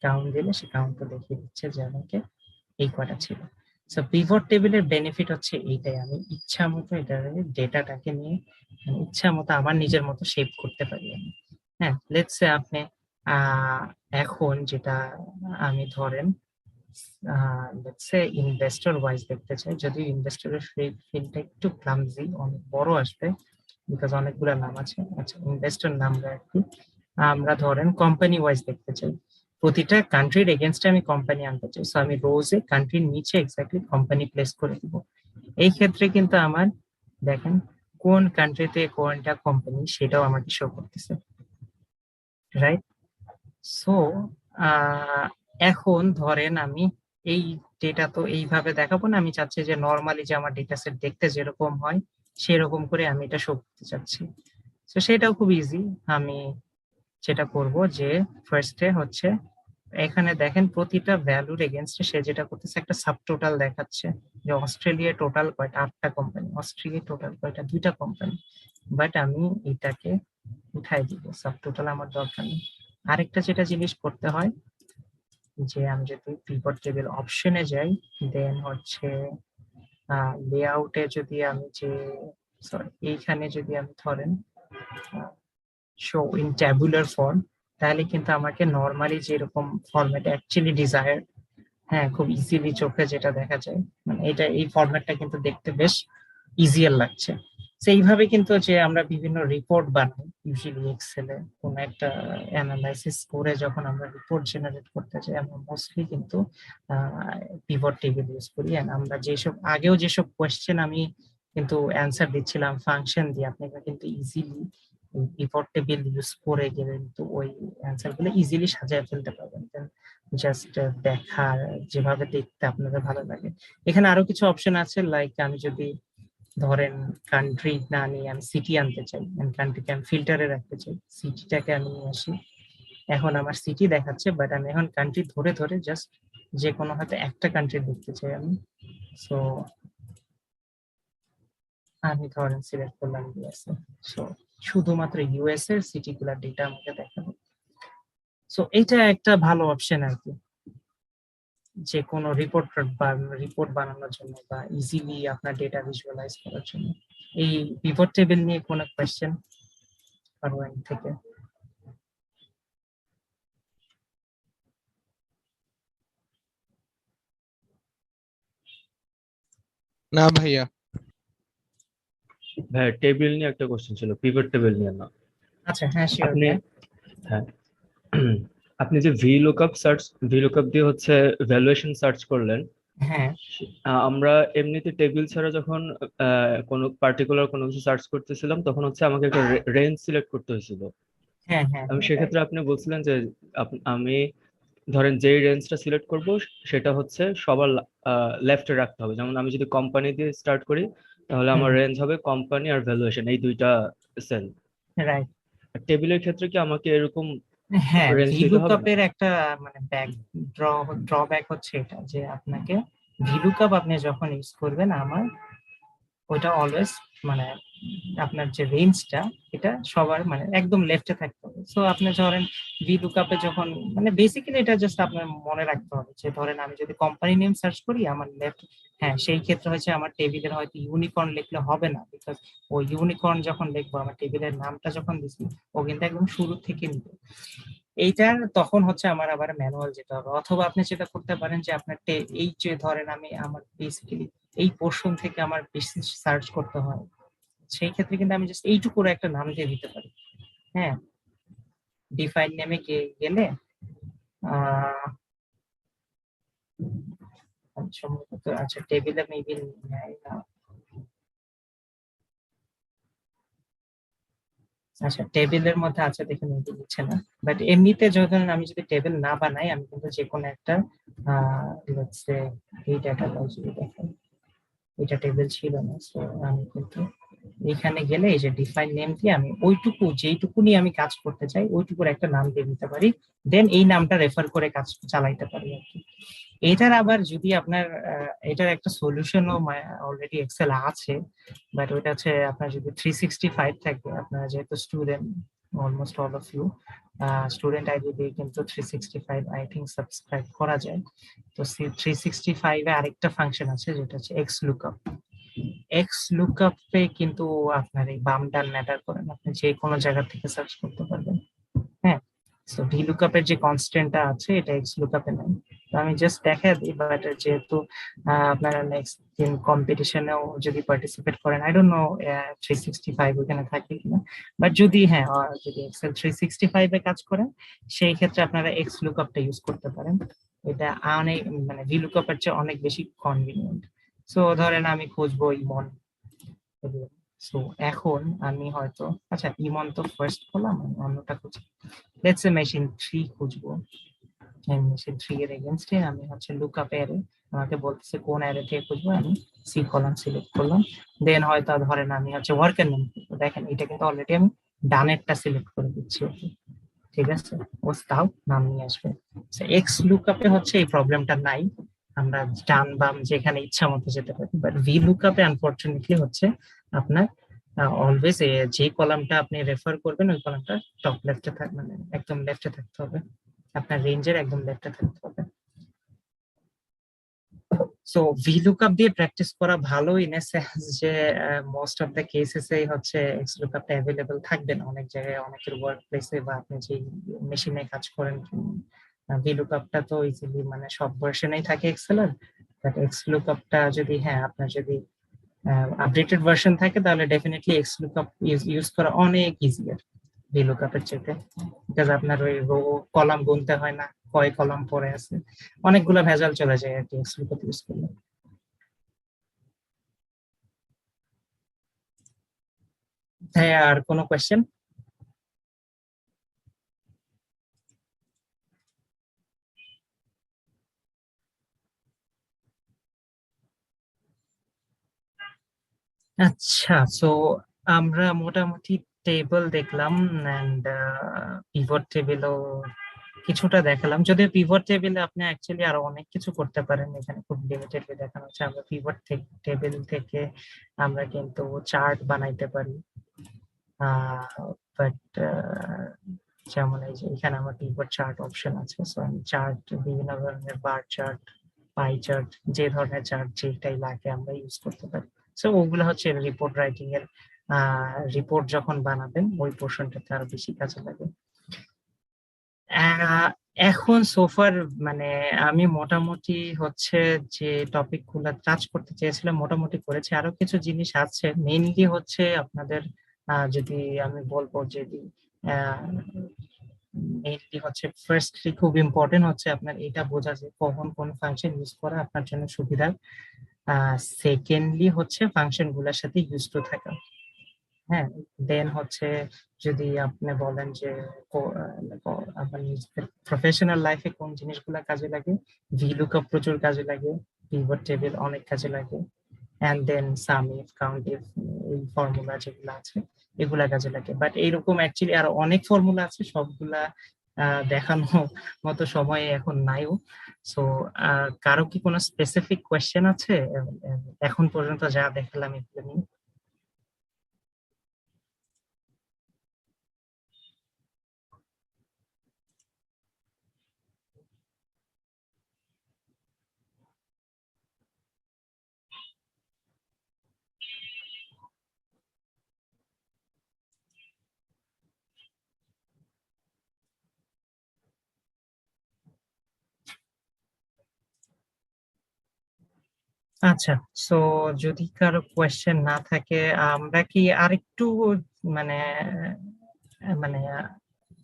Speaker 2: কাউন্ট দিলে সে কাউন্টটা দেখিয়ে দিচ্ছে যে আমাকে এই কয়টা ছিল। সো পিভট টেবিলের বেনিফিট হচ্ছে এইটাই, আমি ইচ্ছা মতো এটা ডেটাটাকে নিয়ে ইচ্ছা মতো আমার নিজের মতো শেপ করতে পারি আমি। হ্যাঁ, লেটস সে আপনি এখন যেটা আমি ধরেন লেটস সে ইনভেস্টর ওয়াইজ দেখতে চাই, যদি ইনভেস্টরের ফিল্ডটা একটু ক্লামজি, অনেক বড় আসবে বিকজ অনেকগুলো নাম আছে। আচ্ছা, ইনভেস্টর নাম রাখি, আমরা ধরেন কোম্পানি ওয়াইজ দেখতে চাই, প্রতিটা কান্ট্রির এগেনস্টে আমি কোম্পানি আনতে চাই। সো আমি রোজে কান্ট্রির নিচে এক্স্যাক্টলি কোম্পানি প্লেস করে দিব। এই ক্ষেত্রে কিন্তু আমার দেখেন কোন কান্ট্রিতে কোনটা কোম্পানি সেটাও আমাকে শো করতেছে, রাইট? সো এখন ধরেন আমি এই ডেটা তো এইভাবে দেখাবো না, আমি চাচ্ছি যে নর্মালি যে আমার ডেটা সেট দেখতে যেরকম হয় সেরকম করে আমি এটা শো করতে চাচ্ছি। তো সেটাও খুব ইজি। আমি যেটা করব যে ফার্স্টে হচ্ছে এখানে দেখেন প্রতিটা ভ্যালুর এগেনস্টে সে যেটা করতেছে একটা সাব টোটাল দেখাচ্ছে যে অস্ট্রেলিয়া টোটাল কয়টা, 8টা কোম্পানি, অস্ট্রেলিয়া টোটাল কয়টা, 2টা কোম্পানি। বাট আমি এটাকে উঠাই দিব, সাব টোটাল আমার দরকার নেই। আরেকটা যেটা জিনিস করতে হয় যে আমি যদি পিভট টেবিল অপশনে যাই, দেন হচ্ছে লেআউটে যদি আমি যে সরি এইখানে যদি আমি ধরেন শো ইন ট্যাবুলার ফর্ম, তাহলে কিন্তু আমাকে নর্মালি যেরকম ফরম্যাট অ্যাকচুয়ালি ডিজায়ার, হ্যাঁ খুব ইজিলি চোখে যেটা দেখা যায়, মানে এটা এই ফরম্যাটটা কিন্তু দেখতে বেশ ইজিয়ার লাগছে। সেইভাবে কিন্তু যে আমরা বিভিন্ন রিপোর্ট বানাই ইউজুয়ালি এক্সেলে, কোন একটা অ্যানালাইসিস করে যখন আমরা রিপোর্ট জেনারেট করতে চাই, আমরা মোস্টলি কিন্তু পিভট টেবিল ইউজ করি। আমরা যেসব আগেও যেসব কোয়েশ্চেন আমি কিন্তু অ্যান্সার দিচ্ছিলাম ফাংশন দিয়ে, আপনারা কিন্তু ইজিলি পিভট টেবিল ইউজ করে গেলে কিন্তু ওই অ্যান্সার গুলো ইজিলি সাজায় ফেলতে পারবেন, জাস্ট দেখার যেভাবে দেখতে আপনাদের ভালো লাগে। এখানে আরো কিছু অপশন আছে, লাইক আমি যদি ধরেন কান্ট্রি না নিয়ে আমি সিটি আনতে চাই, কান্ট্রিকে আমি ফিল্টারে রাখতে চাই, সিটিটাকে আমি নিয়ে আসি। এখন আমার সিটি দেখাচ্ছে, বাট আমি এখন কান্ট্রি ধরে ধরে জাস্ট যে কোনো হয়তো একটা কান্ট্রি দেখতে চাই আমি। সো আমি ধরেন সিলেক্ট করলাম ইউএসএ, সো শুধুমাত্র ইউএস এর সিটি গুলার ডেটা আমাকে দেখাবে। সো এটা একটা ভালো অপশন আর কি, যে কোনো রিপোর্ট বানানোর জন্য বা ইজিলি আপনার ডেটা ভিজুয়ালাইজ করার জন্য। এই পিভট টেবিল নিয়ে কোনো কোয়েশ্চেন কারো end থেকে?
Speaker 5: না ভাইয়া।
Speaker 4: ভাই টেবিল নিয়ে একটা কোশ্চেন ছিল, পিভট টেবিল নিয়ে না।
Speaker 2: আচ্ছা হ্যাঁ শিওর।
Speaker 4: আপনি হ্যাঁ আপনি যে ভিলুকআপ দিয়ে হচ্ছে ভ্যালুয়েশন সার্চ করলেন,
Speaker 2: হ্যাঁ
Speaker 4: আমরা এমনিতে টেবিল ছাড়া যখন কোনো পার্টিকুলার কোনো কিছু সার্চ করতেছিলাম তখন হচ্ছে আমাকে একটা রেঞ্জ সিলেক্ট করতে হয়েছিল।
Speaker 2: হ্যাঁ হ্যাঁ
Speaker 4: আমি সেক্ষেত্রে আপনি বলছিলেন যে আমি ধরেন যেই রেঞ্জটা সিলেক্ট করব সেটা হচ্ছে সবার লেফটে রাখতে হবে। যেমন আমি যদি কোম্পানি দিয়ে স্টার্ট করি তাহলে আমার রেঞ্জ হবে কোম্পানি আর ভ্যালুয়েশন, এই দুইটা সেল।
Speaker 2: রাইট।
Speaker 4: টেবিলের ক্ষেত্রে কি আমাকে এরকম
Speaker 2: হ্যাঁ,
Speaker 4: Range দিতে হবে না?
Speaker 2: ভিলুকাপের একটা মানে ড্রব্যাক হচ্ছে এটা যে আপনাকে ভিলুকাপ আপনি যখন ইউজ করবেন ওইটা অলওয়েজ মানে আপনার যে রেঞ্জটা এটা সবার মানে একদম লেফটে থাকতে হবে। সো আপনি ধরেন ভিলুকাপে যখন মানে বেসিক্যালি এটা জাস্ট আপনার মনে রাখতে হবে যে ধরেন আমি যদি কোম্পানি নেম সার্চ করি আমার লেফট, হ্যাঁ সেই ক্ষেত্রে হচ্ছে আমার টেবিলের হয়তো ইউনিকর্ন লিখলে হবে না, বিকজ ওই ইউনিকর্ন যখন লিখবো আমার টেবিলের নামটা যখন দিচ্ছি ও কিন্তু একদম শুরু থেকে নিবে। এইটার তখন হচ্ছে আমার আবার ম্যানুয়াল যেতে হবে, অথবা আপনি যেটা করতে পারেন যে আপনার এই যে ধরেন আমি আমার বেসিক্যালি এই পোর্শন থেকে আমার বেশি সার্চ করতে হয়, সেই ক্ষেত্রে কিন্তু আমি জাস্ট এইটুকু করে একটা নাম দিয়ে দিতে পারি। হ্যাঁ, ডিফাইন নেমে গেলে আহ সম্ভবত আচ্ছা টেবিলে মেবি নেয় না। আচ্ছা টেবিলের মধ্যে আছে দেখে মেবি দিচ্ছে না, বাট এমনিতে যখন আমি যদি টেবিল না বানাই আমি কিন্তু যে কোনো একটা লেটস সে এই ডাটা যদি দেখেন এটা টেবিল ছিল না, সো আমি কিন্তু এখানে গেলে এই যে ডিফাইন নেম দিয়ে আমি ওইটুকু যেইটুকু নিয়ে আমি কাজ করতে চাই ওইটুকুর একটা নাম দিয়ে দিতে পারি, দেন এই নামটা রেফার করে কাজ চালাইতে পারি আর কি। এটার আবার যদি আপনার এটার একটা সলিউশনও অলরেডি এক্সেল আছে, বাট ওইটা হচ্ছে আপনার যদি 365 থাকে, আপনারা যেহেতু student almost all of you student ID দিয়ে কিন্তু 365 আই থিঙ্ক সাবস্ক্রাইব করা যায়। তো 365 এ আরেকটা ফাংশন আছে যেটা হচ্ছে এক্স লুকআপ। এক্স লুকআপে কিন্তু আপনার এই বাম ডান ম্যাটার করে না, আপনি যে কোনো জায়গা থেকে সার্চ করতে পারবেন। হ্যাঁ, সো ভি লুকআপের যে কনস্ট্যান্টটা আছে এটা এক্স লুকআপে নাই। তো আমি জাস্ট দেখা দিই, বাট যেহেতু আপনারা নেক্সট দিন কম্পিটিশনেও যদি পার্টিসিপেট করেন, আই ডোন্ট নো 365 ওখানে থাকে কিনা, বাট যদি হ্যাঁ যদি এক্সেল 365 এ কাজ করেন সেই ক্ষেত্রে আপনারা এক্স লুকআপটা ইউজ করতে পারেন। এটা অনেক মানে ভি লুকআপের চেয়ে অনেক বেশি কনভিনিয়েন্ট। সো ধরেন আমি খুঁজবো ইমন, সো এখন আমি হয়তো আচ্ছা ইমন তো ফার্স্ট করলাম, আমি অন্যটা খুঁজি, লেটস সে মেশিন 3 খুঁজবো। মেশিন 3 এর এগেইনস্টে আমি হচ্ছে লুকআপ অ্যারে, আমাকে বলতেছে কোন অ্যারে থেকে খুঁজবো, আমি সি কলাম সিলেক্ট করলাম, দেন হয়তো ধরেন আমি হচ্ছে ওয়ার্কের নেম, দেখেন এটা কিন্তু অলরেডি আমি ডানেরটা সিলেক্ট করে দিচ্ছি। ওকে ঠিক আছে, ও তাও নাম নিয়ে আসবে। এক্স লুকআপে হচ্ছে এই প্রবলেমটা নাই, আমরা ডান বাম যেখানে ইচ্ছা মতো যেতে পারি, বাট ভি লুকআপে আনফরচুনেটলি হচ্ছে আপনার অলওয়েজ যে কলামটা আপনি রেফার করবেন ওই কলামটা টপ লেফটে থাকবে, মানে একদম লেফটে থাকতে হবে, আপনার রেঞ্জের একদম লেফটে থাকতে হবে। সো ভি লুকআপ দিয়ে প্র্যাকটিস করা ভালো ইন এ সেন্স যে মোস্ট অফ দ্য কেসেসেই হচ্ছে এক্স লুকআপটা অ্যাভেলেবল থাকবে না, অনেক জায়গায় অনেকের ওয়ার্ক প্লেসে বা আপনি যে মেশিনে কাজ করেন ভি লুকআপটা তো ইজিলি মানে সব ভার্সনেই থাকে এক্সেলের, বাট এক্স লুকআপটা যদি হ্যাঁ আপনার যদি আপডেটেড ভার্সন থাকে তাহলে ডেফিনেটলি এক্স লুকআপ ইউজ করা অনেক ইজিয়ার ভি লুকআপের চাইতে, বিকজ আপনার ওই রো কলাম গুনতে হয় না, কয় কলাম পরে আছে, অনেকগুলো ভেজাল চলে যায় আর কি এক্স লুকআপ ইউজ করলে। হ্যাঁ, আর কোনো কোয়েশ্চেন? আচ্ছা, সো আমরা মোটামুটি টেবল দেখলাম এন্ড পিভট টেবিলও কিছুটা দেখালাম, যদিও পিভট টেবিলে আপনি অ্যাকচুয়ালি আরো অনেক কিছু করতে পারেন, এখানে খুব লিমিটেডলি দেখানো হচ্ছে। আমরা পিভট টেবিল থেকে আমরা কিন্তু চার্ট বানাইতে পারি, বাট যেমন এই যে এখানে আমার পিভট চার্ট অপশন আছে, সো আমি চার্ট বিভিন্ন ধরনের বার চার্ট, পাই চার্ট, যে ধরনের চার্ট যেটাই লাগে আমরা ইউজ করতে পারি। সো ওগুলো হচ্ছে রিপোর্ট রাইটিং এর, রিপোর্ট যখন বানাবেন ওই পোর্শনটাতে আরো বেশি কাজে লাগে। এখন সোফার মানে আমি মোটামুটি হচ্ছে যে টপিক গুলো টাচ করতে চেয়েছিলাম মোটামুটি করেছি, আরো কিছু জিনিস আছে মেইনলি হচ্ছে আপনাদের যদি আমি বলবো যদি মেইনলি হচ্ছে ফার্স্টলি খুব ইম্পর্টেন্ট হচ্ছে আপনার এটা বোঝা যে কখন কোন ফাংশন ইউজ করা আপনার জন্য সুবিধা, সেকেন্ডলি হচ্ছে ফাংশন গুলোর সাথে ইউজ টু থাকা। হ্যাঁ, দেন হচ্ছে যদি আপনি বলেন যে আপনার নিজেদের প্রফেশনাল লাইফে কোন জিনিসগুলো কাজে লাগে, ভি লুকআপ প্রচুর কাজে লাগে, পিভট টেবিল অনেক কাজে লাগে, and then sum if count if এই ফর্মুলা যেগুলো আছে এগুলা কাজে লাগে। বাট এইরকম অ্যাকচুয়ালি আরো অনেক ফর্মুলা আছে, সবগুলা দেখানো মতো সময় এখন নাইও। সো কারো কি কোনো স্পেসিফিক কোয়েশ্চেন আছে এখন পর্যন্ত যা দেখালাম এগুলো নিয়ে? আচ্ছা, সো যদি কারো কোয়েশ্চেন না থাকে আমরা কি আরেকটু মানে মানে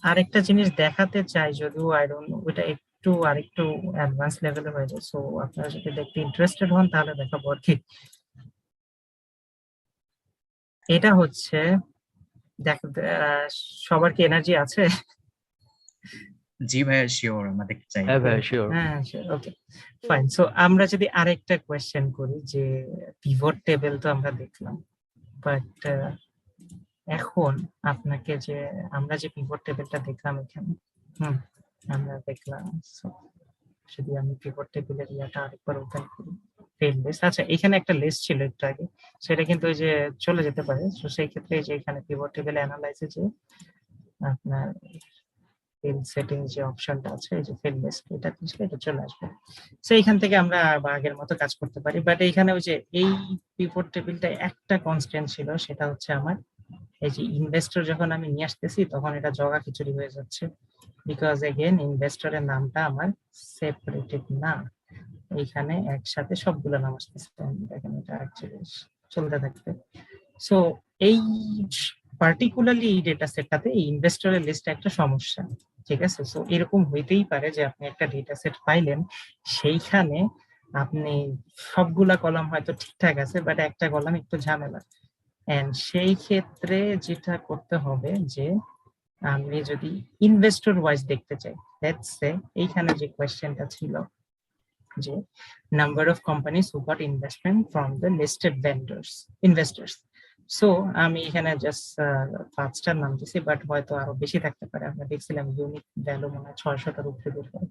Speaker 2: আরেকটা জিনিস দেখাতে চাই, যদিও আই ডোন্ট নো ওটা একটু আরেকটু অ্যাডভান্স লেভেলে হয়ে যায়। সো আপনারা যদি দেখতে ইন্টারেস্টেড হন তাহলে দেখাবো আর কি। এটা হচ্ছে দেখ, সবার কি এনার্জি আছে?
Speaker 1: জি ভাইয়া, শিওর, আমরা দেখতে চাই।
Speaker 4: হ্যাঁ ভাই শিওর।
Speaker 2: হ্যাঁ, ওকে, ফাইন। সো আমরা যদি আরেকটা কোয়েশ্চেন করি যে পিভট টেবিল তো আমরা দেখলাম, বাট এখন আপনাকে যে আমরা যে পিভট টেবিলটা দেখলাম এখানে, আমরা দেখলাম, so, যদি আমি পিভট টেবিলের ইয়াটা আরেকবার ওপেন করি, ফিল্ড লিস্ট, আচ্ছা এখানে একটা লিস্ট ছিল একটু আগে, সেটা কিন্তু ওই যে চলে যেতে পারে। তো সেই ক্ষেত্রে এই যে এখানে পিভট টেবিল অ্যানালাইসে যে আপনার ফিল্ড সেটিং যে অপশনটা আছে, এই যে ফিল্ড লিস্ট, এটা খুঁজলে এটা চলে আসবে। সো এইখান থেকে আমরা আগের মতো কাজ করতে পারি, বাট এইখানে ওই যে এই পিভট টেবিলটা একটা কনস্ট্যান্ট ছিল, সেটা হচ্ছে আমার এই যে ইনভেস্টর যখন আমি নিয়ে আসতেছি তখন এটা জগা খিচুড়ি হয়ে যাচ্ছে, বিকজ এগেন ইনভেস্টরের নামটা আমার সেপারেটেড না, এইখানে একসাথে সবগুলো নাম আসতেছে। দেখেন এটা অ্যাকচুয়ালি চলতে থাকবে। সো এই পার্টিকুলারলি এই ডেটা সেটটাতে এই ইনভেস্টরের লিস্টে একটা সমস্যা, ঠিক আছে? সো এরকম হইতেই পারে যে আপনি একটা ডেটা সেট পাইলেন, সেইখানে আপনি সবগুলা কলাম হয়তো ঠিকঠাক আছে, বাট একটা কলাম একটু ঝামেলা। এন্ড সেই ক্ষেত্রে যেটা করতে হবে যে আমি যদি ইনভেস্টর ওয়াইজ দেখতে চাই, লেটস সে এইখানে যে কোয়েশ্চেনটা ছিল যে number of companies who goat investment from the listed vendors investors. So আমি এখানে জাস্ট 5টার নাম দিছি, বাট হয়তো আরো বেশি থাকতে পারে। আমরা দেখছিলাম ইউনিক ভ্যালু মনে হয় 600টার উপরে বের হয়।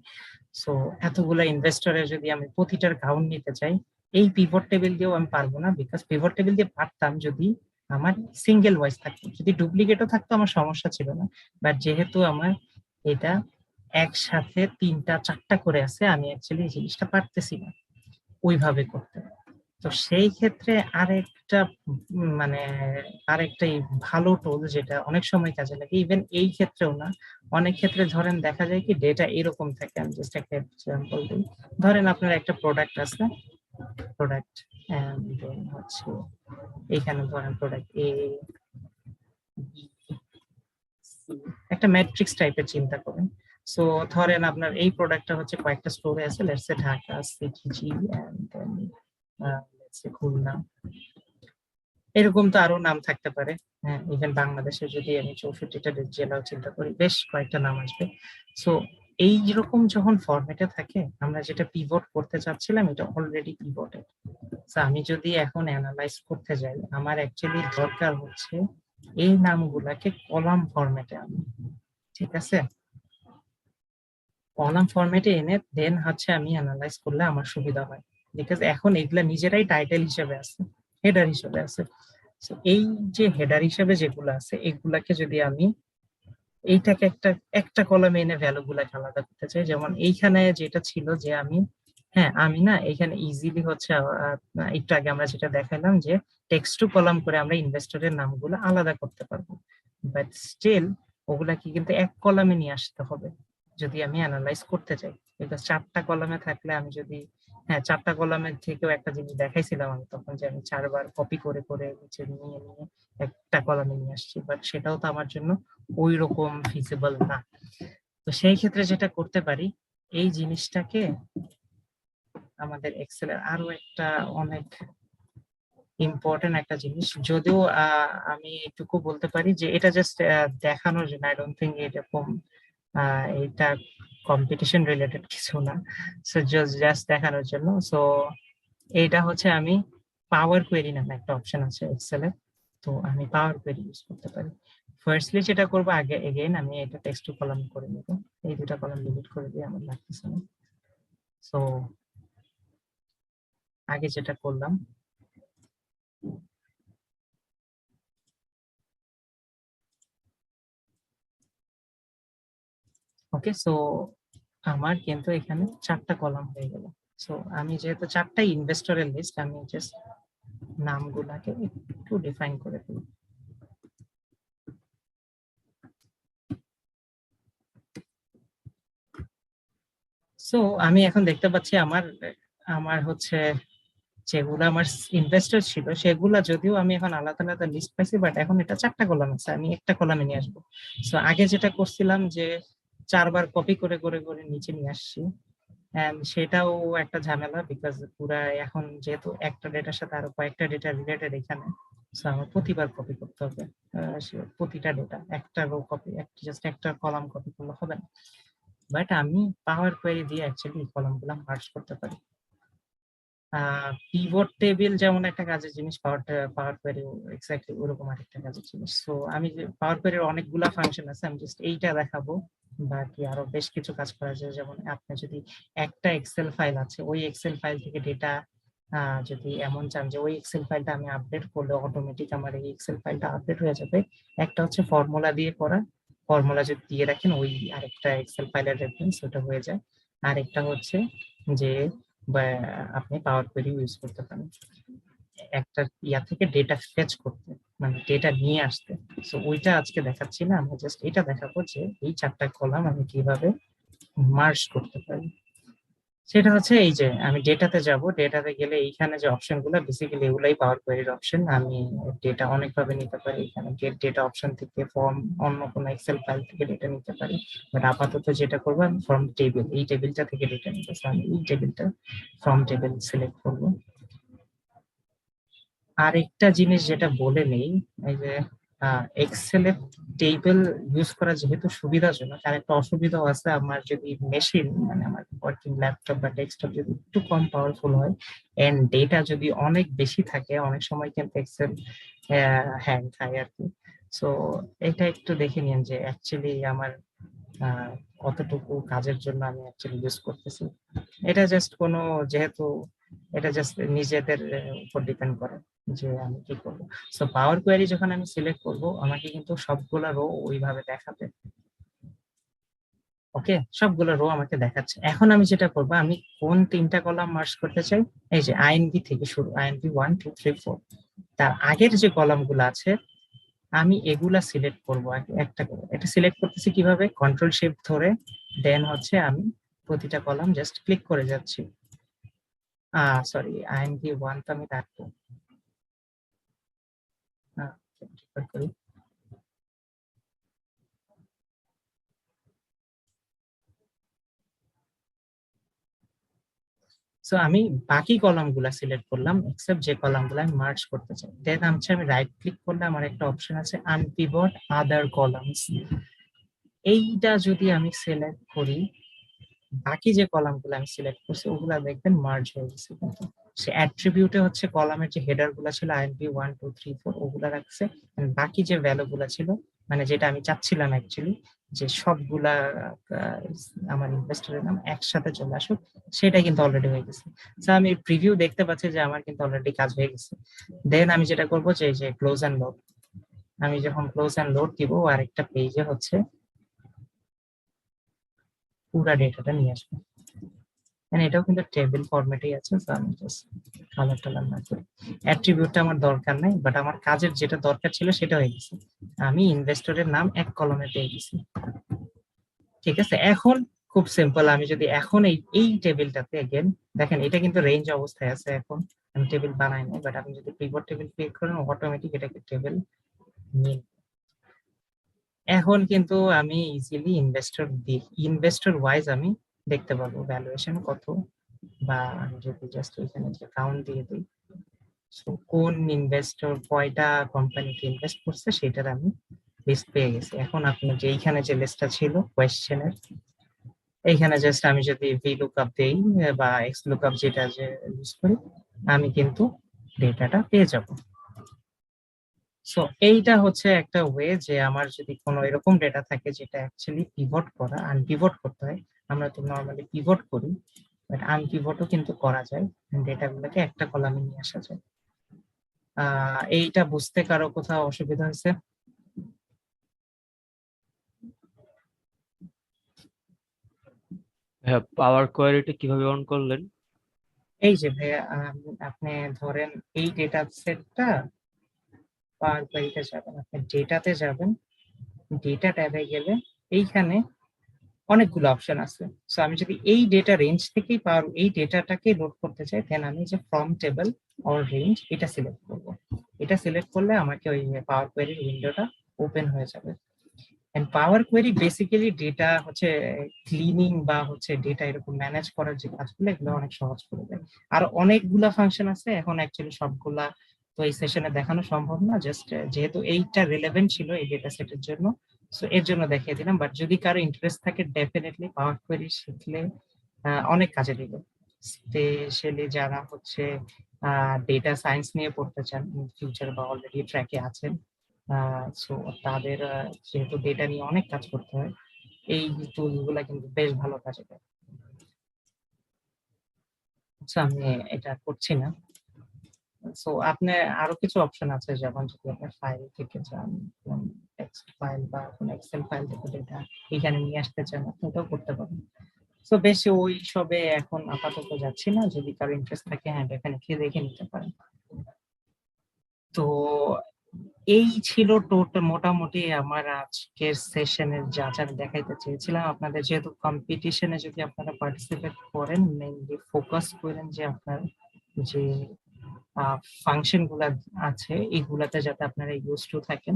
Speaker 2: সো এতগুলা ইনভেস্টরের যদি আমি প্রতিটার কাউন্ট নিতে চাই, এই পিভট টেবিল দিয়েও আমি পারবো না, বিকজ পিভট টেবিল দিয়ে পারতাম যদি আমার সিঙ্গেল ওয়াইজ থাকতো, যদি ডুপ্লিকেটও থাকতো আমার সমস্যা ছিল না। বাট যেহেতু আমার এটা একসাথে 3টা 4টা করে আছে, আমি অ্যাকচুয়ালি এই জিনিসটা পারতেছি না ওইভাবে করতে। তো সেই ক্ষেত্রে আরেকটা মানে আরেকটা ভালো টুল যেটা অনেক সময় কাজে লাগে, ইভেন এই ক্ষেত্রেও না, অনেক ক্ষেত্রে ধরেন দেখা যায় কি ডেটা এরকম থাকে। আমি জাস্ট একটা এক্সাম্পল দিই। ধরেন আপনার একটা প্রোডাক্ট আছে, প্রোডাক্ট হচ্ছে এইখানে ধরেন প্রোডাক্ট এ, একটা ম্যাট্রিক্স টাইপের চিন্তা করেন। সো ধরেন আপনার এই প্রোডাক্টটা হচ্ছে কয়েকটা স্টোরে আছে, let's say Dhaka, CTG, and then let's say Khulna, এরকম তো আরো নাম থাকতে পারে। হ্যাঁ, ইভেন বাংলাদেশে যদি আমি 64টা জেলাও চিন্তা করি, বেশ কয়েকটা নাম আসবে। সো এইরকম যখন ফরম্যাটে থাকে, আমরা যেটা পিভট করতে চাচ্ছিলাম এটা অলরেডি পিভটেড। সো আমি যদি এখন অ্যানালাইজ করতে যাই, আমার অ্যাকচুয়ালি দরকার হচ্ছে এই নামগুলাকে কলাম ফরম্যাটে আনা, ঠিক আছে? কলাম ফরম্যাটে এনে দেন হচ্ছে আমি অ্যানালাইজ করলে আমার সুবিধা হয়, বিকজ এখন এগুলা নিজেরাই টাইটেল হিসেবে আছে, হেডার হিসেবে আছে। So, এই যে হেডার হিসেবে যেগুলো আছে এগুলাকে যদি আমি এইটাকে একটা একটা কলামে এনে ভ্যালু গুলাকে আলাদা করতে চাই, যেমন এইখানে যেটা ছিল যে আমি, হ্যাঁ আমি না এখানে ইজিলি হচ্ছে একটু আগে আমরা যেটা দেখালাম যে টেক্সট টু কলাম করে আমরা ইনভেস্টরের নামগুলো আলাদা করতে পারবো, বাট স্টিল ওগুলাকে কিন্তু এক কলামে নিয়ে আসতে হবে যদি আমি অ্যানালাইজ করতে চাই। বিকজ 4টা কলামে থাকলে আমি যদি, হ্যাঁ 4টা কলামের থেকেও একটা জিনিস দেখাইছিলাম আমি তখন, যে আমি 4বার কপি করে করে নিচে নিয়ে নিয়ে একটা কলামে নিয়ে আসছি, বাট সেটাও তো আমার জন্য ওই রকম ফিজিবল না। তো সেই ক্ষেত্রে যেটা করতে পারি, এই জিনিসটাকে আমাদের এক্সেলের আরো একটা অনেক ইম্পর্টেন্ট একটা জিনিস, যদিও আমি এটুকু বলতে পারি যে এটা জাস্ট দেখানোর জন্য, আই ডোন্ট থিঙ্ক এরকম এটা কম্পিটিশন রিলেটেড কিছু না, সো জাস্ট দেখানোর জন্য। সো এইটা হচ্ছে আমি পাওয়ার কোয়েরি নামে একটা অপশন আছে এক্সেলে, তো আমি পাওয়ার কোয়েরি ইউজ করতে পারি। ফার্স্টলি যেটা করবো আগে এগেইন আমি এটা টেক্সট টু কলাম করে নেব, এই দুটা কলাম ডিলিট করে দিয়ে আমার লাগতেছে না। সো আগে যেটা করলাম ওকে, সো আমার কিন্তু এখানে 4টা কলাম হয়ে গেল। সো আমি যেহেতু 4টা ইনভেস্টরের লিস্ট, আমি জাস্ট নামগুলাকে একটু ডিফাইন করে দিই। সো আমি এখন দেখতে পাচ্ছি আমার আমার হচ্ছে যেগুলো আমার ইনভেস্টর ছিল সেগুলা যদিও আমি এখন আলাদা আলাদা লিস্ট পাইছি, বাট এখন এটা 4টা কলাম আছে, আমি একটা কলামে নিয়ে আসবো। সো আগে যেটা করছিলাম যে 4বার কপি করে করে করে নিচে নিয়ে আসছি, সেটাও একটা ঝামেলা, বিকজ পুরা এখন যেহেতু একটা ডেটার সাথে আরো কয়েকটা ডেটা রিলেটেড এখানে, সো আমার প্রতিবার কপি করতে হবে প্রতিটা ডেটা, একটা রো কপি, জাস্ট একটা কলাম কপি করলে হবে না। বাট আমি পাওয়ার কোয়েরি দিয়ে অ্যাকচুয়ালি এই কলামগুলো মার্জ করতে পারি। পিভট টেবিল যেমন একটা কাজের জিনিস, পাওয়ার কোয়েরি এক্স্যাক্টলি ওরকম আরেকটা কাজের জিনিস। সো আমি যে পাওয়ার কোয়েরির অনেকগুলা ফাংশন আছে, আমি জাস্ট এইটা দেখাবো, বাকি আরো বেশ কিছু কাজ করা যায়। যেমন আপনি যদি একটা এক্সেল ফাইল আছে, ওই এক্সেল ফাইল থেকে ডেটা যদি এমন চান যে ওই এক্সেল ফাইলটা আমি আপডেট করলে অটোমেটিক আমার এই এক্সেল ফাইলটা আপডেট হয়ে যাবে, একটা হচ্ছে ফর্মুলা দিয়ে করা, ফর্মুলা যদি দিয়ে রাখেন ওই আরেকটা এক্সেল ফাইলের রেফারেন্স ওটা হয়ে যায়। আরেকটা হচ্ছে যে বা আপনি পাওয়ার কোয়েরি ইউজ করতে পারেন একটা ইয়া থেকে ডেটা ফেচ করতে, মানে ডেটা নিয়ে আসতে। সো ওইটা আজকে দেখাচ্ছি না, আমরা জাস্ট এটা দেখাবো যে এই 4টা কলাম আমি কিভাবে মার্জ করতে পারি। সেটা হচ্ছে এই যে আমি ডেটাতে যাব, ডেটাতে গেলে এইখানে যে অপশন গুলো বেসিক্যালি এগুলাই পাওয়ার কোয়েরির অপশন। আমি ডেটা অনেকভাবে নিতে পারি, এখানে গেট ডেটা অপশন থেকে ফর্ম, অন্য কোনো এক্সেল ফাইল থেকে ডেটা নিতে পারি, বাট আপাতত যেটা করবো আমি ফর্ম টেবিল, এই টেবিলটা থেকে ডেটা নিতে চাই, আমি এই টেবিলটা ফর্ম টেবিল সিলেক্ট করবো। আরেকটা জিনিস যেটা বলে নেই, এই যে এক্সেলে টেবিল ইউজ করা যেহেতু সুবিধাজনক, আর একটা অসুবিধাও আছে, আমার যদি মেশিন মানে আমার ওয়ার্কিং ল্যাপটপ বা ডেস্কটপ যদি একটু কম পাওয়ারফুল হয় এন্ড ডেটা যদি অনেক বেশি থাকে, অনেক সময় কিন্তু এক্সেল হ্যাং খায় আর কি। সো এটা একটু দেখে নিন যে অ্যাকচুয়ালি আমার কতটুকু কাজের জন্য আমি অ্যাকচুয়ালি ইউজ করতেছি। এটা জাস্ট কোনো, যেহেতু এটা জাস্ট নিজেদের উপর ডিপেন্ড করে যে আমি কি করবো। সো পাওয়ার কোয়েরি যখন আমি সিলেক্ট করব, আমাকে কিন্তু সবগুলা রো ওইভাবে দেখাবে। ওকে, সবগুলো রো আমাকে দেখাচ্ছে। এখন আমি যেটা করবো, আমি কোন 3টা কলাম মার্জ করতে চাই, এই যে আইএনভি থেকে শুরু, আইএনভি 1 2 3 4, তার আগের যে কলাম গুলো আছে আমি এগুলা সিলেক্ট করবো একটা করে। এটা সিলেক্ট করতেছি কিভাবে, কন্ট্রোল শিফট ধরে, দেন হচ্ছে আমি প্রতিটা কলাম জাস্ট ক্লিক করে যাচ্ছি। সরি, আইএনভি 1 তো আমি রাখবো, করি। সো আমি বাকি কলাম গুলা সিলেক্ট করলাম, এক্সেপ্ট যে কলাম গুলা আমি মার্জ করতে চাই। দেন আমি রাইট ক্লিক করলে আমার একটা অপশন আছে আনপিভট আদার কলামস, এইটা যদি আমি সিলেক্ট করি, বাকি যে কলাম গুলো আমি সিলেক্ট করছি ওগুলা দেখবেন মার্জ হয়ে গেছে। কিন্তু সে অ্যাট্রিবিউটে হচ্ছে কলামের যে হেডার গুলা ছিল আইএনপি 1 2 3 4 ওগুলা রাখছে, বাকি যে ভ্যালু গুলা ছিল মানে যেটা আমি চাচ্ছিলাম অ্যাকচুয়ালি যে সবগুলা আমার ইনভেস্টরের নাম একসাথে চলে আসুক, সেটা কিন্তু অলরেডি হয়ে গেছে। তো আমি প্রিভিউ দেখতে পাচ্ছি যে আমার কিন্তু অলরেডি কাজ হয়ে গেছে। দেন আমি যেটা করবো যে ক্লোজ এন্ড লোড, আমি যখন ক্লোজ এন্ড লোড দিব আরেকটা পেজে হচ্ছে পুরা ডেটাটা নিয়ে আসবো। এটাও কিন্তু টেবিল ফরম্যাটেই আছে, তো আমি জাস্ট কালার টালার না করি, অ্যাট্রিবিউটটা আমার দরকার নাই, বাট আমার কাজের যেটা দরকার ছিল সেটা হয়ে গেছে। আমি ইনভেস্টরের নাম এক কলমে পেয়ে গেছি। ঠিক আছে, এখন খুব সিম্পল, আমি যদি এখন এই টেবিলটাতে अगेन দেখেন, এটা কিন্তু রেঞ্জ অবস্থায় আছে, এখন আমি টেবিল বানাই নাই, বাট আপনি যদি পিভট টেবিল ক্লিক করেন অটোমেটিক এটাকে টেবিল নিন। এখন কিন্তু আমি ইজিলি ইনভেস্টর ওয়াইজ আমি দেখতে পারবো ভ্যালুয়েশন কত, বা আমি যদি জাস্ট এখানে যে কাউন্ট দিয়ে দিই, সো কোন ইনভেস্টর কয়টা কোম্পানিতে ইনভেস্ট করছে সেটার আমি লিস্ট পেয়ে গেছি। এখন আপনার যে এইখানে যে লিস্টটা ছিল কোয়েশ্চেনের, এইখানে জাস্ট আমি যদি ভি লুকআপ দেই বা এক্স লুকআপ যেটা যে ইউজ করি, আমি কিন্তু ডেটাটা পেয়ে যাব। সো এইটা হচ্ছে একটা ওয়ে যে আমার যদি কোনো এরকম ডেটা থাকে যেটা অ্যাকচুয়ালি পিভট করা, আনপিভট করতে হয়। আমরা তো নর্মালি পিভট করি, বাট আনপিভটও কিন্তু করা যায়, ডেটাগুলোকে একটা কলামে নিয়ে আসা যায়। এইটা বুঝতে কারো কোথাও অসুবিধা হয়েছে?
Speaker 4: হ্যাঁ, পাওয়ার কোয়ারিটা কিভাবে অন করলেন?
Speaker 2: এই যে ভাইয়া, আপনি ধরেন এই ডেটা সেটটা পাওয়ার কোয়েরিতে যাবেন, আপনি ডেটাতে যাবেন, ডেটা ট্যাবে গেলে এইখানে অনেকগুলো অপশন আছে। সো আমি যদি এই ডেটা রেঞ্জ থেকেই পাওয়ার এই ডেটাটাকে লোড করতে চাই, দেন আমি যে ফ্রম টেবল অর রেঞ্জ এটা সিলেক্ট করব। এটা সিলেক্ট করলে আমাকে ওই পাওয়ার কোয়েরির উইন্ডোটা ওপেন হয়ে যাবে। And power query basically data হচ্ছে ক্লিনিং বা হচ্ছে ডেটা এরকম ম্যানেজ করার যে কাজগুলো, এগুলো অনেক সহজ করে দেয়। আর অনেকগুলা ফাংশন আছে, এখন অ্যাকচুয়ালি সবগুলা তো এই সেশনে দেখানো সম্ভব না, জাস্ট যেহেতু এইটা রিলেভেন্ট ছিল এই ডেটা সেটের জন্য, সো এর জন্য দেখিয়ে দিলাম। বাট যদি কারো ইন্টারেস্ট থাকে, ডেফিনেটলি পাওয়ার কোয়েরি শিখলে অনেক কাজে দিবে, স্পেশালি যারা হচ্ছে ডেটা সায়েন্স নিয়ে পড়তে চান ফিউচার বা অলরেডি ট্র্যাকে আছেন। সো তাদের যেহেতু ডেটা নিয়ে অনেক কাজ করতে হয়, এই টুল গুলা কিন্তু বেশ ভালো কাজে দেয়। আচ্ছা, আমি এটা করছি না। সো আপনি আরো কিছু অপশন আছে, যেমন যদি আপনি ফাইল থেকে চান, টেক্সট ফাইল বা কোন এক্সেল ফাইল থেকে ডেটা এখানে নিয়ে আসতে চান, আপনি ওটাও করতে পারেন। সো বেশি ওই সবে এখন আপাতত যাচ্ছি না, যদি কারো ইন্টারেস্ট থাকে হ্যাঁ ডেফিনেটলি দেখে নিতে পারেন। তো এই ছিল টোটাল মোটামুটি আমার আজকের সেশনের যা যা আমি দেখাইতে চেয়েছিলাম আপনাদের। যেহেতু কম্পিটিশনে যদি আপনারা পার্টিসিপেট করেন, মেইনলি ফোকাস করেন যে আপনার যে ফাংশন গুলা আছে এইগুলাতে যাতে আপনারা ইউজ টু থাকেন,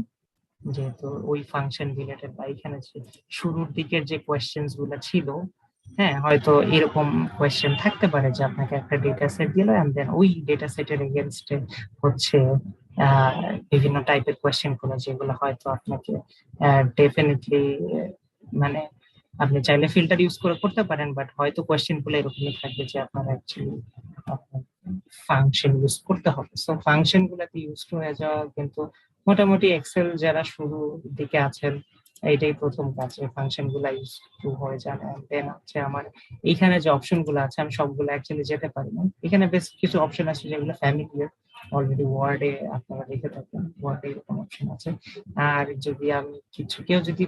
Speaker 2: যেহেতু ওই ফাংশন রিলেটেড বা এখানে যে শুরুর দিকের যে কোয়েশ্চেন্স গুলো ছিল, হ্যাঁ হয়তো এরকম কোয়েশ্চেন থাকতে পারে যে আপনাকে একটা ডেটা সেট দিল এন্ড দেন ওই ডেটা সেটের এগেইনস্টে হচ্ছে বিভিন্ন টাইপের কোয়েশ্চেন গুলো, যেগুলো হয়তো আপনাকে ডেফিনেটলি মানে আপনি চাইলে ফিল্টার ইউজ করে করতে পারেন, বাট হয়তো কোয়েশ্চেন গুলো এরকমই থাকবে যে আপনার অ্যাকচুয়ালি ফাংশন ইউজ করতে হবে। সো ফাংশন গুলাতে ইউজ হয়ে যাওয়া কিন্তু মোটামুটি এক্সেল যারা শুরু দিকে আছেন এইটাই প্রথম কাজ, ফাংশন গুলা ইউজ টু হয়ে যাবে। দেন হচ্ছে আমার এইখানে যে অপশন গুলো আছে আমি সবগুলো অ্যাকচুয়ালি যেতে পারি না, এখানে বেশ কিছু অপশন আছে যেগুলো ফ্যামিলিয়ার, অলরেডি ওয়ার্ডে আপনারা দেখে থাকেন, ওয়ার্ডে এরকম অপশন আছে। আর যদি আমি কিছু কেউ যদি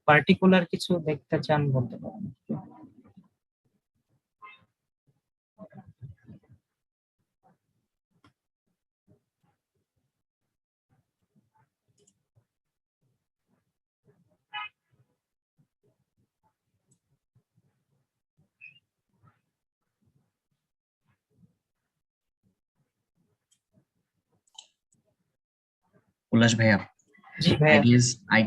Speaker 2: পার্টিকুলার কিছু দেখতে চান বলতে পারেন।
Speaker 1: উল্লাস ভাইয়া,
Speaker 2: জি
Speaker 1: আই
Speaker 2: ভাইয়া।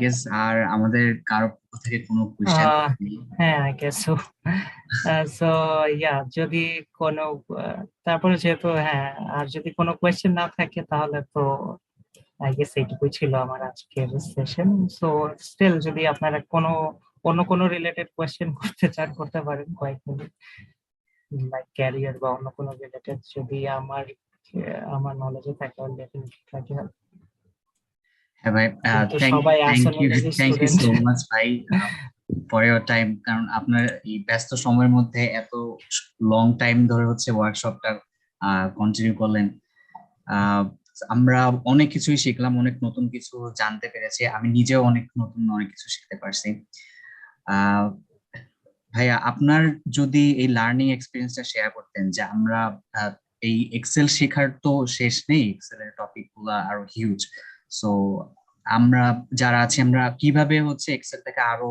Speaker 1: গেস আর আমাদের কারো পক্ষ থেকে কোনো কোয়েশ্চেন নেই।
Speaker 2: হ্যাঁ I guess so. So yeah, যদি কোনো তারপরে যেহেতু হ্যাঁ, আর যদি কোনো কোয়েশ্চেন না থাকে তাহলে তো আই গেস এইটুকুই ছিল আমার আজকের সেশন। সো স্টিল যদি আপনারা কোনো অন্য কোনো রিলেটেড কোয়েশ্চেন করতে চান করতে পারেন কয়েক মিনিট, লাইক ক্যারিয়ার বা অন্য কোনো রিলেটেড, যদি আমার নলেজে থাকে ডেফিনেটলি ট্রাই হেল্প।
Speaker 1: হ্যাঁ ভাই,
Speaker 2: কিন্তু
Speaker 1: থ্যাংক
Speaker 2: সবাই
Speaker 1: থ্যাংক ইউ
Speaker 2: আসলে
Speaker 1: thank you
Speaker 2: student.
Speaker 1: So much ভাই ফর ইওর টাইম, কারণ আপনার এই ব্যস্ত সময়ের মধ্যে এত লং টাইম ধরে হচ্ছে ওয়ার্কশপটা কন্টিনিউ করলেন। আহ, আমরা অনেক কিছুই শিখলাম, অনেক নতুন কিছু জানতে পেরেছি, আমি নিজেও অনেক কিছু শিখতে পারছি। আহ, ভাইয়া, আপনার যদি এই লার্নিং এক্সপিরিয়েন্সটা শেয়ার করতেন, যে আমরা এই এক্সেল শেখার তো শেষ নেই, এক্সেলের টপিক গুলা আরো হিউজ। সো আমরা যারা আছি আমরা কিভাবে হচ্ছে এক্সেলটাকে আরো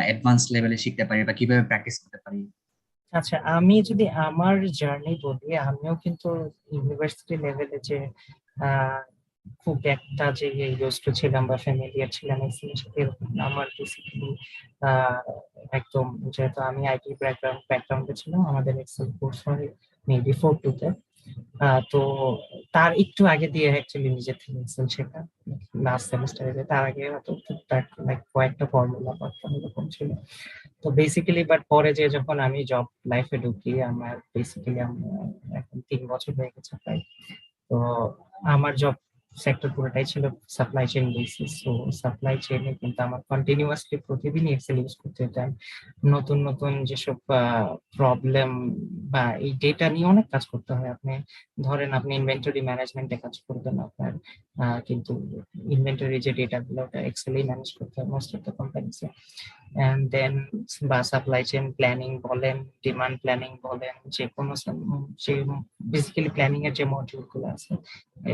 Speaker 1: অ্যাডভান্স লেভেলে শিখতে পারি বা কিভাবে প্র্যাকটিস করতে পারি?
Speaker 2: আচ্ছা, আমি যদি আমার জার্নি বলি, আমিও কিন্তু ইউনিভার্সিটি লেভেলে যে আহ, খুব একটা যে ইউজ টু ছিলাম বা ফ্যামিলিয়ার ছিলাম এক্সেলের সাথে, এরকম না। আমার বেসিক্যালি একদম, যেহেতু আমি আইটি ব্যাকগ্রাউন্ডে ছিলাম, আমাদের এক্সেল কোর্স হয় মেবি 4-2 তে। তো তার একটু আগে দিয়ে অ্যাকচুয়ালি নিজের থেকে এক্সেল শেখা, লাস্ট সেমিস্টারে, তার আগে হয়তো টুকটাক লাইক কয়েকটা ফর্মুলা পারতাম এরকম ছিল। তো বেসিক্যালি বাট পরে যে যখন আমি জব লাইফে ঢুকি, এখন 3 বছর হয়ে গেছে প্রায়। তো আমার জব সেক্টর পুরোটাই ছিল সাপ্লাই চেইন বেসিস। তো সাপ্লাই চেইনে কিন্তু আমার কন্টিনিউয়াসলি প্রতিদিনই এক্সেল ইউজ করতে হতাম। নতুন নতুন যেসব প্রবলেম বা এই ডেটা নিয়ে অনেক কাজ করতে হয়। আপনি ধরেন আপনি ইনভেন্টরি ম্যানেজমেন্টে কাজ করবেন, আপনার কিন্তু ইনভেন্টরি যে ডেটা গুলো ওটা এক্সেলেই ম্যানেজ করতে হয় মোস্ট অফ দ্য কোম্পানিজে। এন্ড দেন বা সাপ্লাই চেইন প্ল্যানিং বলেন, ডিমান্ড প্ল্যানিং বলেন, যে কোনো যে বেসিক্যালি প্ল্যানিং এর যে মডিউল গুলো আছে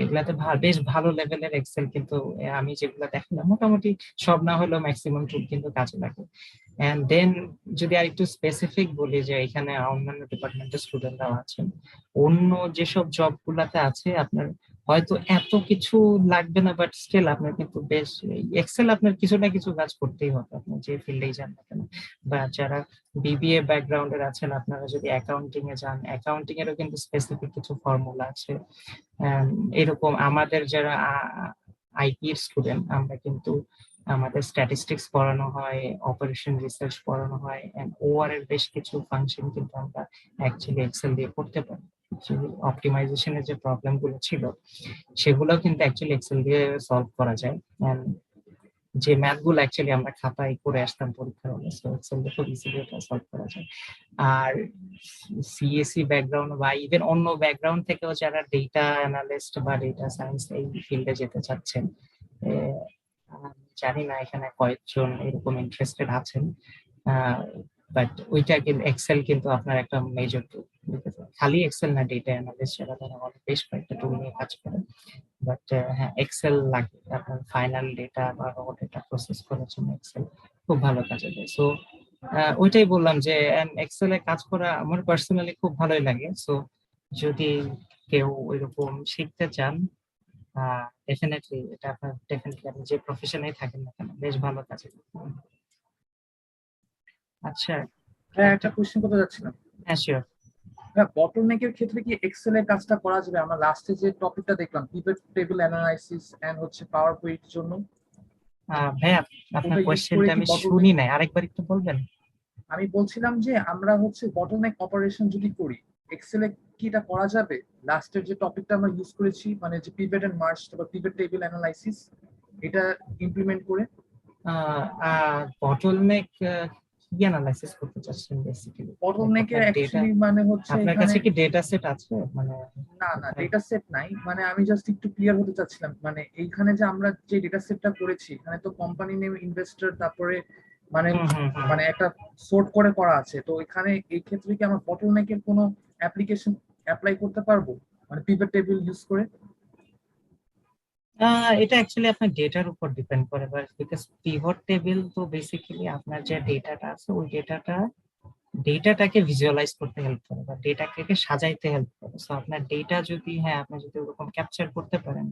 Speaker 2: এগুলাতে বেশ ভালো লেভেলের এক্সেল কিন্তু আমি যেগুলো দেখলাম মোটামুটি সব না হলেও ম্যাক্সিমাম টুল কিন্তু কাজে লাগে। এন্ড দেন যদি আর একটু স্পেসিফিক বলি যে এখানে অন্যান্য ডিপার্টমেন্টের স্টুডেন্টরাও আছেন, অন্য যেসব জব গুলাতে আছে আপনার হয়তো এত কিছু লাগবে না, বাট স্টিল আপনার কিন্তু বেশ এক্সেল আপনার কিছু না কিছু কাজ করতেই হবে আপনি যে ফিল্ডেই যান না কেন। বা যারা বিবিএ ব্যাকগ্রাউন্ডের আছেন আপনারা যদি অ্যাকাউন্টিং এ যান, অ্যাকাউন্টিং এরও কিন্তু স্পেসিফিক কিছু ফর্মুলা আছে। এরকম আমাদের যারা আইটি এর স্টুডেন্ট আমরা কিন্তু আমাদের স্ট্যাটিস্টিক্স পড়ানো হয়, অপারেশন রিসার্চ পড়ানো হয়, এন্ড ওআর এর বেশ কিছু ফাংশন কিন্তু আমরা অ্যাকচুয়ালি এক্সেল দিয়ে করতে পারি। অপটিমাইজেশনের যে প্রবলেম গুলো ছিল সেগুলো কিন্তু অ্যাকচুয়ালি এক্সেল দিয়ে সলভ করা যায়। And যে ম্যাথ গুলো অ্যাকচুয়ালি আমরা খাতায় করে আসতাম পরীক্ষার হলে, সো এক্সেল দিয়ে খুব ইজিলি এটা সলভ করা যায়। আর সিএসসি ব্যাকগ্রাউন্ড বা ইভেন অন্য ব্যাকগ্রাউন্ড থেকেও যারা ডেটা অ্যানালিস্ট বা ডেটা সায়েন্স এই ফিল্ডে যেতে চাচ্ছেন, আমি জানি না এখানে কয়েকজন এরকম ইন্টারেস্টেড আছেন, বাট ওইটা কিন্তু এক্সেল কিন্তু আপনার একটা মেজর টুল। খালি এক্সেল না, ডেটা অ্যানালিস্ট যারা তারা বেশ কয়েকটা টুল নিয়ে কাজ করেন, বাট হ্যাঁ এক্সেল লাগে আপনার ফাইনাল ডেটা বা র ডেটা প্রসেস করার জন্য এক্সেল খুব ভালো কাজে দেয়। সো ওইটাই বললাম যে এক্সেলে কাজ করা আমার পার্সোনালি খুব ভালোই লাগে। সো যদি কেউ ওইরকম শিখতে চান ডেফিনেটলি এটা আপনার ডেফিনেটলি আপনি যে প্রফেশনেই থাকেন না কেন বেশ ভালো কাজে দেয়। আচ্ছা,
Speaker 7: হ্যাঁ, একটা কোশ্চেন করতে যাচ্ছিলাম।
Speaker 2: হ্যাঁ শিওর।
Speaker 7: হ্যাঁ, বটলনেকের ক্ষেত্রে কি এক্সেল এর কাজটা করা যাবে? আমরা লাস্টে যে টপিকটা দেখলাম পিভট টেবিল অ্যানালাইসিস এন্ড হচ্ছে পাওয়ার পয়েন্ট জন্য,
Speaker 2: ভাইয়া আপনার
Speaker 7: ওটা ইউজ করে
Speaker 2: কোয়েশ্চেনটা
Speaker 7: কি
Speaker 2: আমি
Speaker 7: bottleneck-
Speaker 2: শুনি নাই, আরেকবার একটু বলবেন?
Speaker 7: আমি বলছিলাম যে আমরা হচ্ছে বটলনেক অপারেশন যদি করি এক্সেলে কি এটা করা যাবে? লাস্টের যে টপিকটা আমরা ইউজ করেছি মানে যে পিভট এন্ড মার্জ বা পিভট টেবিল অ্যানালাইসিস, এটা ইমপ্লিমেন্ট করে
Speaker 2: বটলনেক কি অ্যানালাইসিস করতে চাচ্ছেন বেসিক্যালি?
Speaker 7: বটলনেকের
Speaker 2: ডেটা,
Speaker 7: অ্যাকচুয়ালি মানে হচ্ছে
Speaker 2: আপনার
Speaker 7: এখানে
Speaker 2: কাছে কি ডেটা সেট আছে মানে?
Speaker 7: না না ডেটা সেট নাই, মানে আমি জাস্ট একটু ক্লিয়ার হতে চাচ্ছিলাম। মানে এইখানে যে আমরা যে ডেটা সেটটা করেছি এখানে তো কোম্পানি নেম, ইনভেস্টর, তারপরে মানে মানে একটা সোর্ট করে করা আছে। তো এখানে এই ক্ষেত্রে কি আমরা বটলনেকের কোনো অ্যাপ্লিকেশন অ্যাপ্লাই করতে পারবো মানে পিভট টেবিল ইউজ করে?
Speaker 2: এটা অ্যাকচুয়ালি আপনার ডেটার উপর ডিপেন্ড করে, বিকজ পিভট টেবিল তো বেসিক্যালি আপনার যে ডেটাটা আছে ওই ডেটাটাকে ভিজুয়ালাইজ করতে হেল্প করে বা ডেটাকে সাজাইতে হেল্প করে। সো আপনার ডেটা যদি আপনি যদি ওরকম ক্যাপচার করতে পারেন,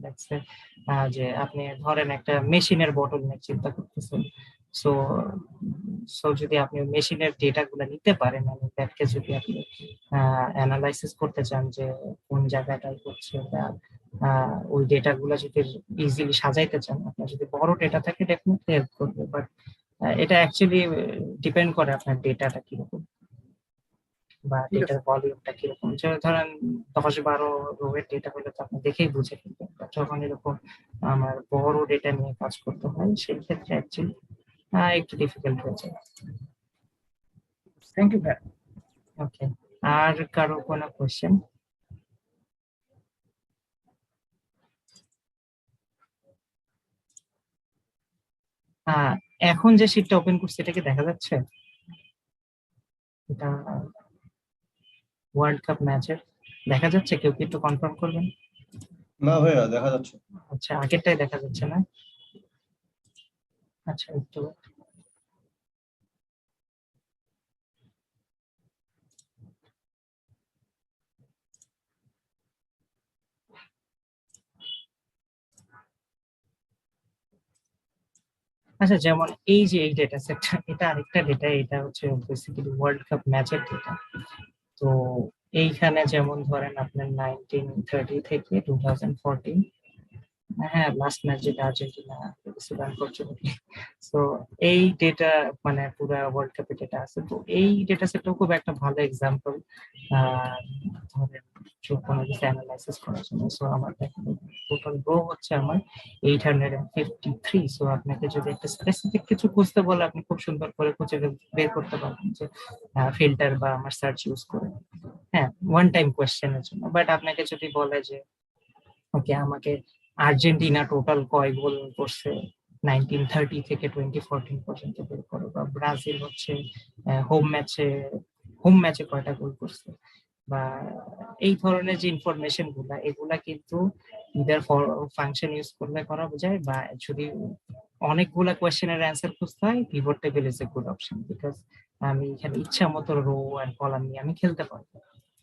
Speaker 2: যে আপনি ধরেন একটা মেশিনের বটলনেক চিন্তা করতেছেন, সো সো যদি আপনি মেশিনের ডেটা গুলো নিতে পারেন, মানে দ্যাটকে যদি আপনি অ্যানালাইসিস করতে চান যে কোন জায়গাটায় হচ্ছে বা ওই ডেটা গুলো যদি ইজিলি সাজাইতে চান, আপনার যদি বড় ডেটা থাকে ডেফিনেটলি হেল্প করবে। বাট এটা অ্যাকচুয়ালি ডিপেন্ড করে আপনার ডেটাটা কিরকম বা
Speaker 7: ঠিক আছে।
Speaker 2: ডেটার ভলিউমটা কিরকম। যে ধরেন 10-12 রোয়ের ডেটা হলে তো আপনি দেখেই বুঝে ফেলবেন, যখন এরকম আমার বড় ডেটা নিয়ে কাজ করতে হয় সেই ক্ষেত্রে অ্যাকচুয়ালি একটু ডিফিকাল্ট হয়ে যায়।
Speaker 7: থ্যাংক ইউ ভাই।
Speaker 2: ওকে, আর কারো কোনো কোশ্চেন? এখন যে শীটটা ওপেন করছি এটা কি দেখা যাচ্ছে? এটা ওয়ার্ল্ড কাপ ম্যাচের দেখা যাচ্ছে? কেউ কি একটু কনফার্ম করবেন?
Speaker 6: না ভাইয়া দেখা যাচ্ছে।
Speaker 2: আচ্ছা, আগেরটাই দেখা যাচ্ছে না? আচ্ছা একটু আচ্ছা, যেমন এই যে এই ডেটা সেটটা এটা আরেকটা ডেটা, এটা হচ্ছে বেসিক্যালি ওয়ার্ল্ড কাপ ম্যাচের ডেটা। তো এইখানে যেমন ধরেন আপনার 1930 থেকে 2014, হ্যাঁ লাস্ট ম্যাচ যেটা আর্জেন্টিনা আনফরচুনেটলি। তো এই ডেটা মানে পুরো ওয়ার্ল্ড কাপের ডেটা আছে। তো এই ডেটা সেটটাও খুব একটা ভালো এক্সাম্পল। ধরেন কোনো কিছু অ্যানালাইসিস করার জন্য। সো আমার টোটাল রো হচ্ছে আমার 853। সো আপনাকে যদি একটা স্পেসিফিক কিছু খুঁজতে বলে আপনি খুব সুন্দর করে খুঁজে বের করতে পারবেন যে ফিল্টার বা আমার সার্চ ইউজ করে, হ্যাঁ, ওয়ান টাইম কোয়েশ্চেনের জন্য। বাট আপনাকে যদি বলে যে ওকে আমাকে আর্জেন্টিনা টোটাল কয় গোল করছে 1930 থেকে 2014 পর্যন্ত বের করো, বা ব্রাজিল হচ্ছে হোম ম্যাচে কয়টা গোল করছে, বা এই ধরনের যে ইনফরমেশন গুলা, এগুলা কিন্তু ইদার ফাংশন ইউজ করলে করা যায়, বা যদি অনেকগুলা কোয়েশ্চেনের অ্যান্সার খুঁজতে হয় pivot table is a good option, because আমি এখানে ইচ্ছা মতো রো এন্ড কলাম নিয়ে আমি খেলতে পারবো।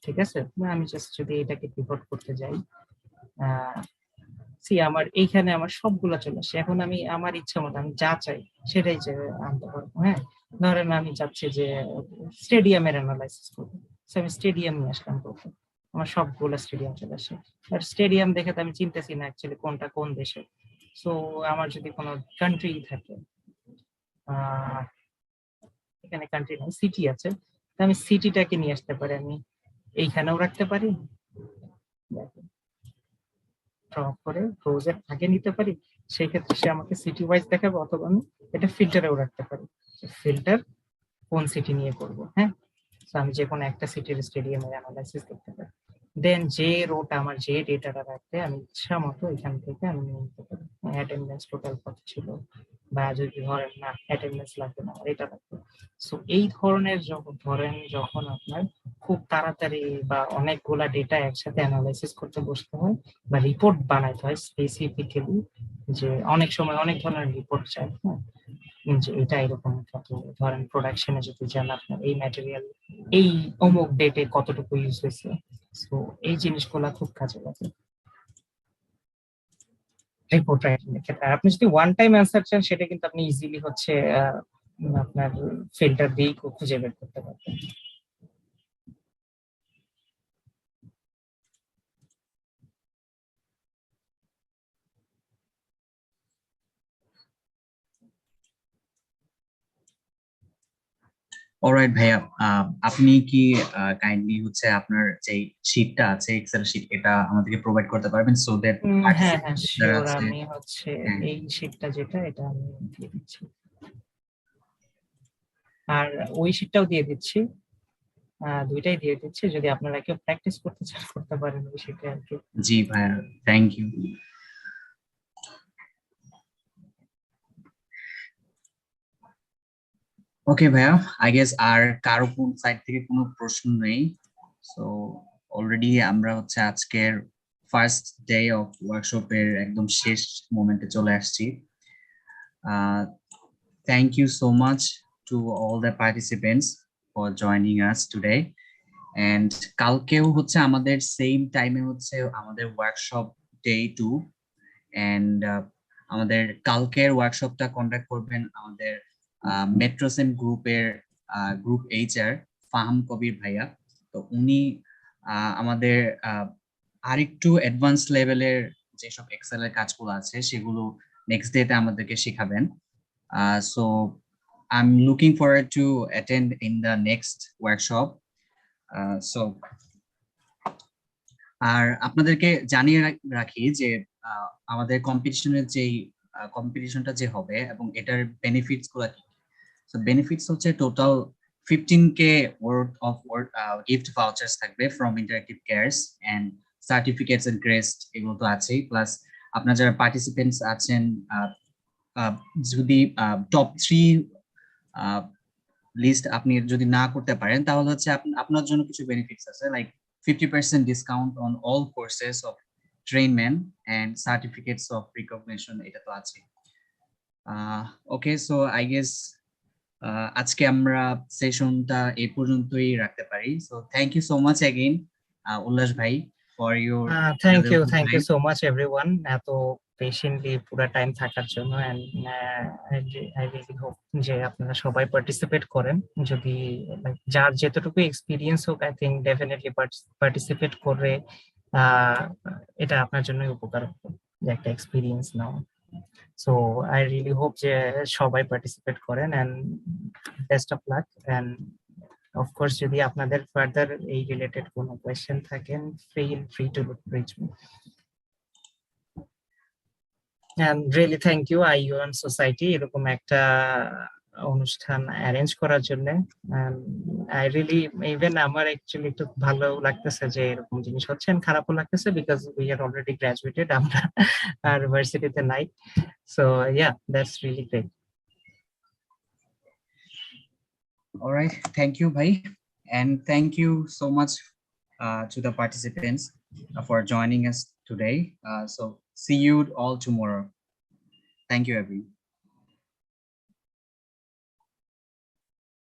Speaker 2: ঠিক আছে, আমি জাস্ট যদি এটাকে পিভট করতে যাই, আমার এইখানে আমার সবগুলা চলে আসে। এখন আমি আমার ইচ্ছা মতো আমি যা চাই সেটাই যে আনতে পারবো। হ্যাঁ, ধরেন আমি চাচ্ছি যে স্টেডিয়ামের অ্যানালাইসিস করবো, আমি স্টেডিয়াম নিয়ে আসলাম করবো, আমার সবগুলো স্টেডিয়াম চলে আসে। আর স্টেডিয়াম দেখে তো আমি চিনতেছি না অ্যাকচুয়ালি কোনটা কোন দেশে। সো আমার যদি কোনো কান্ট্রি থাকে, এখানে কান্ট্রি নেই, সিটি আছে, আমি সিটিটাকে নিয়ে আসতে পারি, আমি এইখানেও রাখতে পারি, ড্রপ করে রোজের আগে নিতে পারি, সেই ক্ষেত্রে সে আমাকে সিটি ওয়াইজ দেখাবে, অথবা আমি এটা ফিল্টারেও রাখতে পারি, ফিল্টার কোন সিটি নিয়ে করব। হ্যাঁ, তো আমি যে কোনো একটা সিটির স্টেডিয়ামের অ্যানালাইসিস করতে পারি। দেন যে রোটা আমার যে ডেটাটা রাখতে আমি ইচ্ছা মতো এখান থেকে আমি নিতে পারি, অ্যাটেন্ডেন্স টোটাল কত ছিল, বা যদি ধরেন না অ্যাটেন্ডেন্স লাগবে না আমার এটা লাগবে। সো এই ধরনের যখন আপনার খুব তাড়াতাড়ি বা অনেকগুলা ডেটা একসাথে অ্যানালাইসিস করতে বসতে হয় বা রিপোর্ট বানাইতে হয় স্পেসিফিক্যালি, যে অনেক সময় অনেক ধরনের রিপোর্ট চাই, হ্যাঁ, যে এটা এরকম কত, ধরেন প্রোডাকশনে যদি যান আপনার এই ম্যাটেরিয়াল এই অমুক ডেটে কতটুকু ইউজ হয়েছে, সো এই জিনিসগুলা খুব কাজে লাগে রিপোর্ট রাইটিং এর ক্ষেত্রে। আর আপনি যদি ওয়ান টাইম অ্যান্সার চান সেটা কিন্তু আপনি ইজিলি হচ্ছে আপনার ফিল্টার দিয়েই খুঁজে বের করতে পারবেন।
Speaker 1: অলরাইট ভাইয়া, আপনি কি কাইন্ডলি হচ্ছে আপনার যে শীটটা আছে এক্সেল শীট, এটা আমাদেরকে প্রোভাইড করতে পারবেন সো দ্যাট
Speaker 2: হ্যাঁ হ্যাঁ শিওর,
Speaker 1: আছে?
Speaker 2: আমি হচ্ছে
Speaker 1: হ্যাঁ।
Speaker 2: এই শীটটা যেটা এটা আমি দিয়ে দিচ্ছি, আর ওই শীটটাও দিয়ে দিচ্ছি, দুইটাই দিয়ে দিচ্ছি, যদি আপনারা কেউ প্র্যাকটিস করতে চান করতে পারেন ওই শীটে আর কি।
Speaker 1: জি ভাইয়া, থ্যাংক ইউ। ওকে ভাইয়া, আই গেস আর কারো কোন সাইড থেকে কোনো প্রশ্ন নেই। সো অলরেডি আমরা হচ্ছে আজকের ফার্স্ট ডে অফ ওয়ার্কশপের একদম শেষ মোমেন্টে চলে আসছি। Thank you so much to all the participants for joining us today. And কালকেও হচ্ছে আমাদের সেম টাইমে হচ্ছে আমাদের ওয়ার্কশপ ডে 2, এন্ড আমাদের কালকের ওয়ার্কশপটা কন্ডাক্ট করবেন আমাদের মেট্রোসেন গ্রুপের গ্রুপ HR ফাহাম কবির ভাইয়া। তো উনি আমাদের আরেকটু অ্যাডভান্স লেভেলের যেসব এক্সেলের কাজগুলো আছে সেগুলো নেক্সট ডেতে আমাদেরকে শেখাবেন। So I am looking forward to attend in the next workshop. সো আর আপনাদেরকে জানিয়ে রাখি যে আমাদের কম্পিটিশনটা যে হবে এবং এটার বেনিফিটস গুলো কি। সো বেনিফিটস হচ্ছে total 15K worth of gift vouchers থাকবে from interactive cares and certificates and crest, এগুলো তো আছেই। প্লাস আপনার যারা পার্টিসিপেন্টস আছেন যদি টপ 3 লিস্ট আপনি যদি না করতে পারেন তাহলে হচ্ছে আপনার জন্য কিছু বেনিফিটস আছে, like 50% discount on all courses of trainment and certificates of recognition, এটা তো আছে। ওকে, সো আই গেস আজকে আমরা সেশনটা এই পর্যন্তই রাখতে পারি। So thank you so much again Ullas ভাই for your
Speaker 2: thank you so much everyone, এত পেশেন্টলি পুরো টাইম থাকার জন্য। এন্ড আই রিয়েলি হোপ যে আপনারা সবাই পার্টিসিপেট করেন, যদি যার যতটুকু এক্সপিরিয়েন্স হোক আই থিঙ্ক ডেফিনেটলি পার্টিসিপেট করে এটা আপনার জন্য উপকার হবে যে একটা experience now. So I really hope যে সবাই পার্টিসিপেট করেন, and best of luck, and Of course, যদি আপনাদের ফার্দার এই রিলেটেড কোনো কোয়েশ্চেন থাকেন, feel free to reach me. And really thank you IUN Society এরকম একটা অনুষ্ঠান অ্যারেঞ্জ করার জন্য। আই রিয়েলি ইভেন আমার অ্যাকচুয়ালি একটু ভালো লাগতেছে যে এরকম জিনিস হচ্ছে, and খারাপও লাগতেছে because we are already graduated, আমরা আর ভার্সিটিতে নাই। So yeah, that's really great.
Speaker 1: All right, thank you, bhai, and thank you so much to the participants for joining us today. So see you all tomorrow. Thank you, everyone.